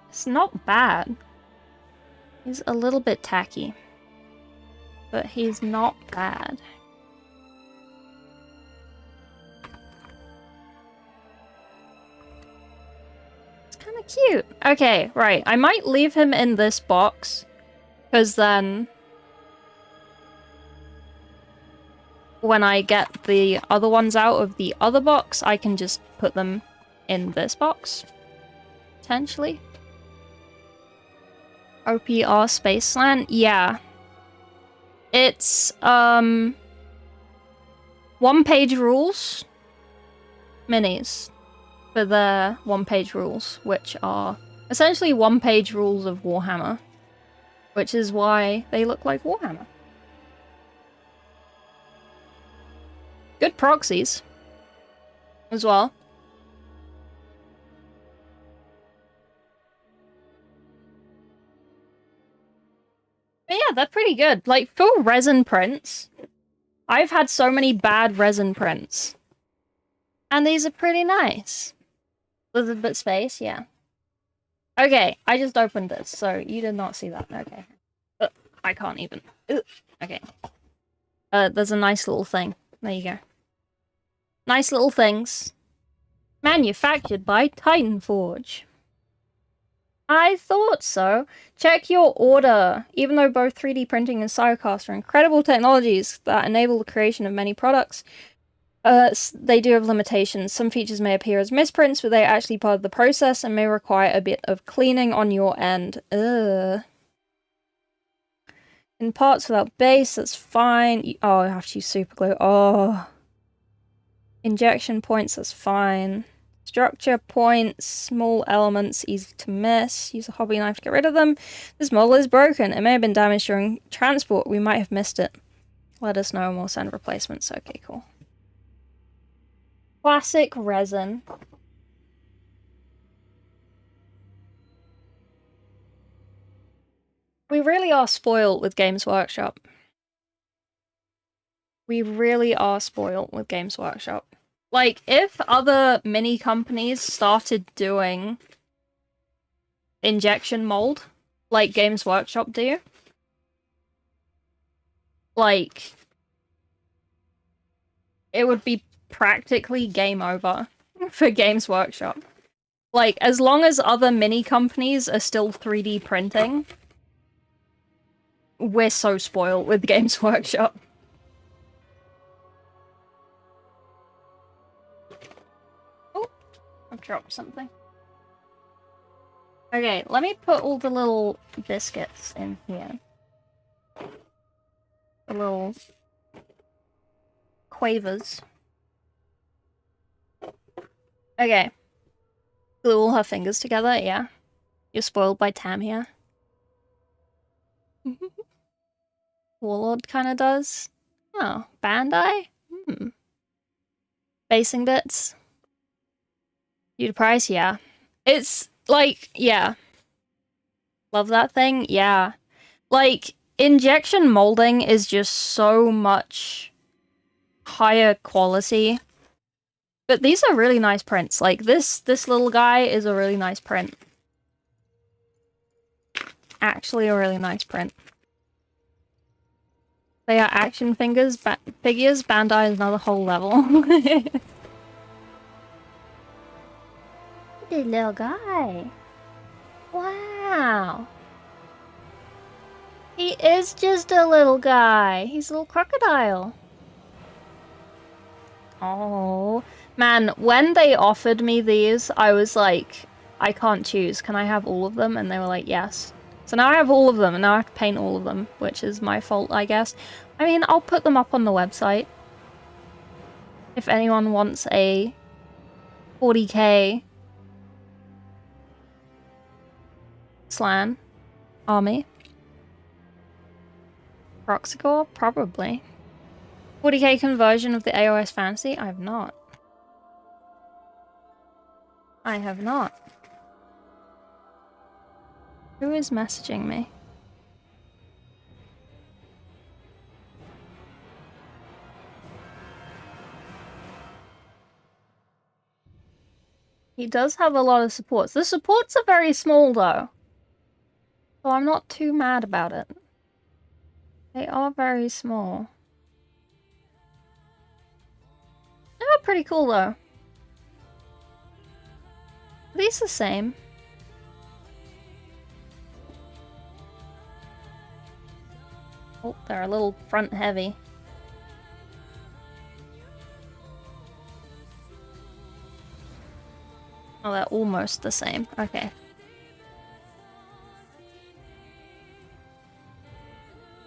S1: it's not bad. He's a little bit tacky, but he's not bad. It's kind of cute. Okay, right. I might leave him in this box, because then when I get the other ones out of the other box, I can just put them in this box, potentially. OPR Spaceland? Yeah. It's, OnePageRules minis for the OnePageRules, which are essentially OnePageRules of Warhammer, which is why they look like Warhammer. Good proxies as well. But yeah, they're pretty good. Like, for resin prints, I've had so many bad resin prints. And these are pretty nice. Lizard bit space, yeah. Okay, I just opened this, so you did not see that. Okay. I can't even. Okay. There's a nice little thing. There you go. Nice little things. Manufactured by Titanforge. I thought so. Check your order. Even though both 3D printing and Cycast are incredible technologies that enable the creation of many products, they do have limitations. Some features may appear as misprints, but they are actually part of the process and may require a bit of cleaning on your end. Ugh. In parts without base, that's fine. Oh, I have to use super glue. Oh. Injection points, that's fine. Structure points, small elements, easy to miss. Use a hobby knife to get rid of them. This model is broken. It may have been damaged during transport. We might have missed it. Let us know and we'll send replacements. Okay, cool. Classic resin. We really are spoiled with Games Workshop. We really are spoiled with Games Workshop. Like, if other mini companies started doing injection mold, like Games Workshop do, like, it would be practically game over for Games Workshop. Like, as long as other mini companies are still 3D printing, we're so spoiled with Games Workshop. Oh, I've dropped something. Okay, let me put all the little biscuits in here. The little quavers. Okay. Glue all her fingers together, yeah. You're spoiled by Tam here. Warlord kind of does. Oh, Bandai? Basing bits. Due to price, yeah. It's like, yeah. Love that thing, yeah. Like, injection molding is just so much higher quality. But these are really nice prints. Like, this little guy is a really nice print. Actually a really nice print. They are action figures. Bandai is another whole level. The little guy. Wow. He is just a little guy. He's a little crocodile. Oh. Man, when they offered me these, I was like, I can't choose. Can I have all of them? And they were like, yes. So now I have all of them, and now I have to paint all of them, which is my fault, I guess. I mean, I'll put them up on the website. If anyone wants a 40k Slan army. Proxigor? Probably. 40k conversion of the AOS Fantasy? I have not. I have not. Who is messaging me? He does have a lot of supports. The supports are very small though. So I'm not too mad about it. They are very small. They are pretty cool though. Are these the same? Oh, they're a little front heavy. Oh, they're almost the same. Okay.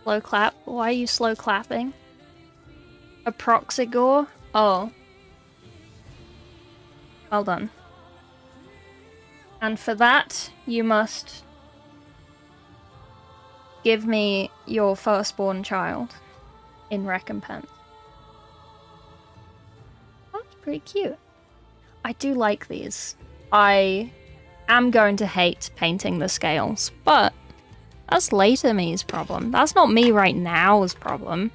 S1: Slow clap? Why are you slow clapping? A Proxigor? Oh. Well done. And for that, you must give me your firstborn child in recompense. That's pretty cute. I do like these. I am going to hate painting the scales, but that's later me's problem. That's not me right now's problem.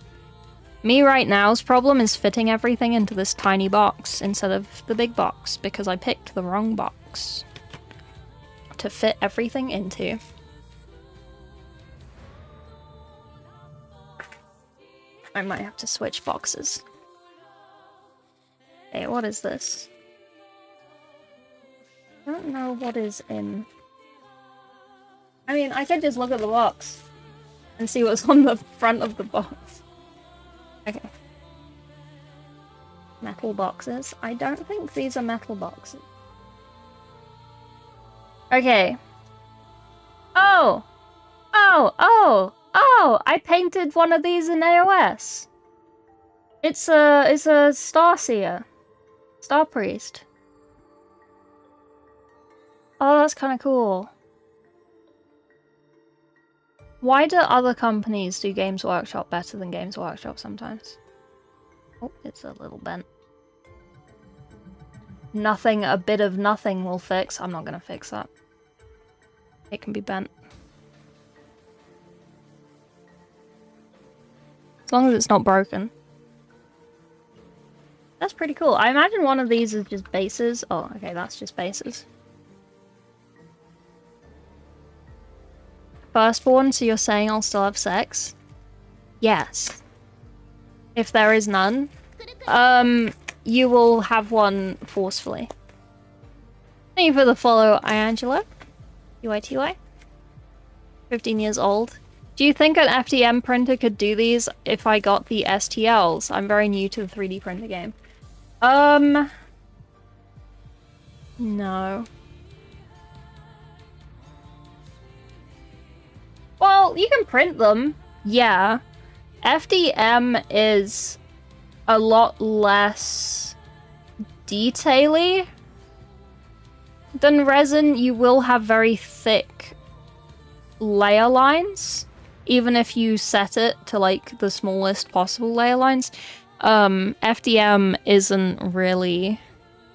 S1: Me right now's problem is fitting everything into this tiny box instead of the big box because I picked the wrong box to fit everything into. I might have to switch boxes. Hey, what is this? I don't know what is in... I mean, I could just look at the box and see what's on the front of the box. Okay. Metal boxes. I don't think these are metal boxes. Okay. Oh! Oh! I painted one of these in AOS. It's a Starseer. Star Priest. Oh, that's kind of cool. Why do other companies do Games Workshop better than Games Workshop sometimes? Oh, it's a little bent. Nothing a bit of nothing will fix. I'm not gonna fix that. It can be bent. As long as it's not broken. That's pretty cool. I imagine one of these is just bases. Oh, okay, that's just bases. Firstborn, so you're saying I'll still have sex? Yes. If there is none, you will have one forcefully. Thank you for the follow, Iangelo. UITY. 15 years old. Do you think an FDM printer could do these if I got the STLs? I'm very new to the 3D printer game. No. Well, you can print them, yeah. FDM is a lot less detaily than resin, you will have very thick layer lines, even if you set it to like the smallest possible layer lines. FDM isn't really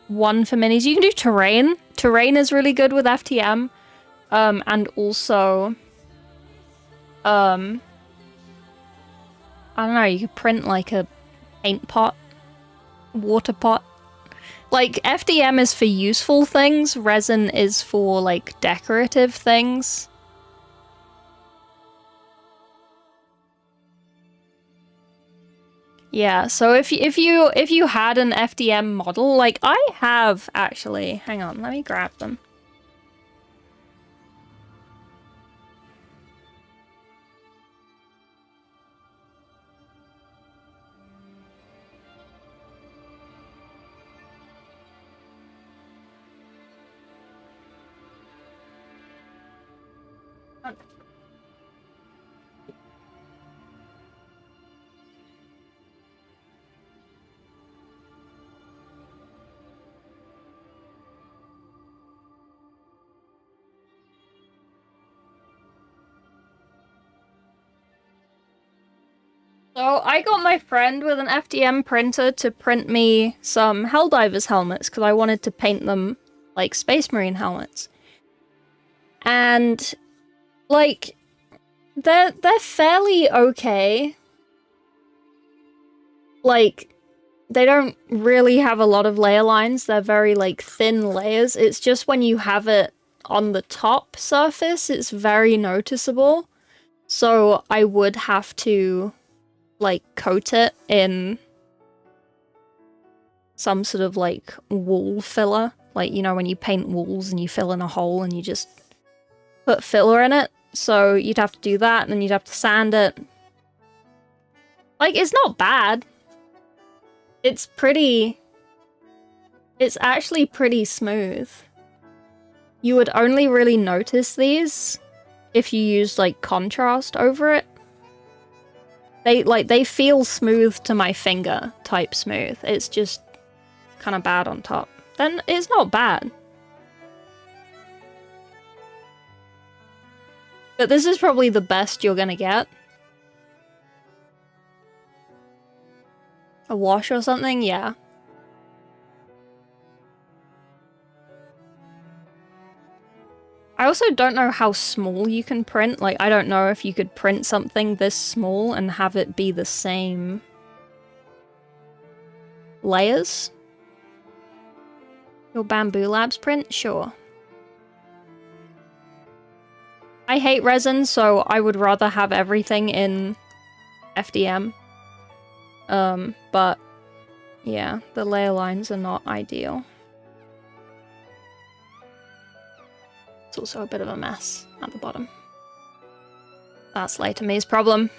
S1: one for minis. You can do terrain. Terrain is really good with FDM. And also, I don't know, you could print like a paint pot, water pot. Like, FDM is for useful things, resin is for like decorative things. Yeah, so if you had an FDM model, like I have actually, hang on, let me grab them. So I got my friend with an FDM printer to print me some Helldivers helmets because I wanted to paint them like Space Marine helmets. And like they're fairly okay. Like they don't really have a lot of layer lines. They're very like thin layers. It's just when you have it on the top surface, it's very noticeable. So I would have to like coat it in some sort of like wool filler, like, you know, when you paint walls and you fill in a hole and you just put filler in it. So you'd have to do that, and then you'd have to sand it. Like, it's not bad. It's actually pretty smooth. You would only really notice these if you used like contrast over it. They feel smooth to my finger type smooth. It's just kind of bad on top. Then it's not bad. But this is probably the best you're gonna get. A wash or something? Yeah. I also don't know how small you can print. Like, I don't know if you could print something this small and have it be the same layers. Your Bamboo Labs print? Sure. I hate resin, so I would rather have everything in FDM. But yeah, the layer lines are not ideal. It's also a bit of a mess at the bottom. That's later me's problem.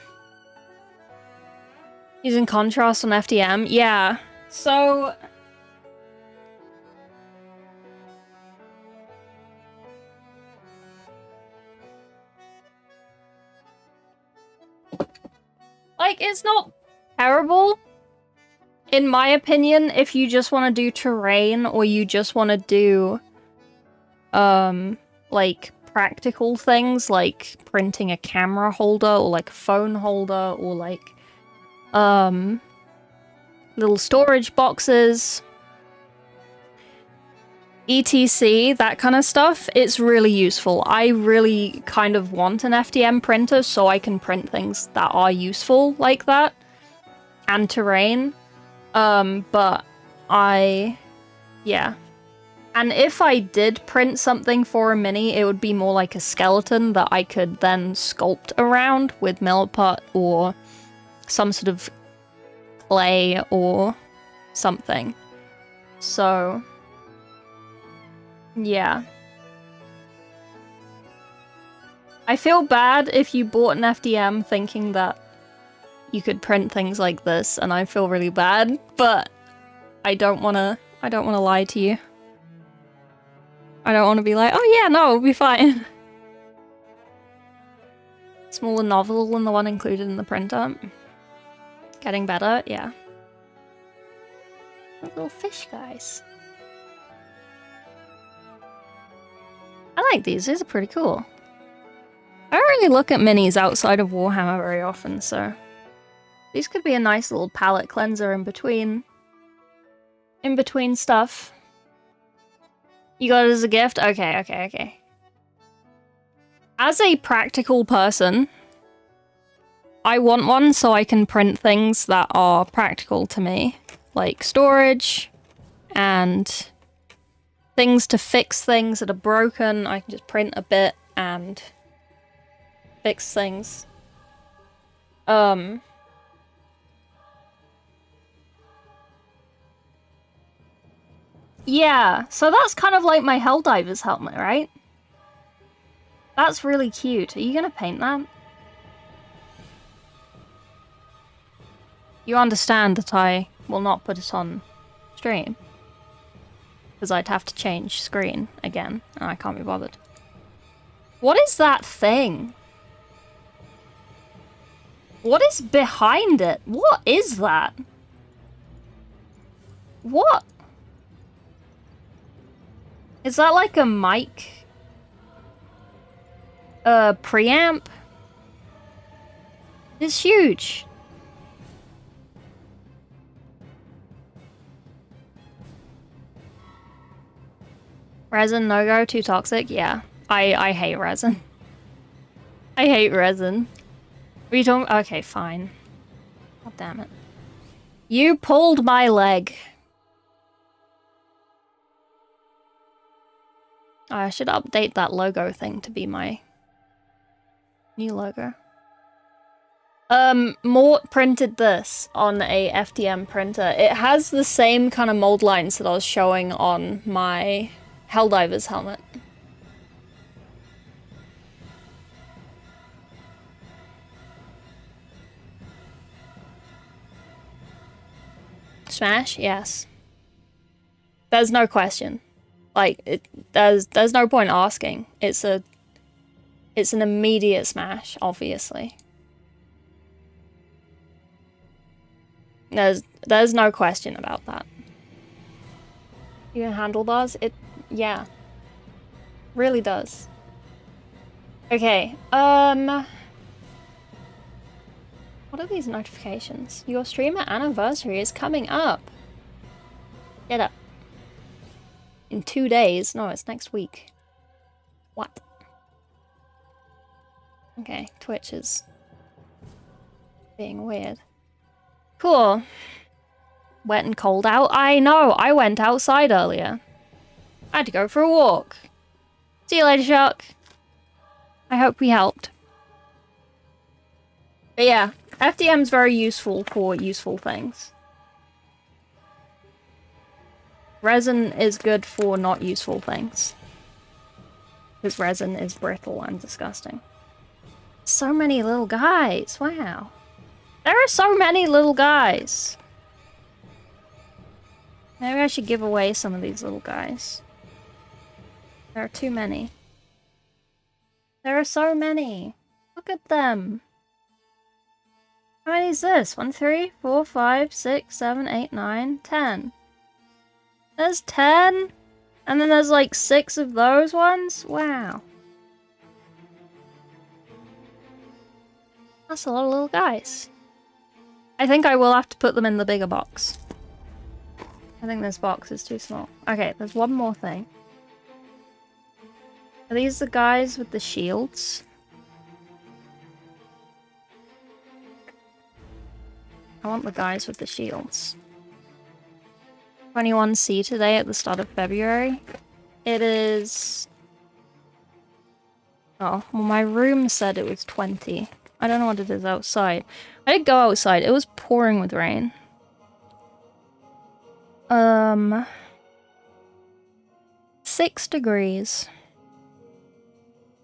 S1: Using contrast on FDM? Yeah. So like, it's not terrible, in my opinion, if you just want to do terrain or you just want to do like practical things like printing a camera holder or like a phone holder or like little storage boxes, etc, that kind of stuff. It's really useful. I really kind of want an FDM printer so I can print things that are useful like that and terrain. But yeah. And if I did print something for a mini, it would be more like a skeleton that I could then sculpt around with Milliput or some sort of clay or something. So, yeah. I feel bad if you bought an FDM thinking that you could print things like this, and I feel really bad, but I don't wanna lie to you. I don't want to be like, oh yeah, no, it'll be fine. Smaller novel than the one included in the printer. Getting better, yeah. Little fish guys. like these. These are pretty cool. I don't really look at minis outside of Warhammer very often, so these could be a nice little palette cleanser in between stuff. You got it as a gift? Okay. As a practical person, I want one so I can print things that are practical to me, like storage and things to fix things that are broken. I can just print a bit and fix things. Yeah, so that's kind of like my Helldiver's helmet, right? That's really cute. Are you gonna paint that? You understand that I will not put it on stream. Because I'd have to change screen again, and I can't be bothered. What is that thing? What is behind it? What is that? What? Is that like a mic? Preamp? It's huge. Resin no-go, too toxic? Yeah. I hate resin. I hate resin. We don't- okay, fine. God damn it. You pulled my leg. I should update that logo thing to be my new logo. Mort printed this on a FDM printer. It has the same kind of mold lines that I was showing on my Helldiver's helmet. Smash? Yes. There's no question. Like, there's no point asking. It's an immediate smash, obviously. There's no question about that. You can handlebars? Yeah. Really does. Okay, what are these notifications? Your streamer anniversary is coming up. Get up. In 2 days. No, it's next week. What? Okay, Twitch is being weird. Cool. Wet and cold out? I know, I went outside earlier. I had to go for a walk. See you later, Shark. I hope we helped. But yeah, FDM's very useful for useful things. Resin is good for not useful things. Because resin is brittle and disgusting. So many little guys, wow. There are so many little guys. Maybe I should give away some of these little guys. There are too many. There are so many. Look at them. How many is this? 1, 3, 4, 5, 6, 7, 8, 9, 10. There's 10? And then there's like 6 of those ones? Wow. That's a lot of little guys. I think I will have to put them in the bigger box. I think this box is too small. Okay, there's one more thing. Are these the guys with the shields? I want the guys with the shields. 21C today at the start of February. It is... oh, well my room said it was 20. I don't know what it is outside. I did go outside. It was pouring with rain. 6 degrees.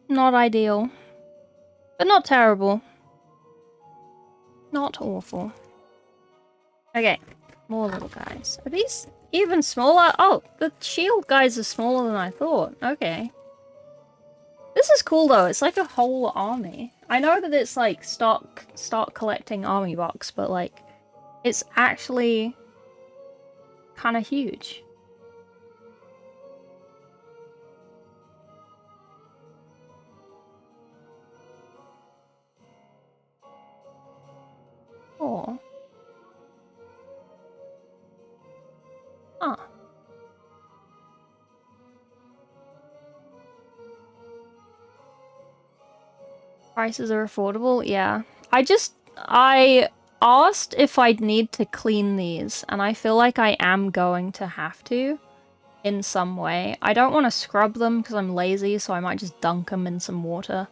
S1: Not ideal. But not terrible. Not awful. Okay, more little guys. Are these even smaller? Oh, the shield guys are smaller than I thought. Okay. This is cool though, it's like a whole army. I know that it's like start collecting army box, but like, it's actually kind of huge. Prices are affordable, yeah. I asked if I'd need to clean these, and I feel like I am going to have to in some way. I don't want to scrub them because I'm lazy, so I might just dunk them in some water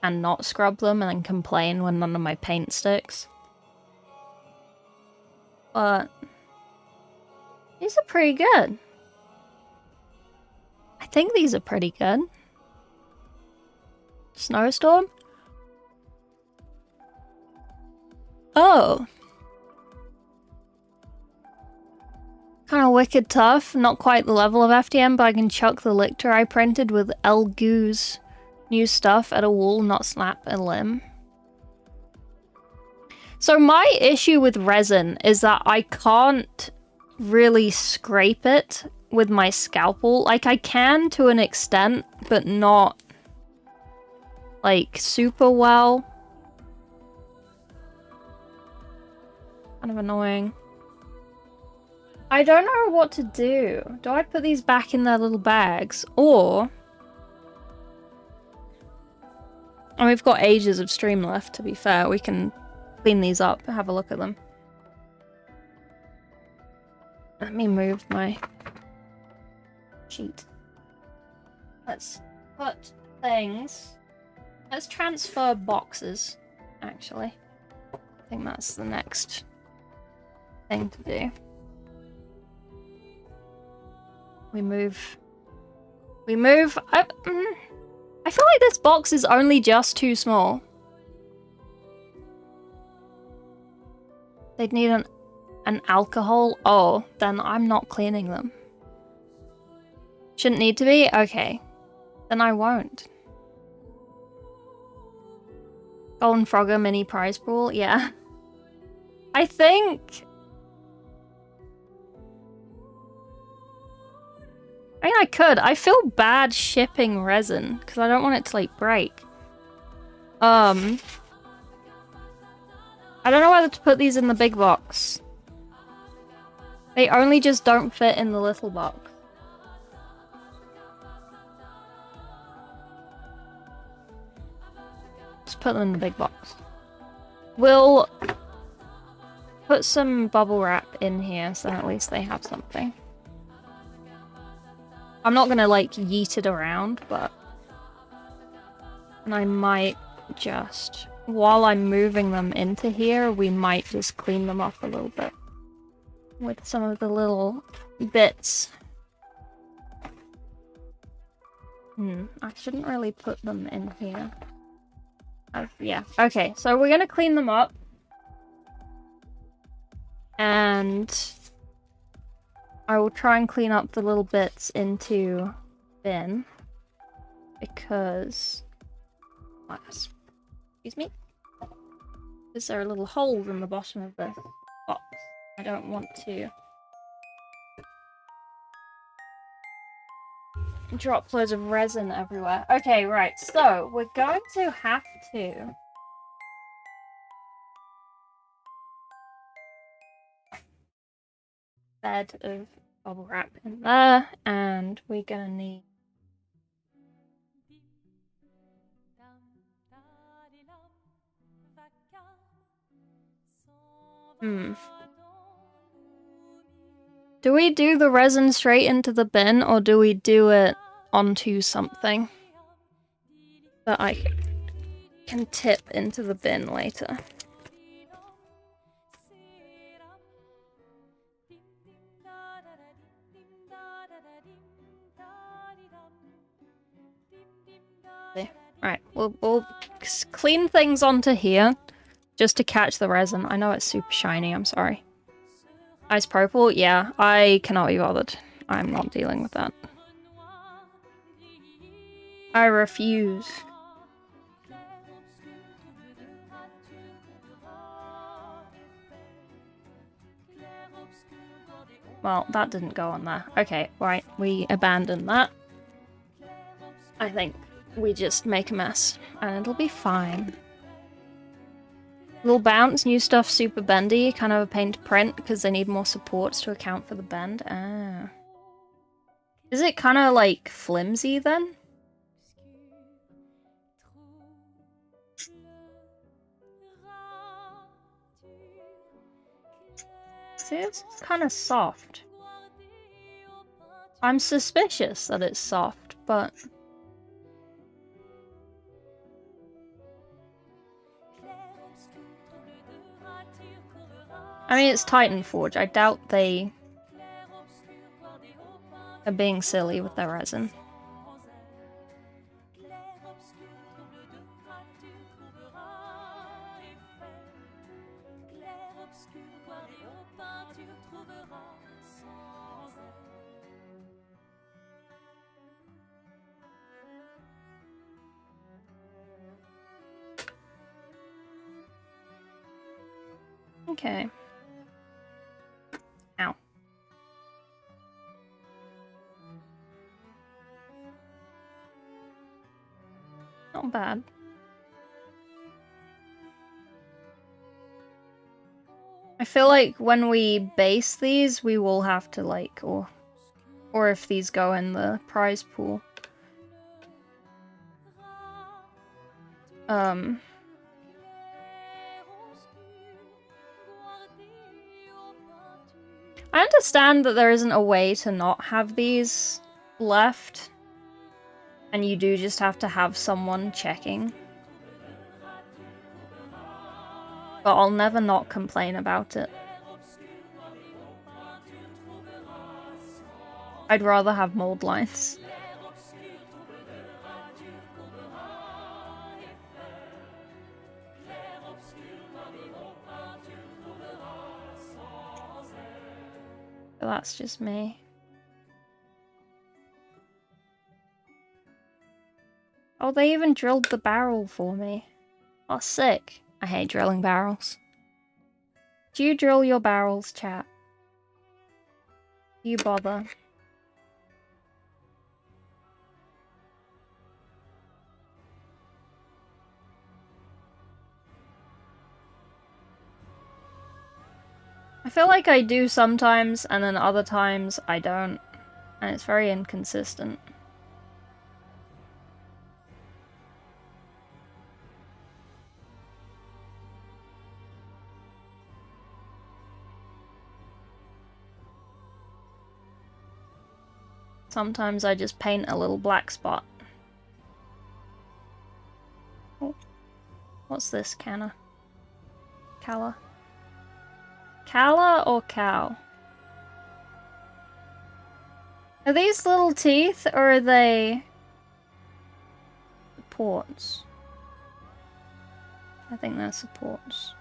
S1: and not scrub them and then complain when none of my paint sticks. But these are pretty good. I think these are pretty good. Snowstorm? Oh. Kind of wicked tough. Not quite the level of FTM, but I can chuck the lictor I printed with El Goo's new stuff at a wall, not snap a limb. So my issue with resin is that I can't really scrape it with my scalpel. Like, I can to an extent, but not, like, super well. Kind of annoying. I don't know what to do. Do I put these back in their little bags? Or... and we've got ages of stream left, to be fair. We can clean these up and have a look at them. Let me move my sheet. Let's put things... let's transfer boxes, actually. I think that's the next thing to do. We move. I feel like this box is only just too small. They'd need an alcohol. Oh, then I'm not cleaning them. Shouldn't need to be? Okay. Then I won't. Golden Frogger mini prize pool? Yeah. I think... I mean, I could. I feel bad shipping resin, because I don't want it to, like, break. I don't know whether to put these in the big box. They only just don't fit in the little box. Just put them in the big box. We'll put some bubble wrap in here, so at least they have something. I'm not gonna, like, yeet it around, but... and I might just... while I'm moving them into here, we might just clean them up a little bit. With some of the little bits. I shouldn't really put them in here. Yeah, okay, so we're gonna clean them up. And... I will try and clean up the little bits into bin. Because... excuse me? Because there are little holes in the bottom of the box. I don't want to... drop loads of resin everywhere. Okay, right, so we're going to have to... bed of bubble wrap in there, and we're gonna need... do we do the resin straight into the bin, or do we do it onto something that I can tip into the bin later? Right, we'll clean things onto here just to catch the resin. I know it's super shiny, I'm sorry. Ice purple? Yeah, I cannot be bothered. I'm not dealing with that. I refuse. Well, that didn't go on there. Okay, right, we abandon that. I think we just make a mess, and it'll be fine. Little bounce, new stuff, super bendy, kind of a pain to print because they need more supports to account for the bend. Ah. Is it kind of like flimsy then? See, it's kind of soft. I'm suspicious that it's soft, but... I mean, it's Titan Forge. I doubt they are being silly with their resin. Okay. Ow. Not bad. I feel like when we base these, we will have to like, or if these go in the prize pool. I understand that there isn't a way to not have these left, and you do just have to have someone checking. But I'll never not complain about it. I'd rather have mold lines. But that's just me. Oh, they even drilled the barrel for me. Oh, sick. I hate drilling barrels. Do you drill your barrels, chat? Do you bother? I feel like I do sometimes, and then other times I don't. And it's very inconsistent. Sometimes I just paint a little black spot. Oh. What's this, Canna? Calla? Calla or cow? Are these little teeth, or are they supports? I think they're supports.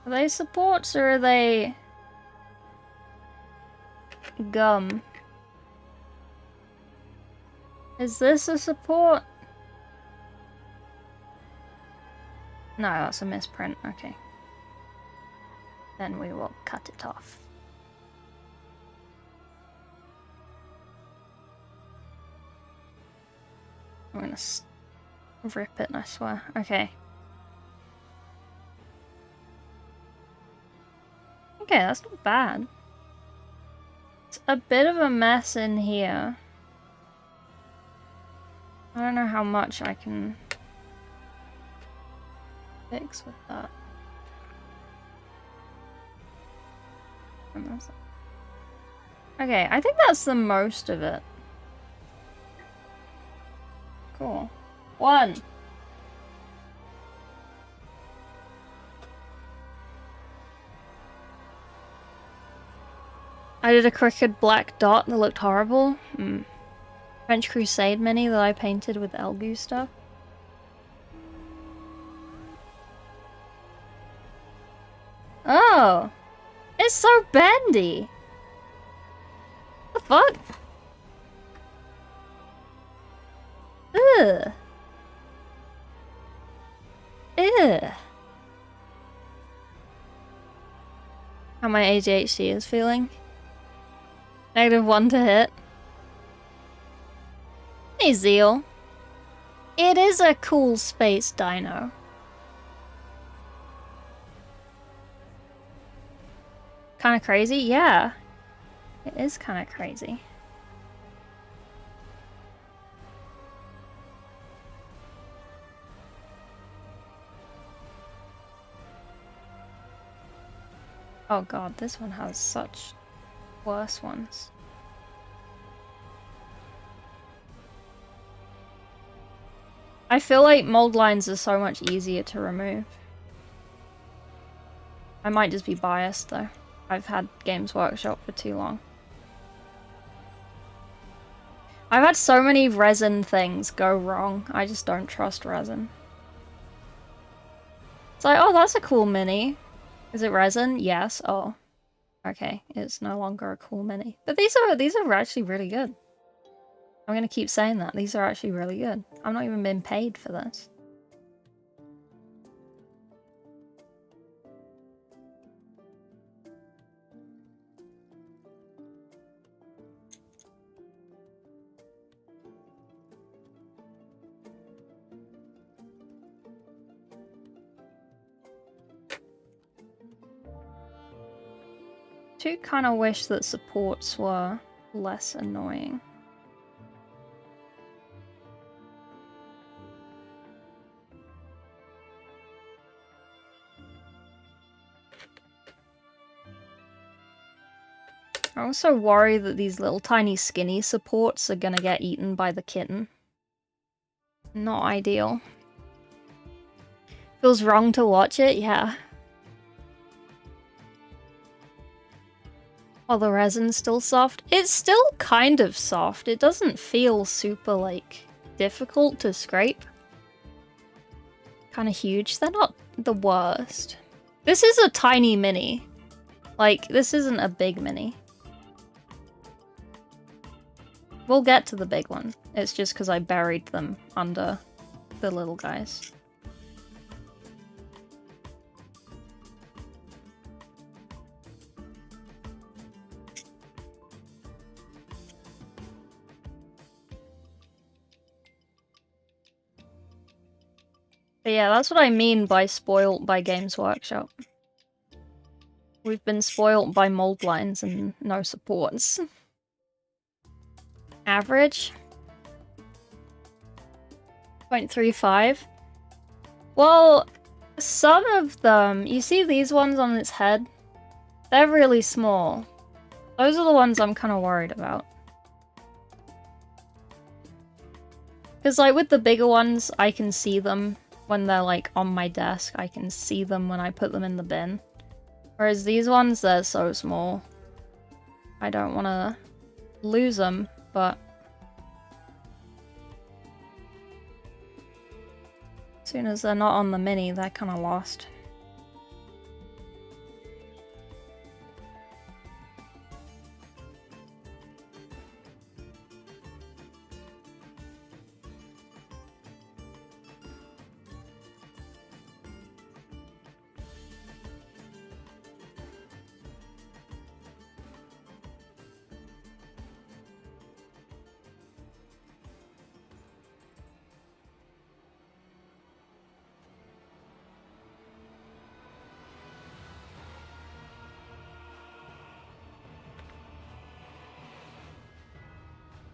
S1: Are they supports, or are they gum? Is this a support? No, that's a misprint. Okay. Then we will cut it off. I'm gonna rip it, I swear. Okay. Okay, that's not bad. It's a bit of a mess in here. I don't know how much I can fix with that. Okay, I think that's the most of it. Cool. 1. I did a crooked black dot that looked horrible. French Crusade mini that I painted with Elgu stuff. Oh! It's so bendy! What the fuck? Ugh. Ew. How my ADHD is feeling. -1 to hit. Hey, Zeal. It is a cool space dino. Kinda crazy? Yeah. It is kinda crazy. Oh god, this one has such worse ones. I feel like mold lines are so much easier to remove. I might just be biased though. I've had Games Workshop for too long. I've had so many resin things go wrong. I just don't trust resin. It's like, oh, that's a cool mini. Is it resin? Yes. Oh. Okay, it's no longer a cool mini. But these are actually really good. I'm gonna keep saying that. These are actually really good. I'm not even being paid for this. I do kind of wish that supports were less annoying. I also worry that these little tiny skinny supports are gonna get eaten by the kitten. Not ideal. Feels wrong to watch it, yeah. While the resin's still soft. It's still kind of soft. It doesn't feel super, like, difficult to scrape. Kind of huge. They're not the worst. This is a tiny mini. Like, this isn't a big mini. We'll get to the big one. It's just because I buried them under the little guys. But yeah, that's what I mean by spoilt by Games Workshop. We've been spoilt by mold lines and no supports. Average? 0.35? Well, some of them... You see these ones on its head? They're really small. Those are the ones I'm kind of worried about. Because, like, with the bigger ones, I can see them when they're, like, on my desk. I can see them when I put them in the bin. Whereas these ones, they're so small. I don't want to lose them, but... as soon as they're not on the mini, they're kind of lost.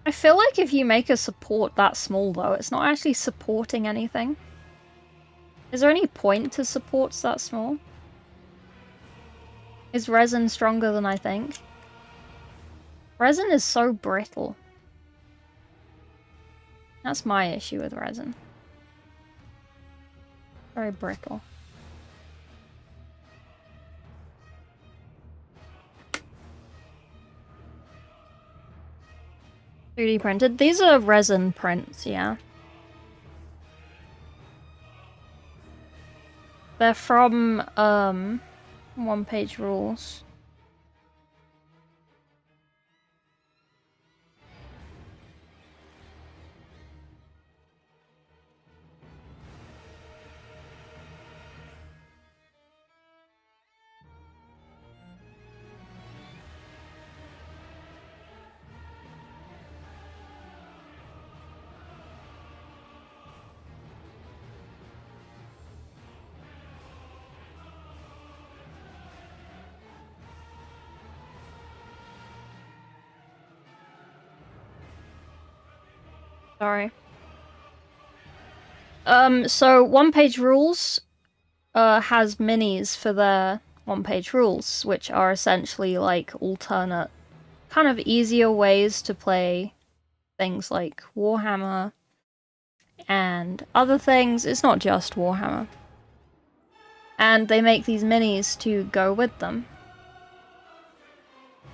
S1: I feel like if you make a support that small, though, it's not actually supporting anything. Is there any point to supports that small? Is resin stronger than I think? Resin is so brittle. That's my issue with resin. Very brittle. (3D printed). These are resin prints, yeah. They're from, OnePageRules. Sorry. So OnePageRules has minis for their OnePageRules, which are essentially like alternate, kind of easier ways to play things like Warhammer and other things. It's not just Warhammer. And they make these minis to go with them.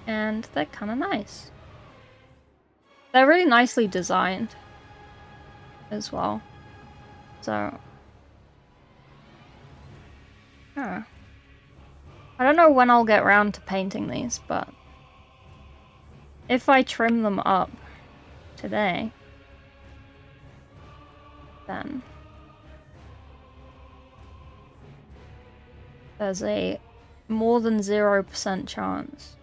S1: And they're kind of nice. They're really nicely designed as well. So, I don't know when I'll get around to painting these, but if I trim them up today, then there's a more than 0% chance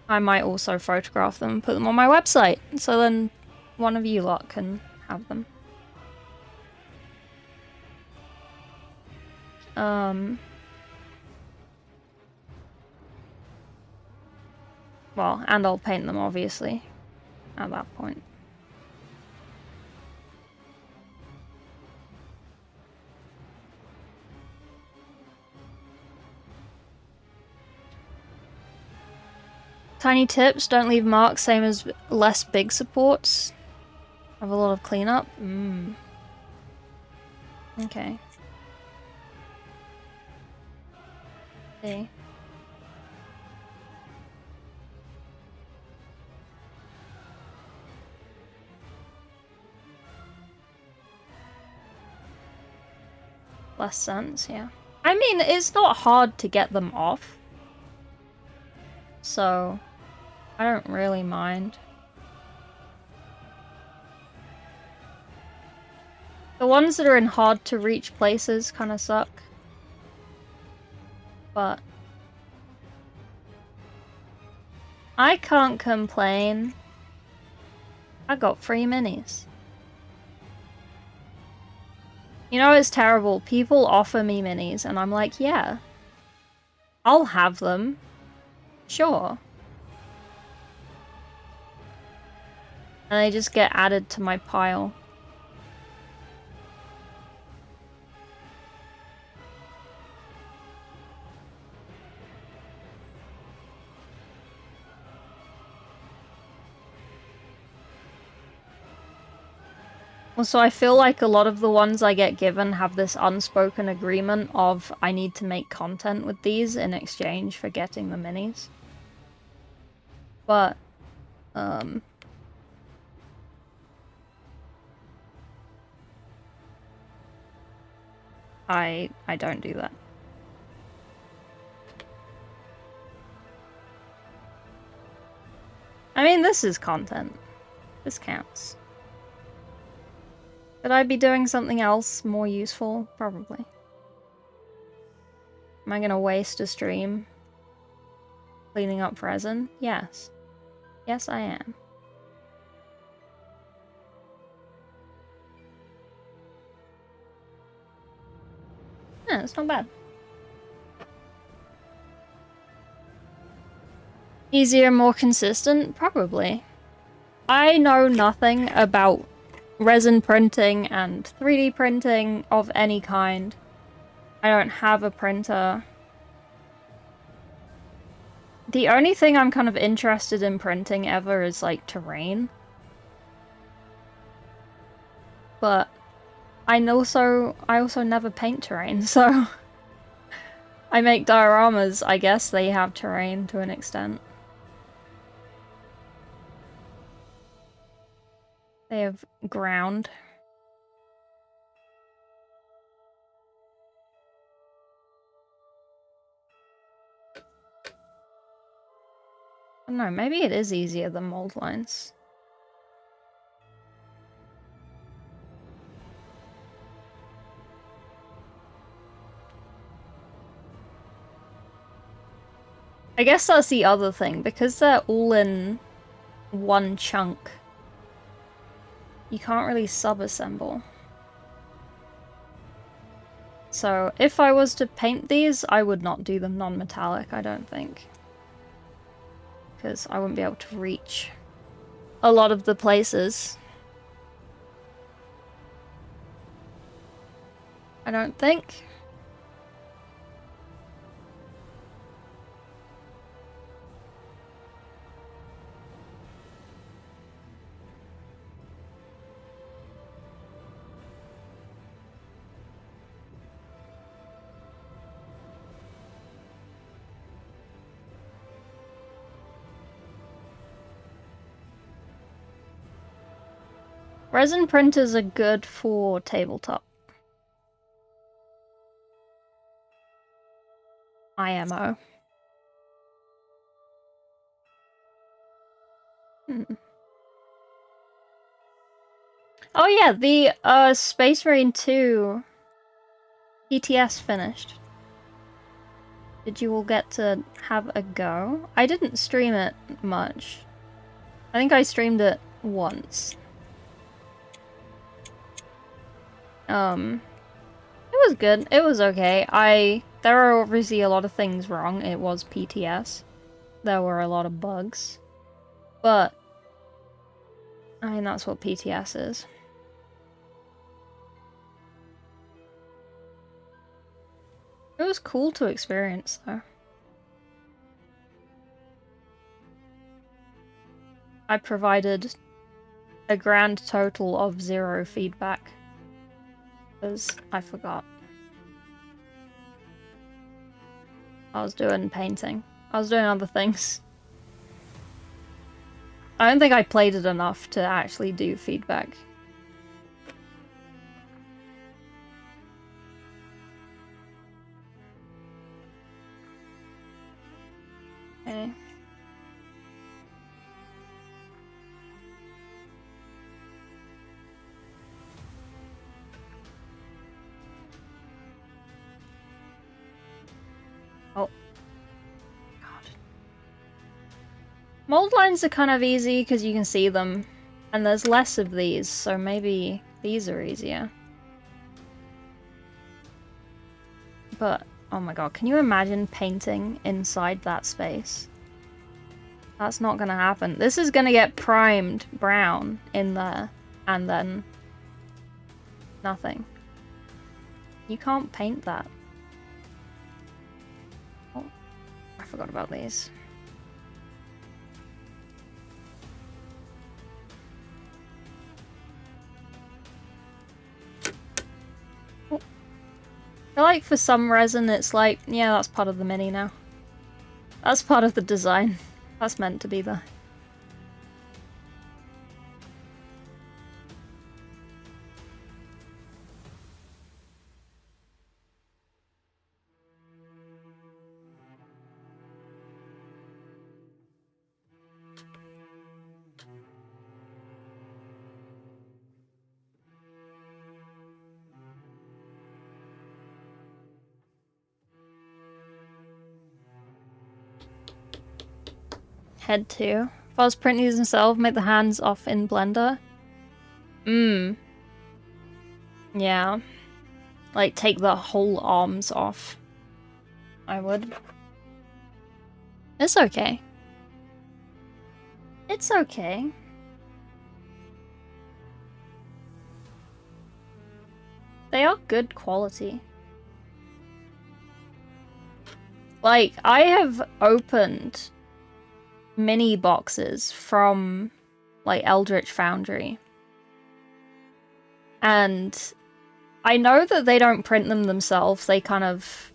S1: I might also photograph them and put them on my website, so then one of you lot can have them. Well, and I'll paint them, obviously, at that point. Tiny tips, don't leave marks, same as less big supports. Have a lot of cleanup. Okay. See. Less sense, yeah. I mean, it's not hard to get them off. So, I don't really mind. The ones that are in hard to reach places kind of suck. But I can't complain. I got free minis. You know, it's terrible. People offer me minis and I'm like, yeah, I'll have them. Sure. And they just get added to my pile. Also, I feel like a lot of the ones I get given have this unspoken agreement of I need to make content with these in exchange for getting the minis. But, I don't do that. I mean, this is content. This counts. Could I be doing something else more useful? Probably. Am I gonna waste a stream cleaning up resin? Yes. Yes, I am. Yeah, it's not bad. Easier, more consistent? Probably. I know nothing about resin printing and 3D printing of any kind. I don't have a printer. The only thing I'm kind of interested in printing ever is like terrain. But I also never paint terrain, so I make dioramas. I guess they have terrain to an extent. They have ground. I don't know, maybe it is easier than mold lines. I guess that's the other thing, because they're all in one chunk. You can't really sub-assemble. So if I was to paint these, I would not do them non-metallic, I don't think. Because I wouldn't be able to reach a lot of the places. I don't think. Resin printers are good for tabletop. IMO. Oh yeah, the Space Marine 2 PTS finished. Did you all get to have a go? I didn't stream it much. I think I streamed it once. It was good. It was okay. There are obviously a lot of things wrong. It was PTS. There were a lot of bugs. But I mean, that's what PTS is. It was cool to experience, though. I provided a grand total of 0 feedback. Because I forgot. I was doing painting. I was doing other things. I don't think I played it enough to actually do feedback. Okay. Oh. God. Mold lines are kind of easy because you can see them. And there's less of these, so maybe these are easier. But, oh my god, can you imagine painting inside that space? That's not gonna happen. This is gonna get primed brown in there, and then nothing. You can't paint that. Oh, I forgot about these. Oh. I feel like for some resin it's like, yeah, that's part of the mini now. That's part of the design. That's meant to be there. Head 2. If I was printing these myself, make the hands off in Blender. Yeah. Like, take the whole arms off. I would. It's okay. It's okay. They are good quality. Like, I have opened mini boxes from, like, Eldritch Foundry. And I know that they don't print them themselves. They kind of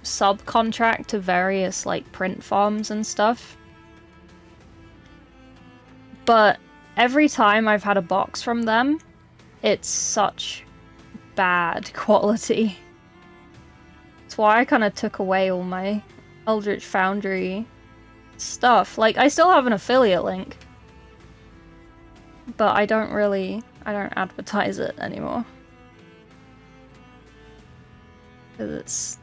S1: subcontract to various, like, print farms and stuff. But every time I've had a box from them, it's such bad quality. That's why I kind of took away all my Eldritch Foundry stuff. Like, I still have an affiliate link, but I don't advertise it anymore. Because it's...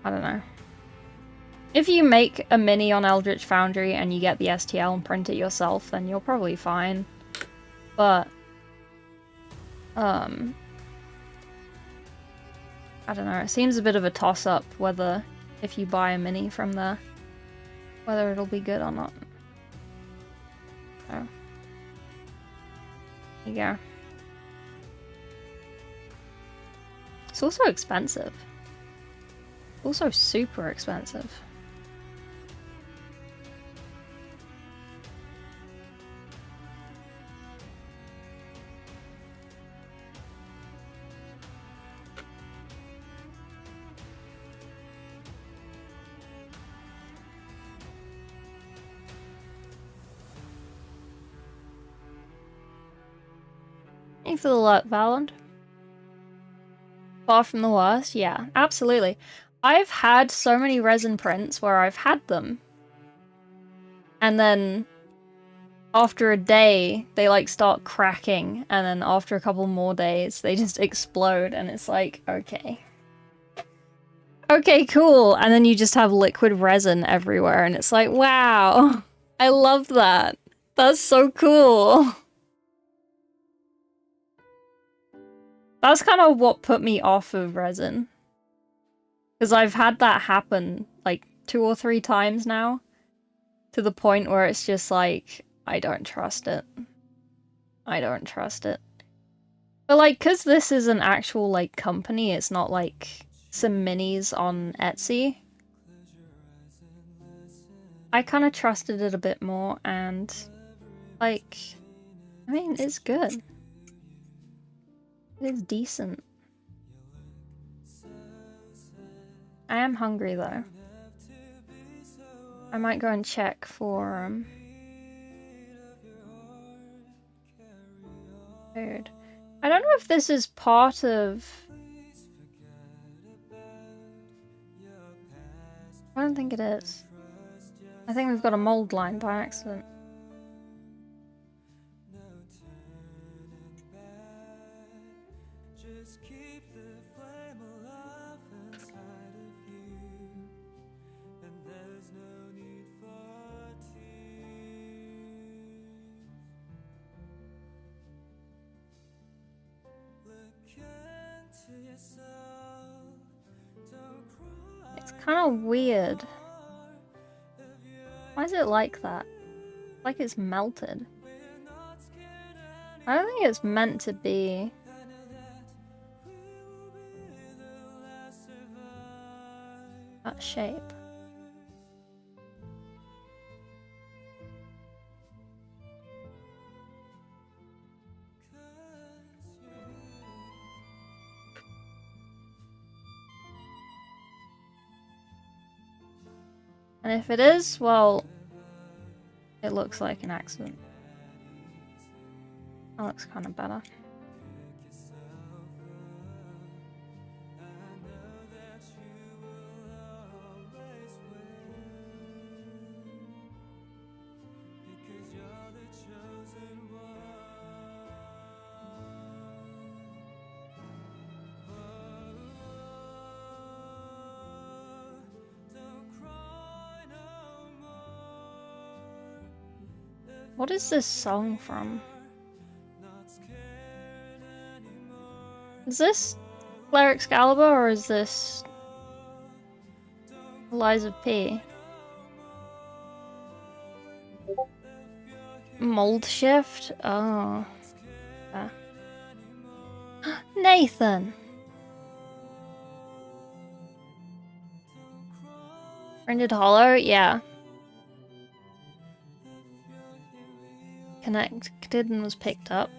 S1: I don't know. If you make a mini on Eldritch Foundry and you get the STL and print it yourself, then you're probably fine. But, I don't know, it seems a bit of a toss-up whether, if you buy a mini from there, whether it'll be good or not. So, there you go. It's also expensive. Also super expensive. Thanks for the luck, Valand. Far from the worst? Yeah, absolutely. I've had so many resin prints where I've had them. And then after a day, they like start cracking. And then after a couple more days, they just explode. And it's like, okay. Okay, cool. And then you just have liquid resin everywhere. And it's like, wow. I love that. That's so cool. That's kind of what put me off of resin. Because I've had that happen like 2 or 3 times now. To the point where it's just like, I don't trust it. I don't trust it. But like, because this is an actual like company, it's not like some minis on Etsy. I kind of trusted it a bit more and like, I mean, it's good. It is decent. I am hungry though. I might go and check for food. I don't know if this is part of... I don't think it is. I think we've got a mold line by accident. It's kind of weird. Why is it like that? Like it's melted. I don't think it's meant to be. That shape. And if it is, well, it looks like an accident. That looks kind of better. What is this song from? Is this Claire Excalibur or is this Lies of P? Mold shift? Oh. Nathan! Rendered hollow? Yeah. Connected and was picked up.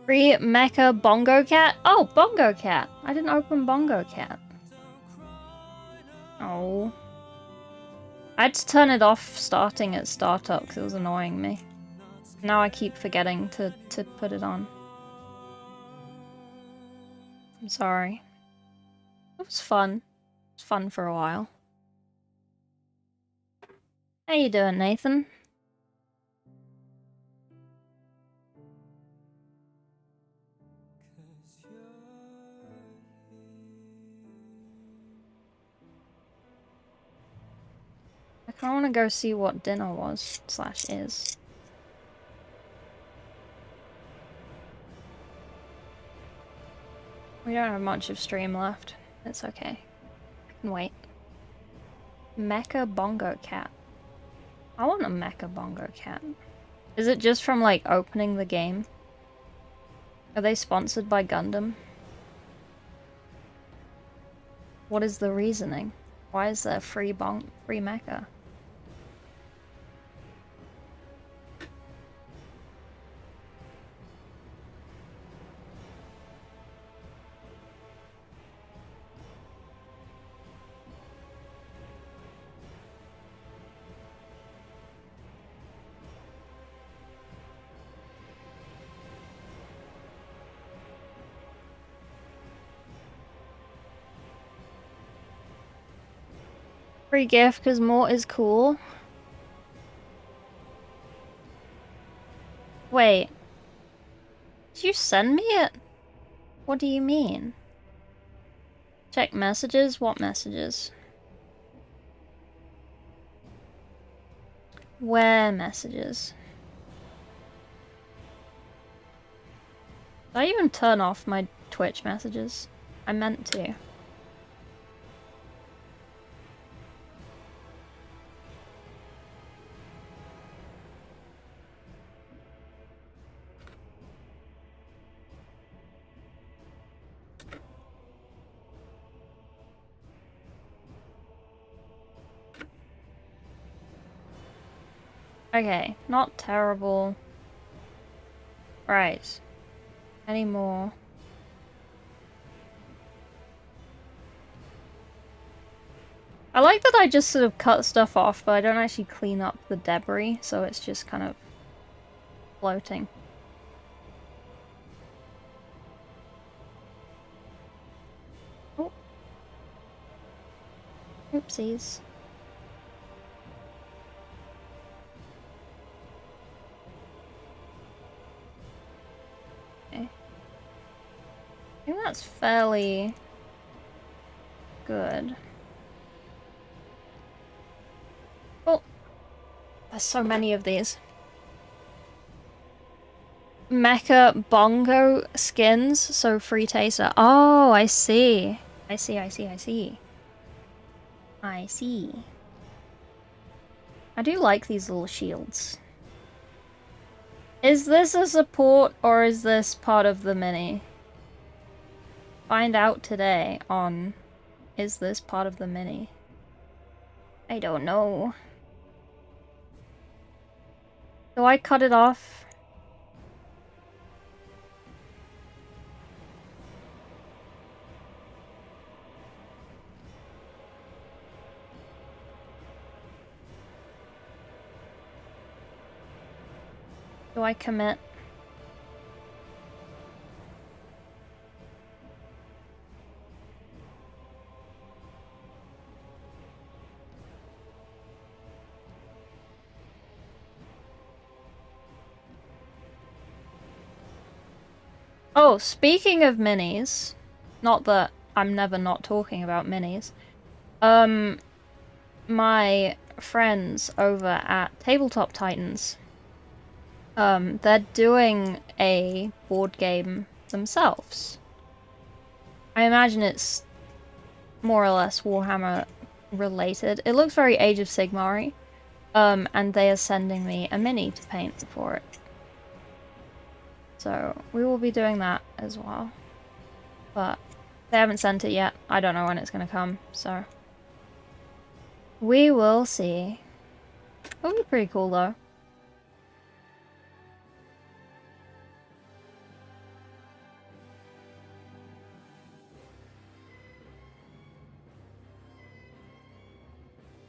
S1: Free Mecha Bongo Cat? Oh, Bongo Cat! I didn't open Bongo Cat. Oh. I had to turn it off starting at startup because it was annoying me. Now I keep forgetting to put it on. I'm sorry. It was fun. It was fun for a while. How you doing, Nathan? I kinda wanna go see what dinner was, / is. We don't have much of stream left. It's okay. I can wait. Mecha Bongo Cat. I want a Mecha Bongo Cat. Is it just from, like, opening the game? Are they sponsored by Gundam? What is the reasoning? Why is there free mecha? Free gift because more is cool. Wait. Did you send me it? What do you mean? Check messages? What messages? Where messages? Did I even turn off my Twitch messages? I meant to. Okay, not terrible. Right. Any more? I like that I just sort of cut stuff off, but I don't actually clean up the debris, so it's just kind of floating. Oh. Oopsies. Okay. I think that's fairly good. Oh, there's so many of these. Mecha bongo skins, so free taster. Oh, I see. I see. I do like these little shields. Is this a support or is this part of the mini? Find out today on is this part of the mini? I don't know. Do I cut it off? Do I commit? Oh, speaking of minis, not that I'm never not talking about minis, my friends over at Tabletop Titans, they're doing a board game themselves. I imagine it's more or less Warhammer related. It looks very Age of Sigmar-y, and they are sending me a mini to paint for it. So we will be doing that as well. But they haven't sent it yet. I don't know when it's going to come, so we will see. It'll be pretty cool though.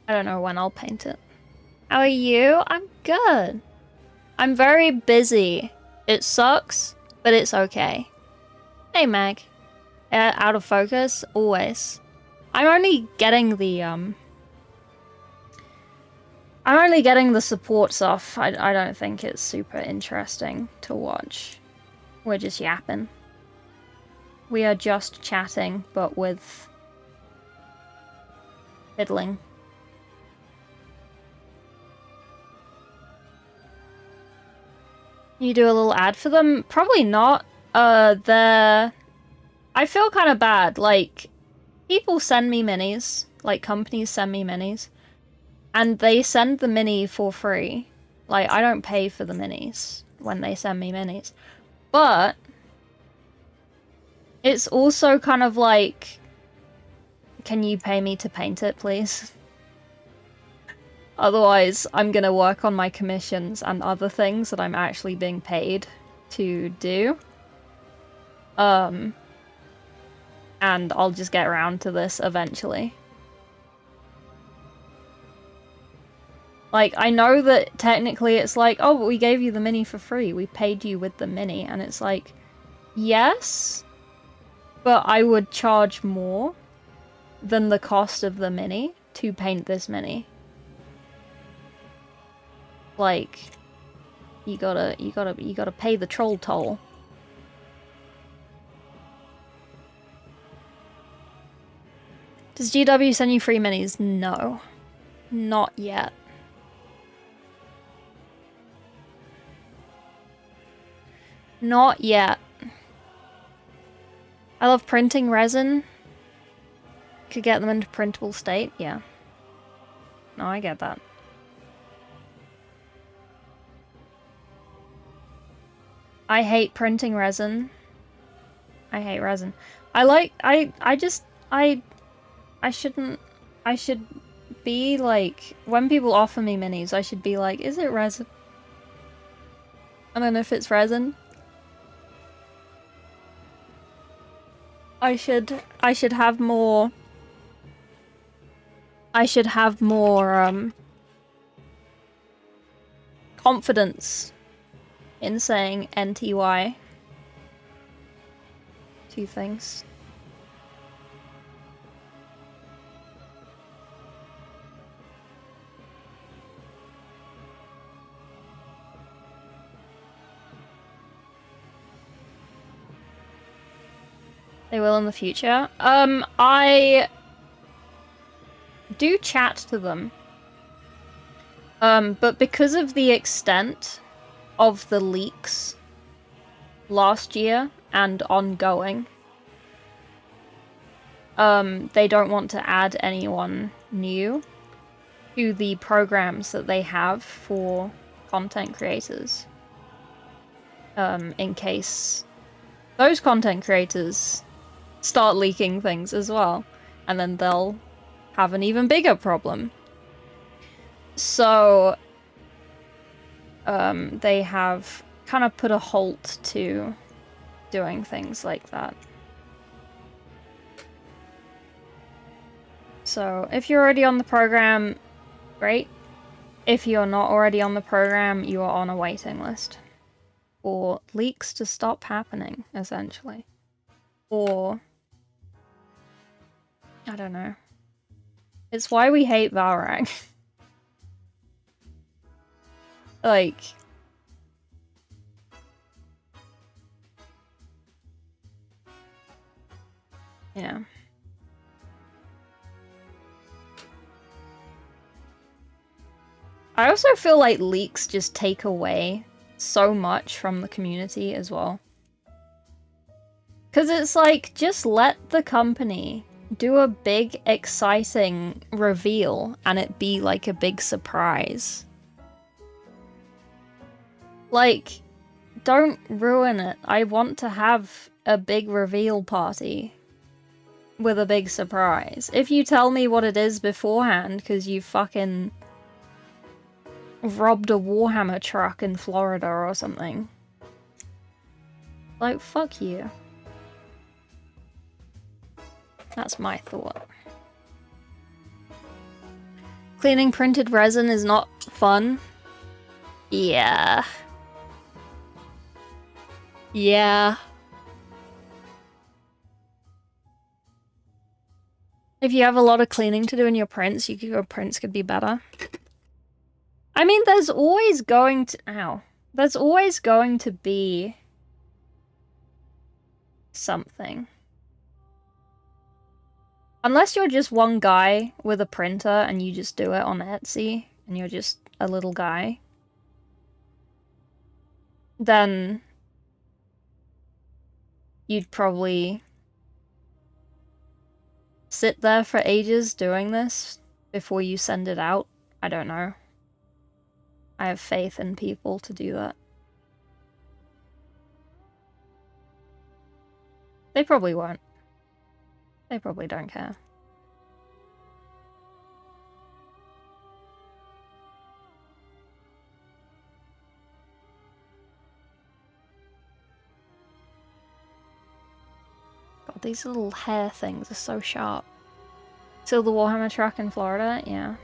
S1: I don't know when I'll paint it. How are you? I'm good. I'm very busy. It sucks, but it's okay. Hey, Meg. Out of focus? Always. I'm only getting the support stuff. I don't think it's super interesting to watch. We're just yapping. We are just chatting, but with fiddling. You do a little ad for them? Probably not. I feel kind of bad. Like, people send me minis. Like, companies send me minis. And they send the mini for free. Like, I don't pay for the minis when they send me minis. But it's also kind of like, Can you pay me to paint it, please? Otherwise, I'm gonna work on my commissions and other things that I'm actually being paid to do. And I'll just get around to this eventually. Like, I know that technically it's like, oh, but we gave you the mini for free. We paid you with the mini. And it's like, yes, but I would charge more than the cost of the mini to paint this mini. Like, you gotta pay the troll toll. Does GW send you free minis? No. Not yet. Not yet. I love printing resin. Could get them into printable state, yeah. No, I get that. I hate printing resin. I hate resin. I should be like, when people offer me minis, I should be like, is it resin? I don't know if it's resin. I should have more confidence in saying NTY. Two things. They will in the future. I do chat to them. But because of the extent of the leaks last year and ongoing, they don't want to add anyone new to the programs that they have for content creators. In case those content creators start leaking things as well, and then they'll have an even bigger problem. So they have kind of put a halt to doing things like that. So if you're already on the program, great. If you're not already on the program, you are on a waiting list for leaks to stop happening, essentially. Or I don't know. It's why we hate Valorant. Like, yeah. I also feel like leaks just take away so much from the community as well. Because it's like, just let the company do a big, exciting reveal and it be like a big surprise. Like, don't ruin it. I want to have a big reveal party with a big surprise. If you tell me what it is beforehand because you fucking robbed a Warhammer truck in Florida or something, like, fuck you. That's my thought. Cleaning printed resin is not fun. Yeah. Yeah. If you have a lot of cleaning to do in your prints, your prints could be better. I mean, there's always going to... There's always going to be something. Unless you're just one guy with a printer and you just do it on Etsy and you're just a little guy, then you'd probably sit there for ages doing this before you send it out. I don't know. I have faith in people to do that. They probably won't. They probably don't care. God, these little hair things are so sharp. Still the Warhammer truck in Florida? Yeah.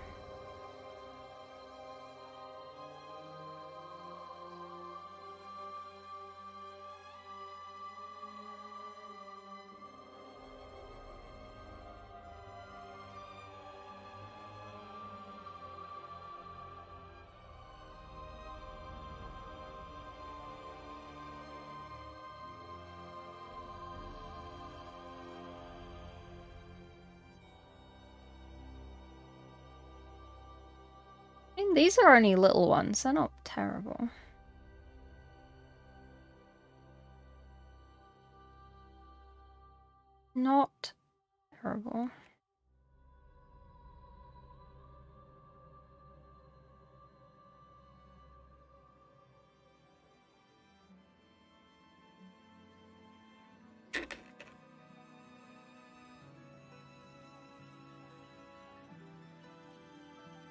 S1: I mean, these are only little ones. They're not terrible. Not terrible.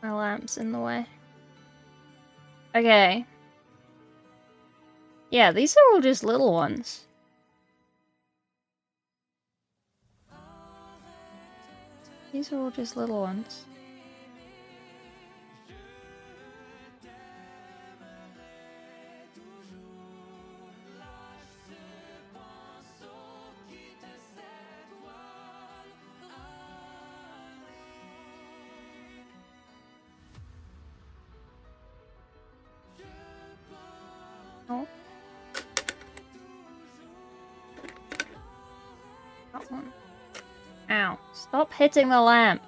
S1: My lamp's in the way. Okay. Yeah, these are all just little ones. These are all just little ones. Oh. That one. Ow. Stop hitting the lamp.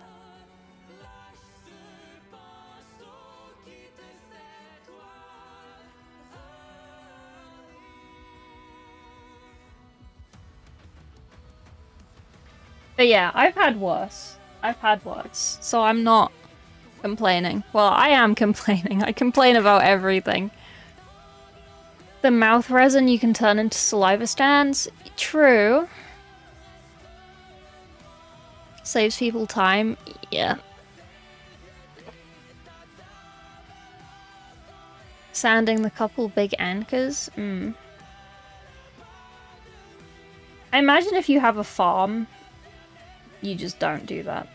S1: But yeah, I've had worse. I've had worse. So I'm not complaining. Well, I am complaining. I complain about everything. The mouth resin you can turn into saliva stands. True. Saves people time. Yeah. Sanding the couple big anchors. I imagine if you have a farm, you just don't do that.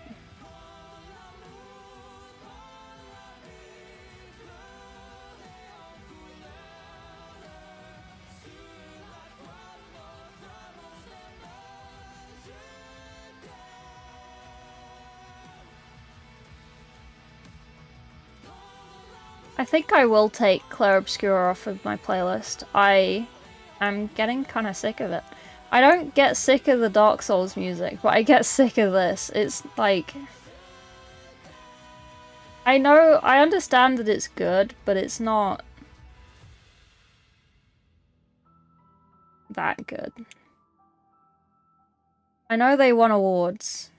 S1: I think I will take Clair Obscura off of my playlist. I am getting kind of sick of it. I don't get sick of the Dark Souls music, but I get sick of this. It's like... I understand that it's good, but it's not that good. I know they won awards.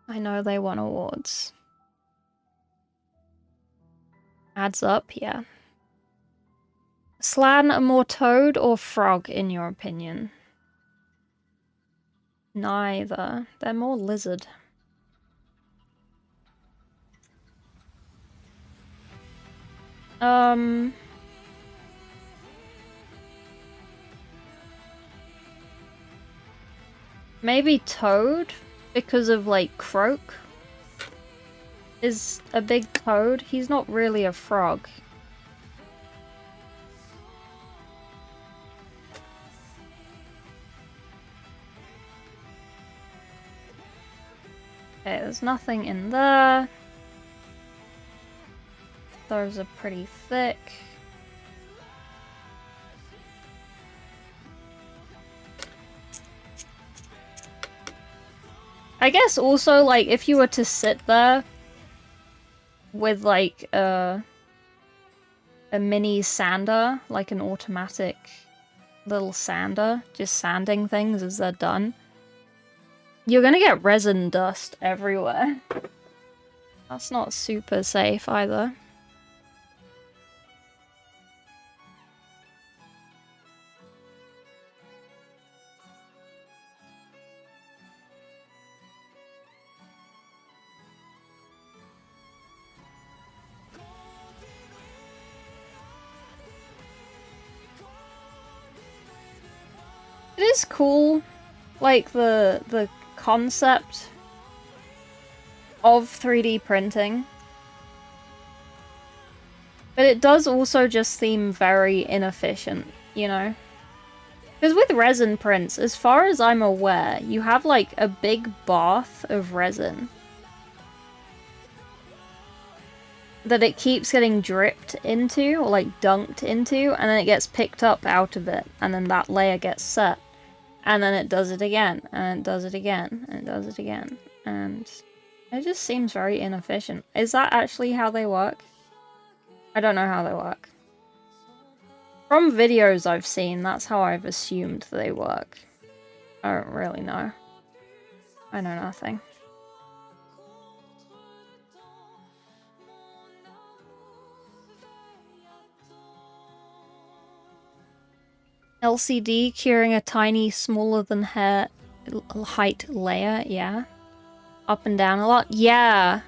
S1: I know they won awards. Adds up, yeah. Slan are more toad or frog, in your opinion? Neither. They're more lizard. Maybe toad? Because of, like, croak? Is a big toad? He's not really a frog. Okay, there's nothing in there. Those are pretty thick. I guess also, like, if you were to sit there with, like, a mini sander, like an automatic little sander, just sanding things as they're done, you're gonna get resin dust everywhere. That's not super safe either. It is cool, like the concept of 3D printing. But it does also just seem very inefficient, you know? Because with resin prints, as far as I'm aware, you have like a big bath of resin that it keeps getting dripped into, or like dunked into, and then it gets picked up out of it, and then that layer gets set. And then it does it again, and it does it again, and it does it again. And it just seems very inefficient. Is that actually how they work? I don't know how they work. From videos I've seen, that's how I've assumed they work. I don't really know. I know nothing. LCD curing a tiny, smaller than hair height layer, yeah. Up and down a lot, yeah.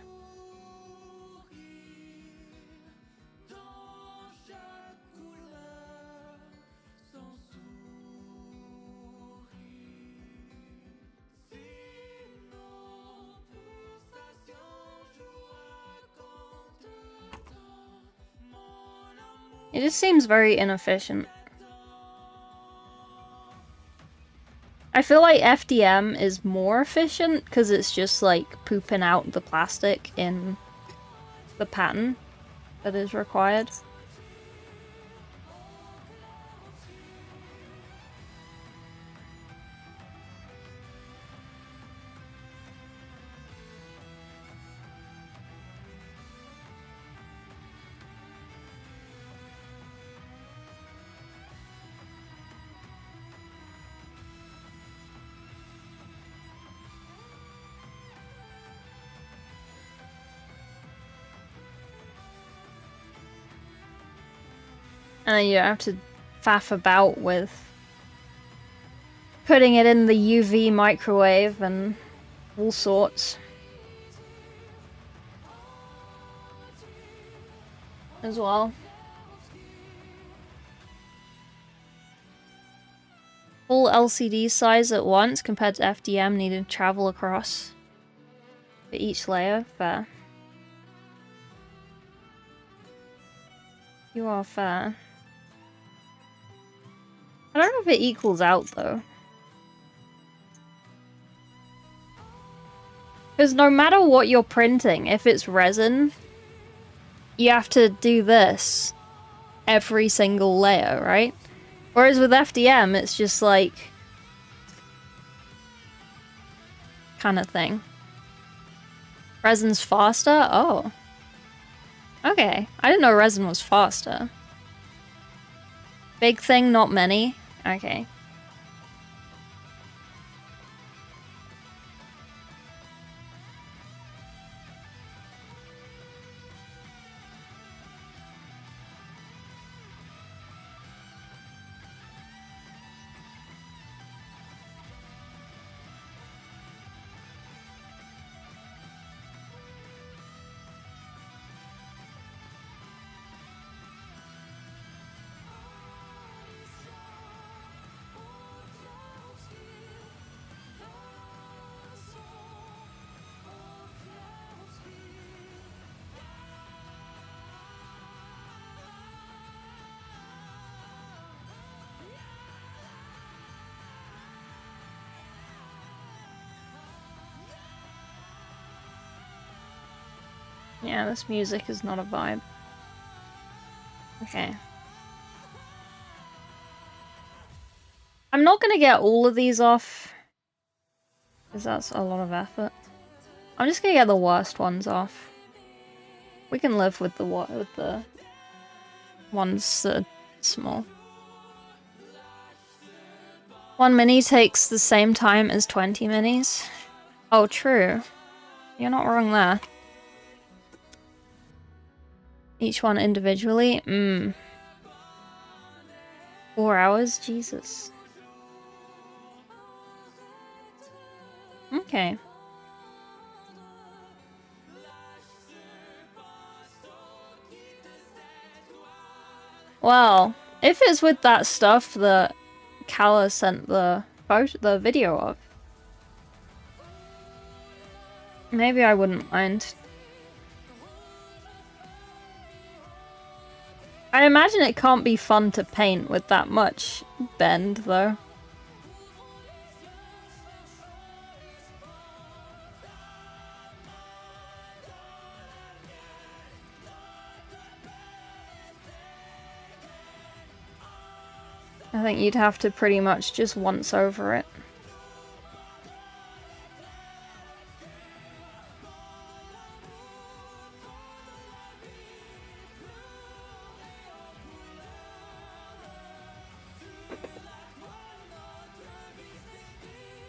S1: It just seems very inefficient. I feel like FDM is more efficient because it's just like pooping out the plastic in the pattern that is required. And then you have to faff about with putting it in the UV microwave and all sorts. As well. Full LCD size at once compared to FDM needed to travel across for each layer. Fair. You are fair. I don't know if it equals out, though. Because no matter what you're printing, if it's resin, you have to do this every single layer, right? Whereas with FDM, it's just like... kind of thing. Resin's faster? Oh. Okay. I didn't know resin was faster. Big thing, not many. Okay. Yeah, this music is not a vibe. Okay. I'm not gonna get all of these off, because that's a lot of effort. I'm just gonna get the worst ones off. We can live with the ones that are small. 1 mini takes the same time as 20 minis. Oh, true. You're not wrong there. Each one individually? 4 hours? Jesus. Okay. Well, if it's with that stuff that Kala sent the video of. Maybe I wouldn't mind. I imagine it can't be fun to paint with that much bend, though. I think you'd have to pretty much just once over it.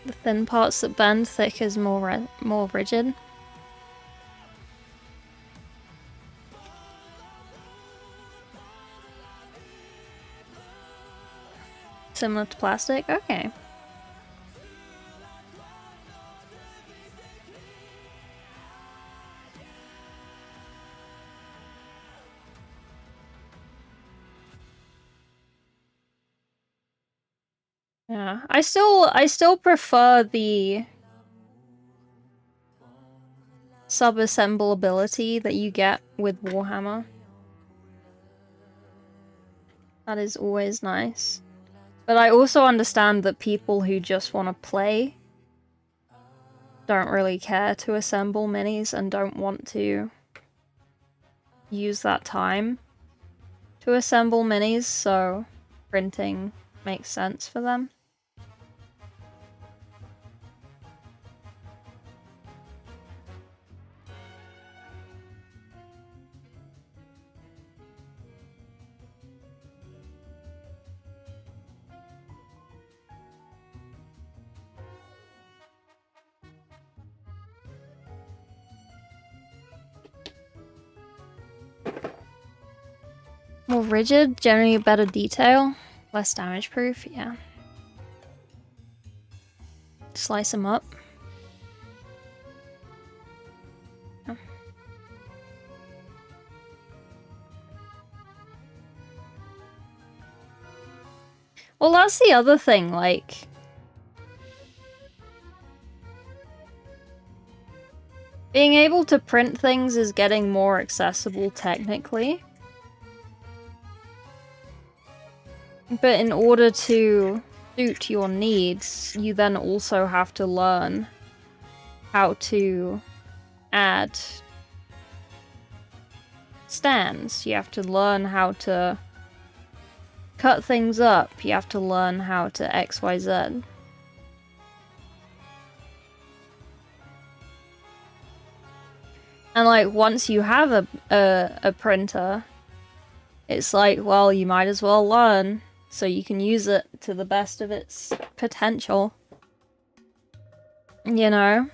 S1: The thin parts that bend, thick is more rigid. Similar to plastic? Okay. Yeah, I still prefer the sub-assemble ability that you get with Warhammer. That is always nice. But I also understand that people who just want to play don't really care to assemble minis and don't want to use that time to assemble minis, so printing makes sense for them. More rigid, generally better detail, less damage proof, yeah. Slice them up. Oh. Well, that's the other thing, like... being able to print things is getting more accessible technically. But in order to suit your needs, you then also have to learn how to add stands. You have to learn how to cut things up. You have to learn how to XYZ. And like, once you have a printer, it's like, well, you might as well learn so you can use it to the best of its potential. You know?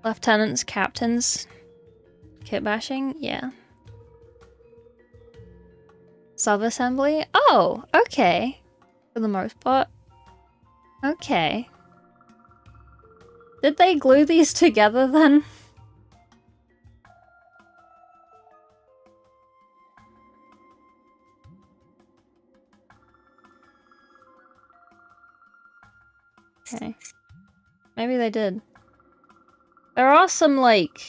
S1: Lieutenants, captains, kit bashing, yeah. Sub-assembly? Oh, okay. For the most part. Okay. Did they glue these together then? Okay. Maybe they did. There are some, like,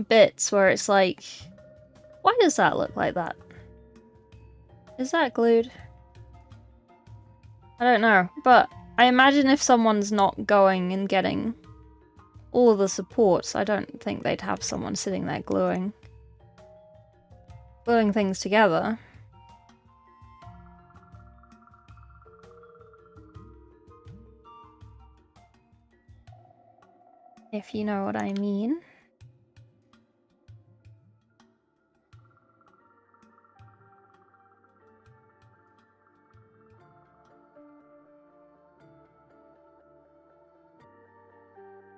S1: bits where it's like, why does that look like that? Is that glued? I don't know, but I imagine if someone's not going and getting all of the supports, I don't think they'd have someone sitting there gluing things together. If you know what I mean.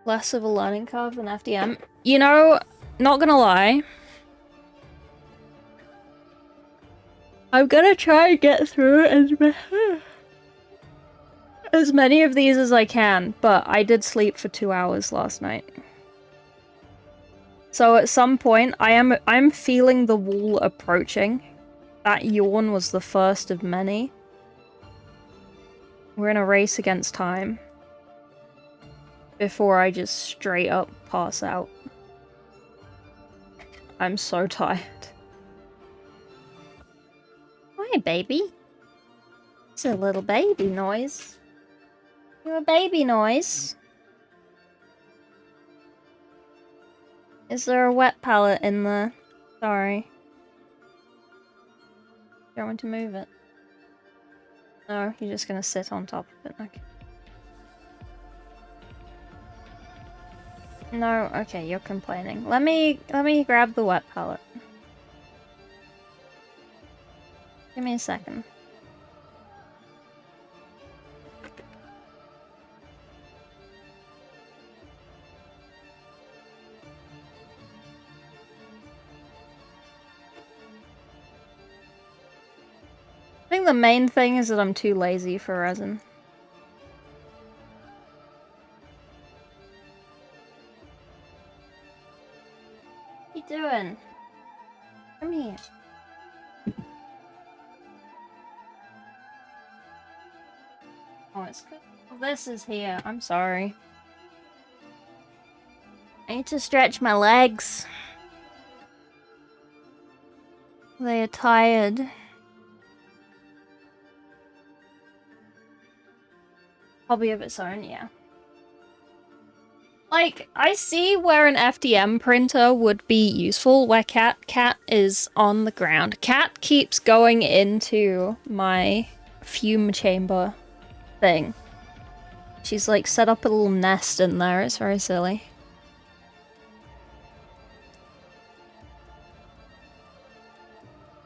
S1: Less of a learning curve than FDM. You know, not gonna lie. I'm gonna try and get through as many of these as I can, but I did sleep for 2 hours last night. So at some point, I'm feeling the wall approaching. That yawn was the first of many. We're in a race against time. Before I just straight up pass out. I'm so tired. Hi, baby. It's a little baby noise. You're a baby noise. Is there a wet pallet in there? Sorry. Don't want to move it. No, you're just gonna sit on top of it. Okay. No, okay, you're complaining. Let me grab the wet pallet. Give me a second. I think the main thing is that I'm too lazy for resin. What you doing? Come here. Oh, it's good. This is here. I'm sorry. I need to stretch my legs. They are tired. Hobby of its own, yeah. Like, I see where an FDM printer would be useful, where Cat is on the ground. Cat keeps going into my fume chamber thing. She's like set up a little nest in there, it's very silly.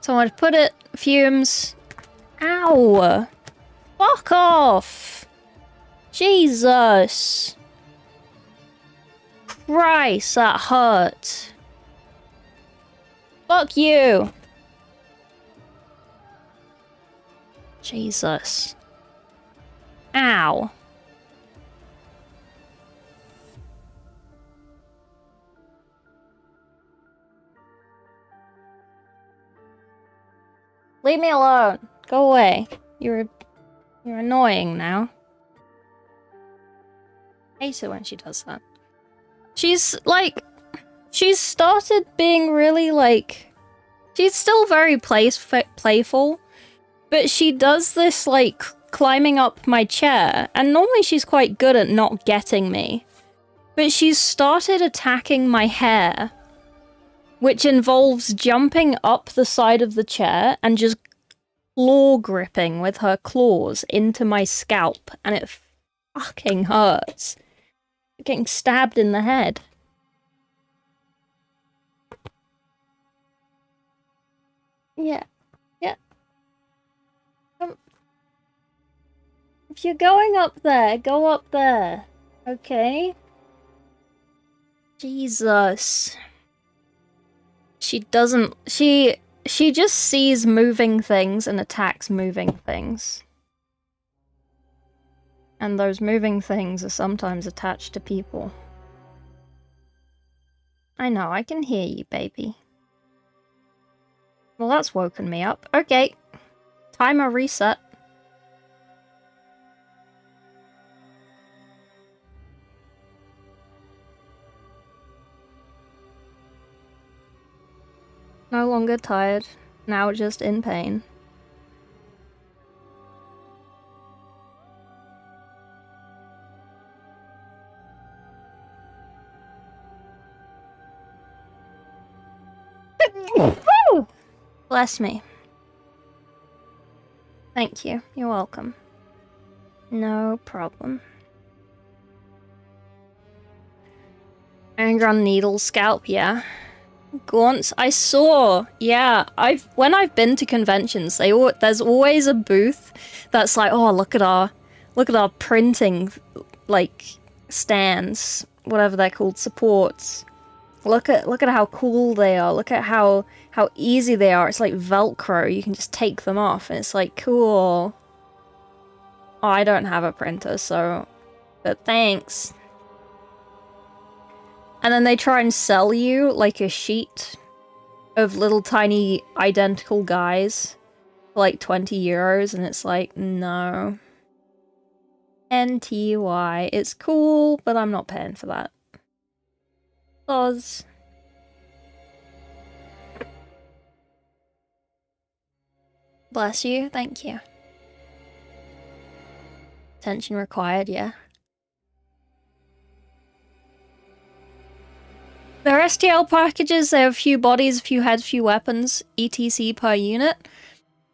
S1: So I put it, fumes. Ow! Fuck off! Jesus! Christ, that hurt. Fuck you! Jesus. Ow. Leave me alone. Go away. You're annoying now. I hate it when she does that. She's like, she's started being really like, she's still very playful, but she does this like climbing up my chair, and normally she's quite good at not getting me. But she's started attacking my hair, which involves jumping up the side of the chair and just claw gripping with her claws into my scalp, and it fucking hurts. Getting stabbed in the head. Yeah. Yeah. If you're going up there, go up there. Okay? Jesus. She doesn't... She just sees moving things and attacks moving things. And those moving things are sometimes attached to people. I know, I can hear you, baby. Well, that's woken me up. Okay. Timer reset. No longer tired. Now just in pain. Bless me. Thank you. You're welcome. No problem. Anger on needle scalp, yeah. Gaunts, I saw. Yeah, when I've been to conventions, there's always a booth that's like, oh, look at our printing like stands, whatever they're called, supports. Look at how cool they are. Look at how easy they are. It's like Velcro. You can just take them off and it's like cool. Oh, I don't have a printer, so but thanks. And then they try and sell you like a sheet of little tiny identical guys for like 20 euros, and it's like, no. NTY. It's cool, but I'm not paying for that. Oz. Bless you, thank you. Attention required, yeah. They're STL packages, they have few bodies, few heads, few weapons, ETC per unit.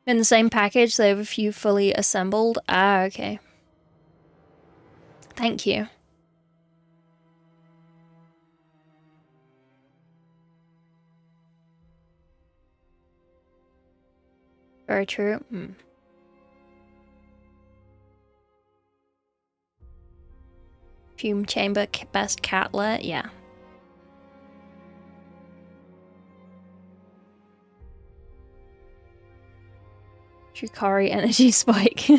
S1: In the same package, they have a few fully assembled. Ah, okay. Thank you. Very true. Fume chamber, best catlet, yeah. Shikari energy spike.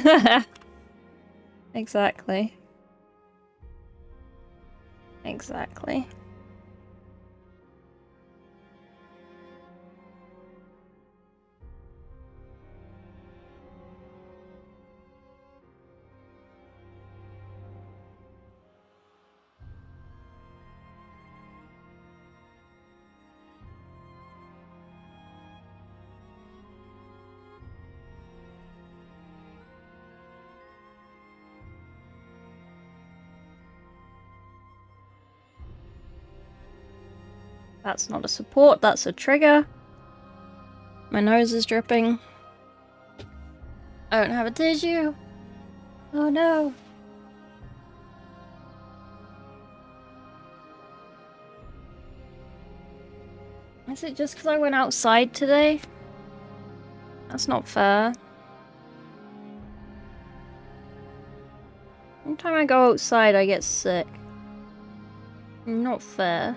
S1: Exactly. Exactly. That's not a support, that's a trigger. My nose is dripping. I don't have a tissue. Oh no. Is it just because I went outside today? That's not fair. Every time I go outside, I get sick. Not fair.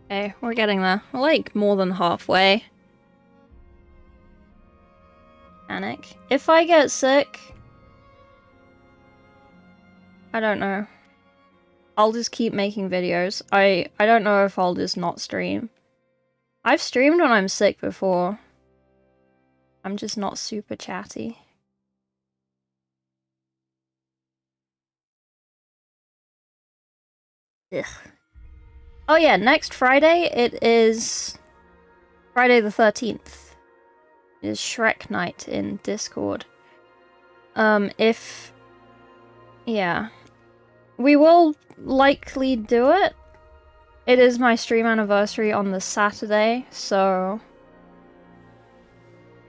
S1: Okay, we're getting there. We're like more than halfway. Panic. If I get sick, I don't know. I'll just keep making videos. I don't know if I'll just not stream. I've streamed when I'm sick before. I'm just not super chatty. Ugh. Oh yeah, next Friday, it is Friday the 13th. It is Shrek night in Discord. Yeah. We will likely do it. It is my stream anniversary on the Saturday, so...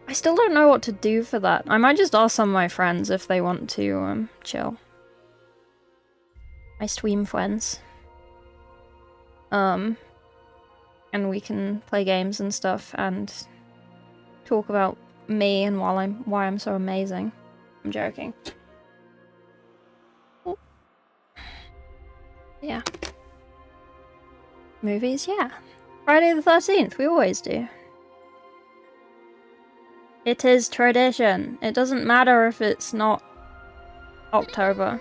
S1: I still don't know what to do for that. I might just ask some of my friends if they want to, chill. My stream friends. And we can play games and stuff and talk about me and why I'm so amazing. I'm joking. Oh. Yeah. Movies, yeah. Friday the 13th, we always do. It is tradition. It doesn't matter if it's not October.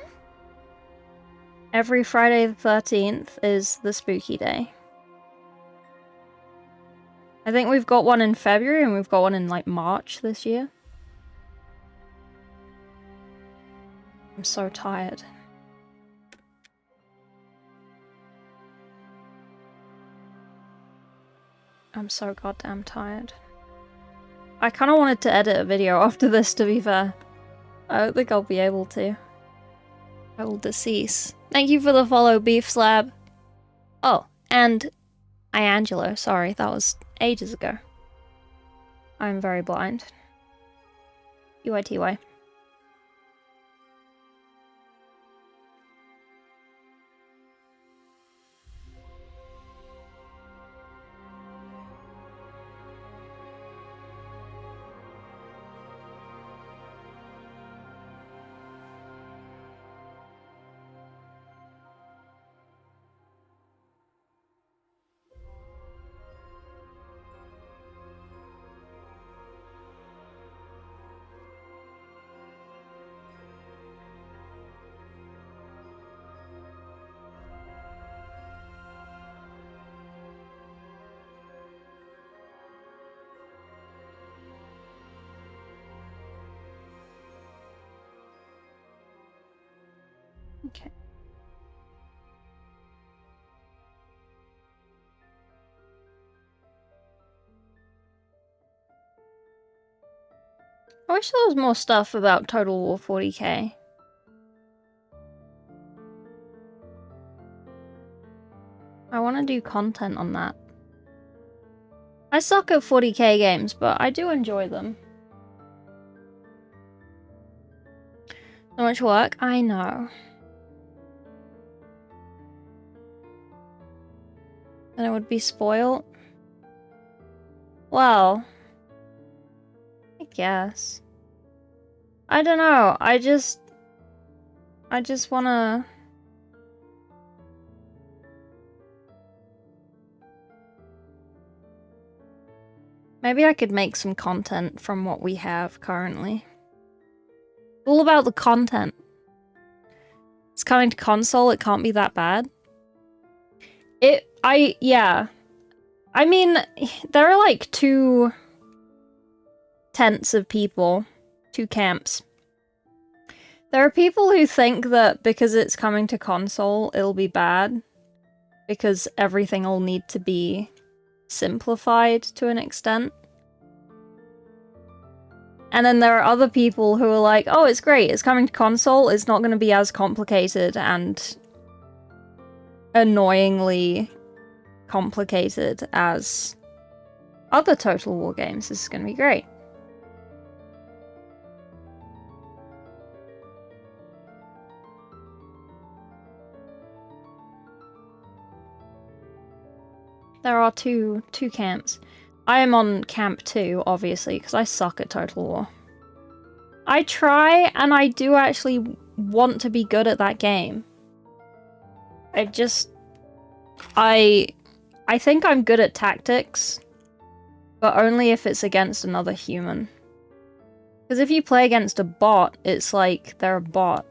S1: Every Friday the 13th is the spooky day. I think we've got one in February and we've got one in like March this year. I'm so tired. I'm so goddamn tired. I kind of wanted to edit a video after this, to be fair. I don't think I'll be able to. I will decease. Thank you for the follow, Beef Slab. Oh, and Angelo, sorry, that was ages ago. I'm very blind. UITY. Okay. I wish there was more stuff about Total War 40k. I want to do content on that. I suck at 40k games, but I do enjoy them. So much work, I know. And it would be spoiled. Well, I guess. I don't know, I just wanna... Maybe I could make some content from what we have currently. All about the content. It's coming to console, it can't be that bad. Yeah. I mean, there are like two tents of people, two camps. There are people who think that because it's coming to console, it'll be bad. Because everything will need to be simplified to an extent. And then there are other people who are like, oh, it's great, it's coming to console, it's not going to be as complicated and annoyingly complicated as other Total War games. This is going to be great. There are two camps. I am on camp 2, obviously, because I suck at Total War. I try, and I do actually want to be good at that game. I think I'm good at tactics, but only if it's against another human. Because if you play against a bot, it's like they're a bot.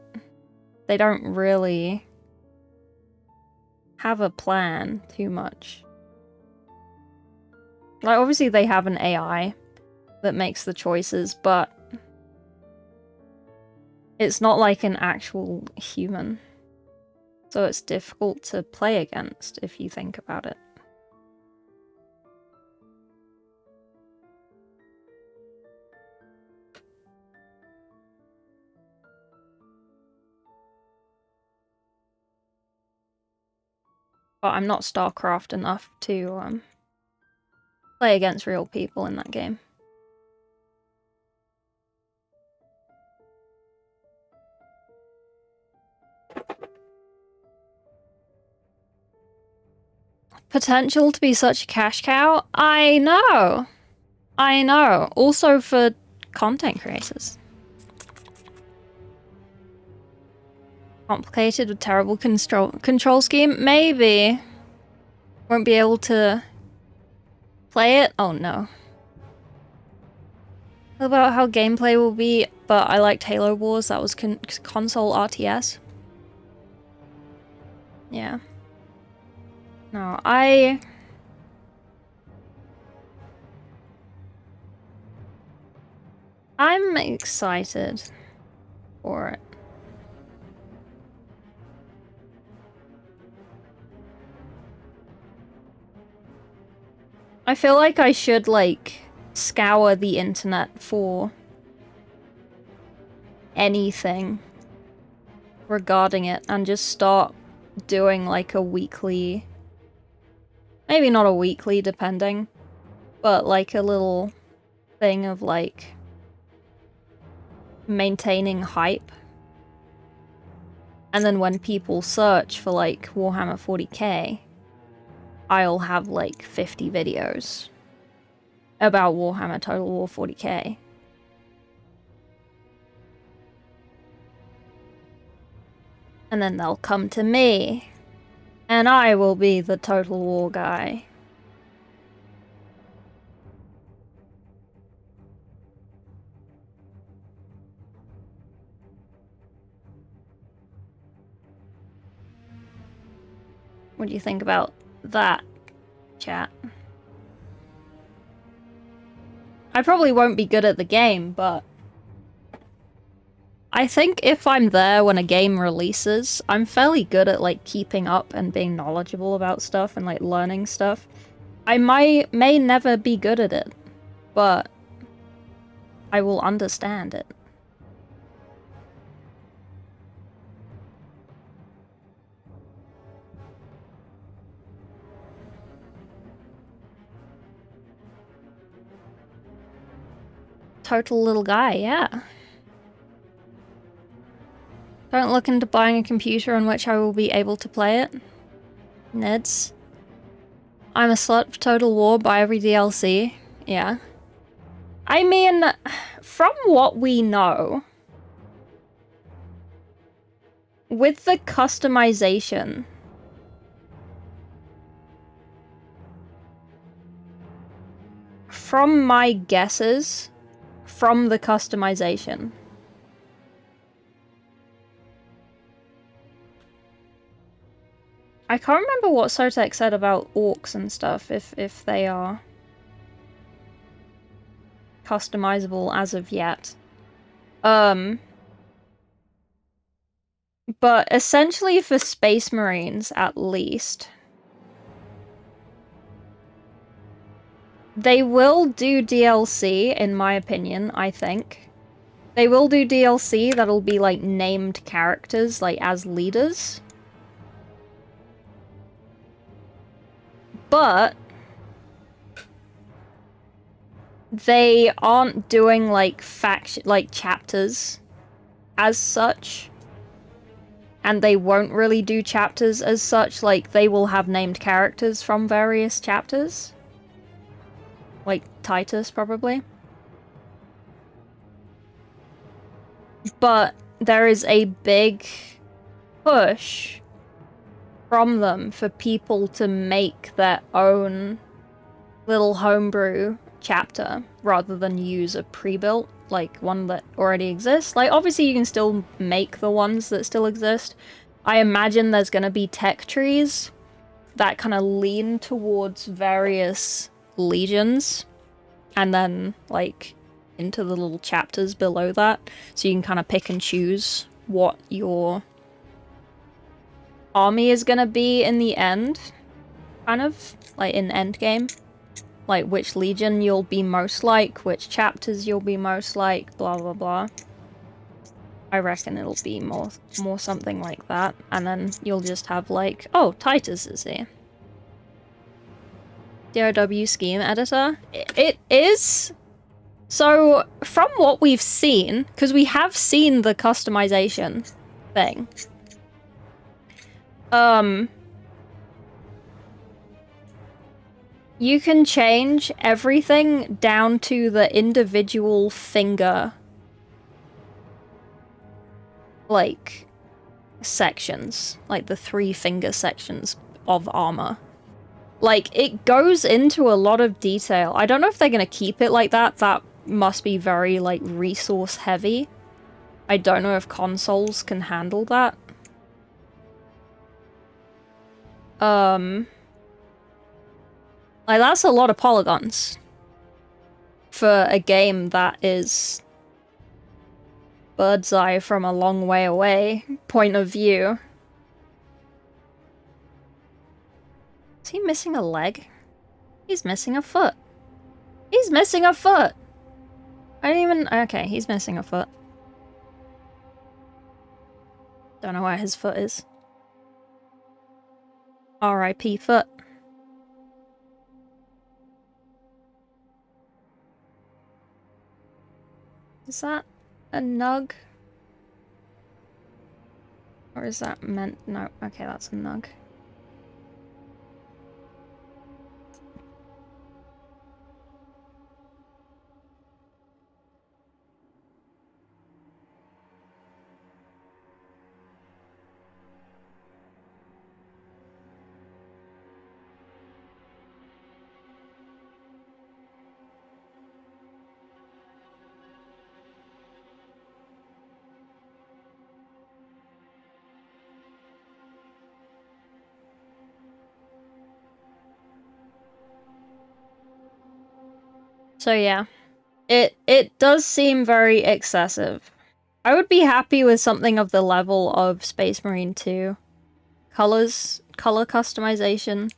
S1: They don't really have a plan too much. Like, obviously they have an AI that makes the choices, but it's not like an actual human. So it's difficult to play against, if you think about it. But I'm not StarCraft enough to, play against real people in that game. Potential to be such a cash cow? I know! I know. Also for content creators. Complicated with terrible control scheme? Maybe. Won't be able to play it? Oh no. About how gameplay will be, but I liked Halo Wars, that was console RTS. Yeah. No, I'm excited for it. I feel like I should, like, scour the internet for anything regarding it and just start doing, like, a weekly... Maybe not a weekly, depending, but, like, a little thing of, like, maintaining hype. And then when people search for, like, Warhammer 40k, I'll have, like, 50 videos about Warhammer Total War 40k. And then they'll come to me, and I will be the Total War guy. What do you think about that, chat? I probably won't be good at the game, but I think if I'm there when a game releases, I'm fairly good at, like, keeping up and being knowledgeable about stuff and, like, learning stuff. I may never be good at it, but I will understand it. Total little guy, yeah. Don't look into buying a computer on which I will be able to play it. Neds. I'm a slut for Total War, buy every DLC. Yeah. I mean, from what we know, with the customization, from my guesses, from the customization, I can't remember what Sotek said about orcs and stuff, if they are customizable as of yet. But essentially for Space Marines, at least, they will do DLC, in my opinion, I think. They will do DLC that'll be, like, named characters, like, as leaders. But they aren't doing, like, chapters as such. And they won't really do chapters as such, like, they will have named characters from various chapters. Like, Titus, probably. But there is a big push from them for people to make their own little homebrew chapter rather than use a pre-built, like, one that already exists. Like, obviously you can still make the ones that still exist. I imagine there's gonna be tech trees that kind of lean towards various legions and then, like, into the little chapters below that, so you can kind of pick and choose what your army is gonna be in the end, kind of, like, in endgame. Like, which legion you'll be most like, which chapters you'll be most like, blah blah blah. I reckon it'll be more something like that, and then you'll just have, like, oh, Titus is here. DOW scheme editor? It is. So, from what we've seen, because we have seen the customization thing, you can change everything down to the individual finger, like, sections. Like, the 3 finger sections of armor. Like, it goes into a lot of detail. I don't know if they're gonna keep it like that. That must be very, like, resource heavy. I don't know if consoles can handle that. Like, that's a lot of polygons for a game that is bird's eye from a long way away point of view. Is he missing a leg? He's missing a foot. He's missing a foot! I didn't even... Okay, he's missing a foot. Don't know where his foot is. R.I.P. foot. Is that a nug? Or is that meant... No, okay, that's a nug. So yeah, it does seem very excessive. I would be happy with something of the level of Space Marine 2. Color customization.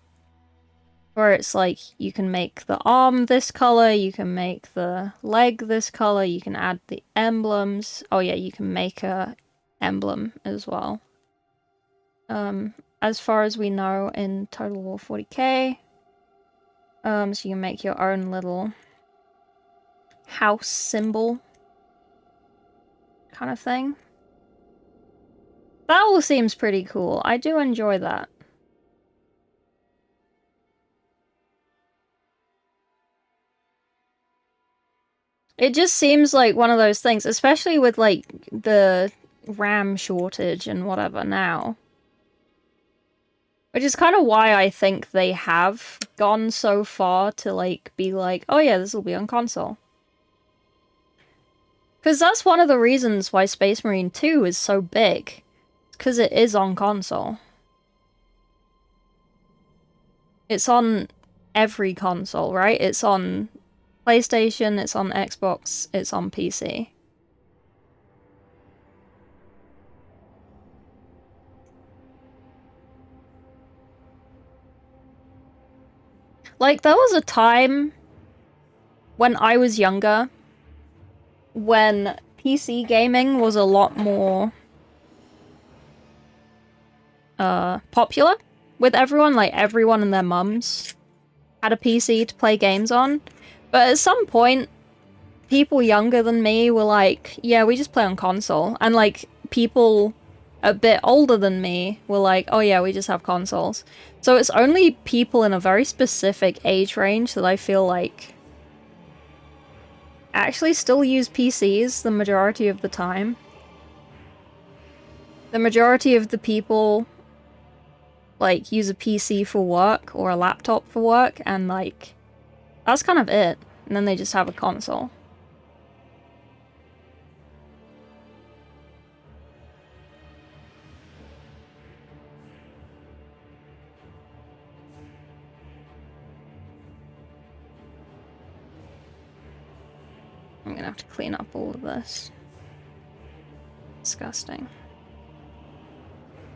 S1: Where it's like, you can make the arm this color, you can make the leg this color, you can add the emblems. Oh yeah, you can make a emblem as well. As far as we know in Total War 40k. So you can make your own little house symbol kind of thing. That all seems pretty cool. I do enjoy that. It just seems like one of those things, especially with like the RAM shortage and whatever now. Which is kind of why I think they have gone so far to like be like, oh yeah, this will be on console. Because that's one of the reasons why Space Marine 2 is so big. Because it is on console. It's on every console, right? It's on PlayStation, it's on Xbox, it's on PC. Like, there was a time when I was younger when PC gaming was a lot more popular with everyone. Like, everyone and their mums had a PC to play games on. But at some point, people younger than me were like, yeah, we just play on console. And, like, people a bit older than me were like, oh yeah, we just have consoles. So it's only people in a very specific age range that I feel like actually still use PCs the majority of the time. The majority of the people like use a PC for work or a laptop for work, and like that's kind of it. And then they just have a console. I'm gonna have to clean up all of this. Disgusting.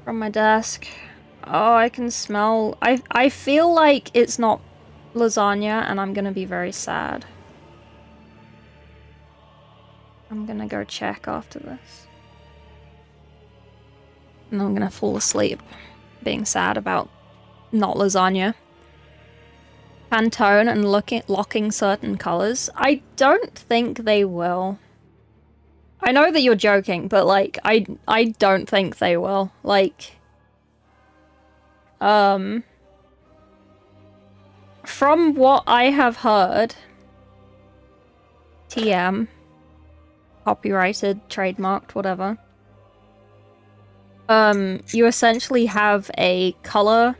S1: From my desk. Oh, I can smell... I feel like it's not lasagna, and I'm gonna be very sad. I'm gonna go check after this. And I'm gonna fall asleep, being sad about not lasagna. Pantone and locking certain colors. I don't think they will. I know that you're joking, but like, I don't think they will. Like, from what I have heard, TM, copyrighted, trademarked, whatever, you essentially have a color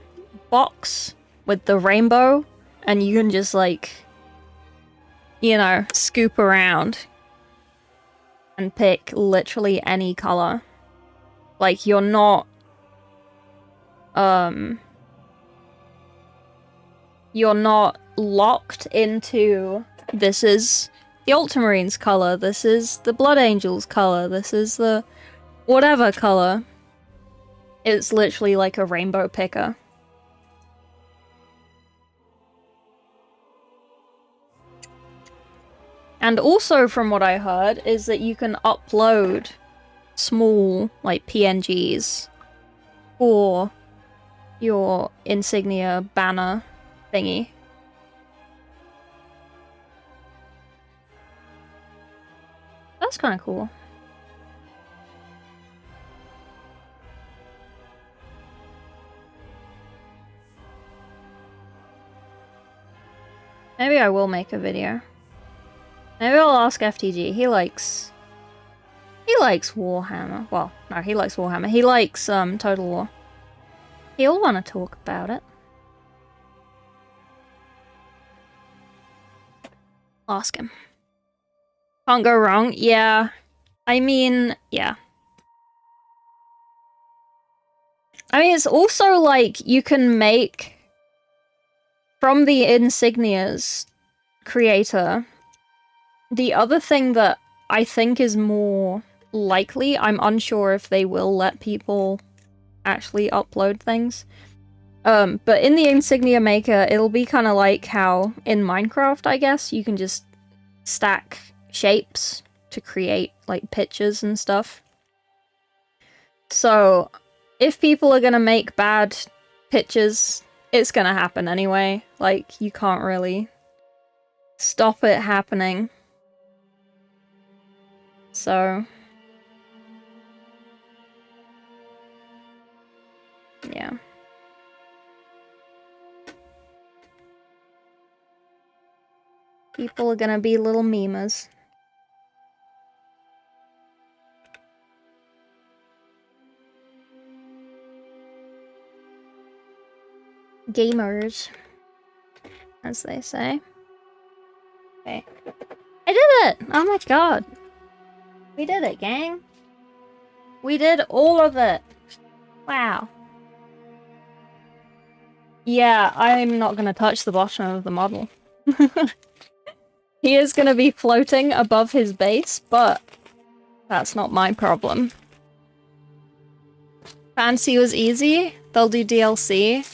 S1: box with the rainbow, and you can just like, you know, scoop around and pick literally any color. Like, you're not locked into, this is the Ultramarines color, this is the Blood Angels color, this is the whatever color. It's literally like a rainbow picker. And also, from what I heard, is that you can upload small, like, PNGs for your insignia banner thingy. That's kind of cool. Maybe I will make a video. Maybe I'll ask FTG. He likes Warhammer. Well, no, he likes Warhammer. He likes Total War. He'll want to talk about it. Ask him. Can't go wrong. Yeah. I mean, yeah. I mean, it's also like you can make from the insignias creator. The other thing that I think is more likely. I'm unsure if they will let people actually upload things. But in the Insignia Maker, it'll be kind of like how in Minecraft, I guess, you can just stack shapes to create, like, pictures and stuff. So, if people are gonna make bad pictures, it's gonna happen anyway. Like, you can't really stop it happening. So, yeah. People are gonna be little memers. Gamers, as they say. Okay. I did it! Oh my god. We did it, gang. We did all of it. Wow. Yeah, I'm not gonna touch the bottom of the model. He is gonna be floating above his base, but that's not my problem. Fancy was easy. They'll do DLC.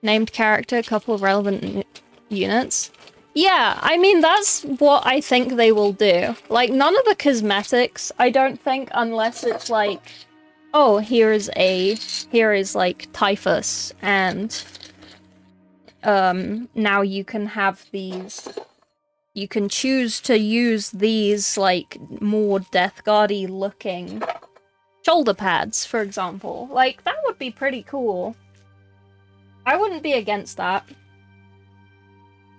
S1: Named character, couple of relevant units. Yeah, I mean, that's what I think they will do. Like, none of the cosmetics, I don't think, unless it's like, oh, here is like typhus, and now you can have these, you can choose to use these, like, more Death Guard-y looking shoulder pads, for example. Like, that would be pretty cool. I wouldn't be against that.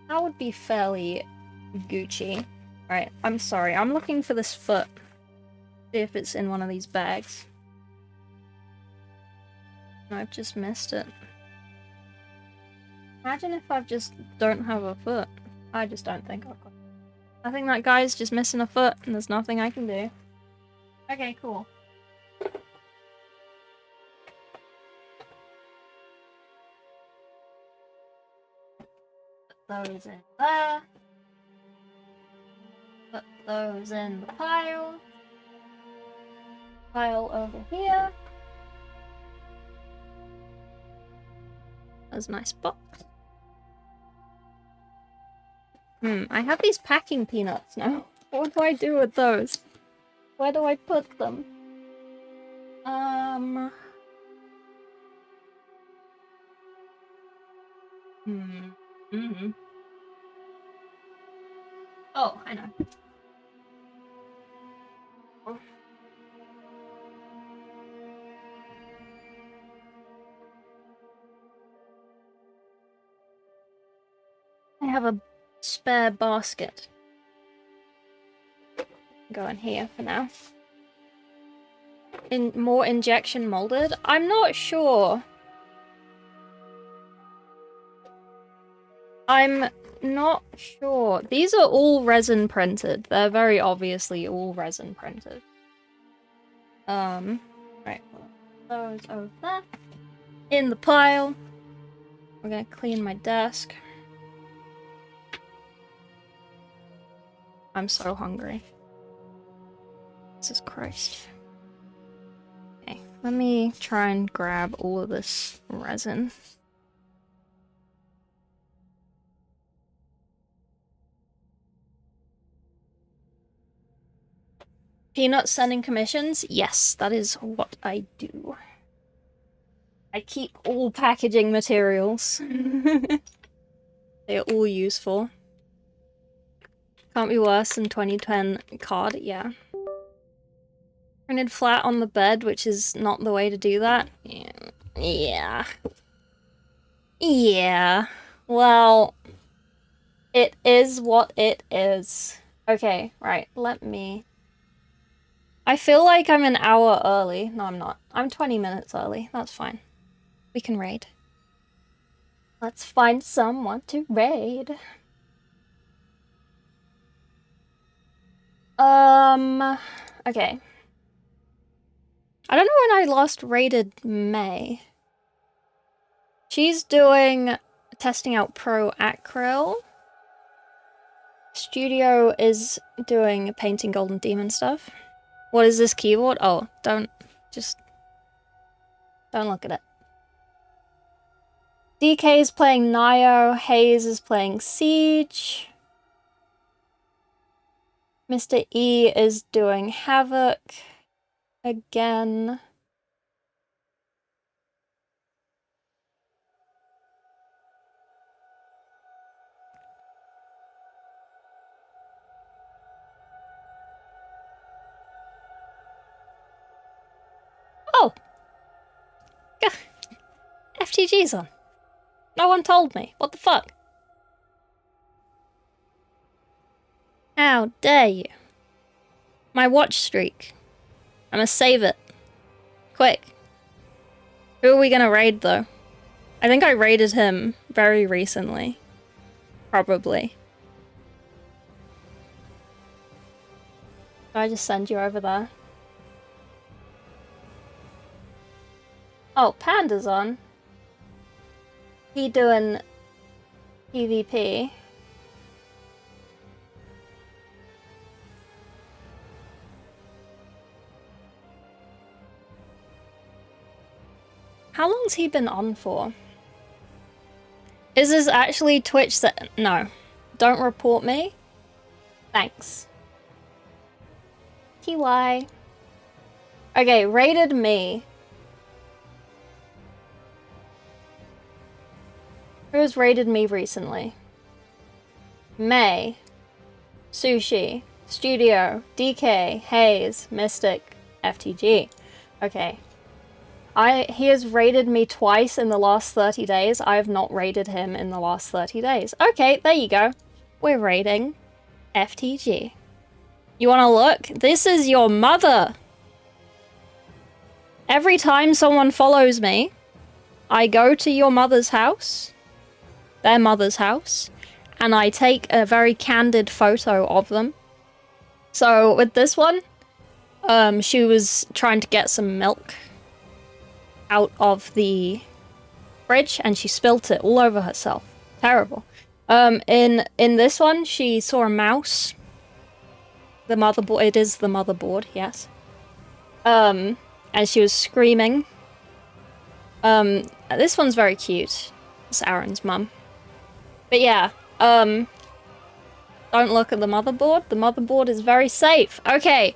S1: That would be fairly Gucci. Right, I'm sorry. I'm looking for this foot. See if it's in one of these bags. No, I've just missed it. Imagine if I just don't have a foot. I just don't think I've got it. I think that guy's just missing a foot and there's nothing I can do. Okay, cool. Put those in there. Put those in the pile. Pile over here. That's a nice box. I have these packing peanuts now. What do I do with those? Where do I put them? Oh, I know. I have a spare basket. Go in here for now. More injection molded? I'm not sure. I'm not sure. These are all resin printed. They're very obviously all resin printed. Right. Those over there. In the pile. We're gonna clean my desk. I'm so hungry. Jesus Christ. Okay, let me try and grab all of this resin. Peanut sending commissions? Yes, that is what I do. I keep all packaging materials. They're all useful. Can't be worse than 2010 card, yeah. Printed flat on the bed, which is not the way to do that. Yeah. Yeah. Well, it is what it is. Okay, right, let me... I feel like I'm an hour early. No, I'm not. I'm 20 minutes early. That's fine. We can raid. Let's find someone to raid. Okay. I don't know when I last raided May. She's doing testing out Pro Acryl. Studio is doing painting Golden Demon stuff. What is this keyboard? Oh, don't look at it. DK is playing Nio, Hayes is playing Siege. Mr. E is doing Havoc again. Oh! FTG's on. No one told me. What the fuck? How dare you? My watch streak. I'm gonna save it. Quick. Who are we gonna raid, though? I think I raided him very recently. Probably. Do I just send you over there? Oh, Panda's on. He doing PvP. How long's he been on for? Is this actually Twitch that— no. Don't report me. Thanks. TY. Okay, rated me. Who's rated me recently? May. Sushi. Studio. DK. Hayes. Mystic. FTG. Okay. He has raided me twice in the last 30 days. I have not raided him in the last 30 days. Okay, there you go. We're raiding FTG. You wanna look? This is your mother! Every time someone follows me, I go to your mother's house, their mother's house, and I take a very candid photo of them. So with this one, she was trying to get some milk out of the fridge and she spilt it all over herself. Terrible. In this one, she saw a mouse. The motherboard, it is the motherboard, yes. And she was screaming. This one's very cute. It's Aaron's mum. But yeah, don't look at the motherboard. The motherboard is very safe. Okay,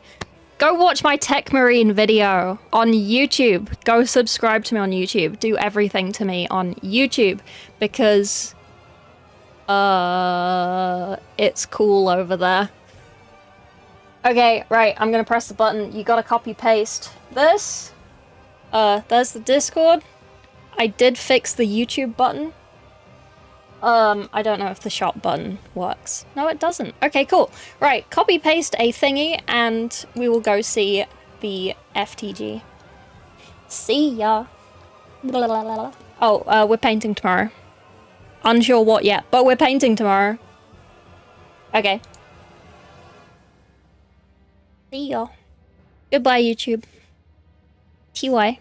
S1: go watch my Tech Marine video on YouTube. Go subscribe to me on YouTube. Do everything to me on YouTube because it's cool over there. Okay, right, I'm gonna press the button. You gotta copy paste this. There's the Discord. I did fix the YouTube button. I don't know if the shop button works. No, it doesn't. Okay, cool. Right, copy paste a thingy and we will go see the FTG. See ya. Oh, we're painting tomorrow. Unsure what yet, but we're painting tomorrow. Okay. See ya. Goodbye, YouTube. TY.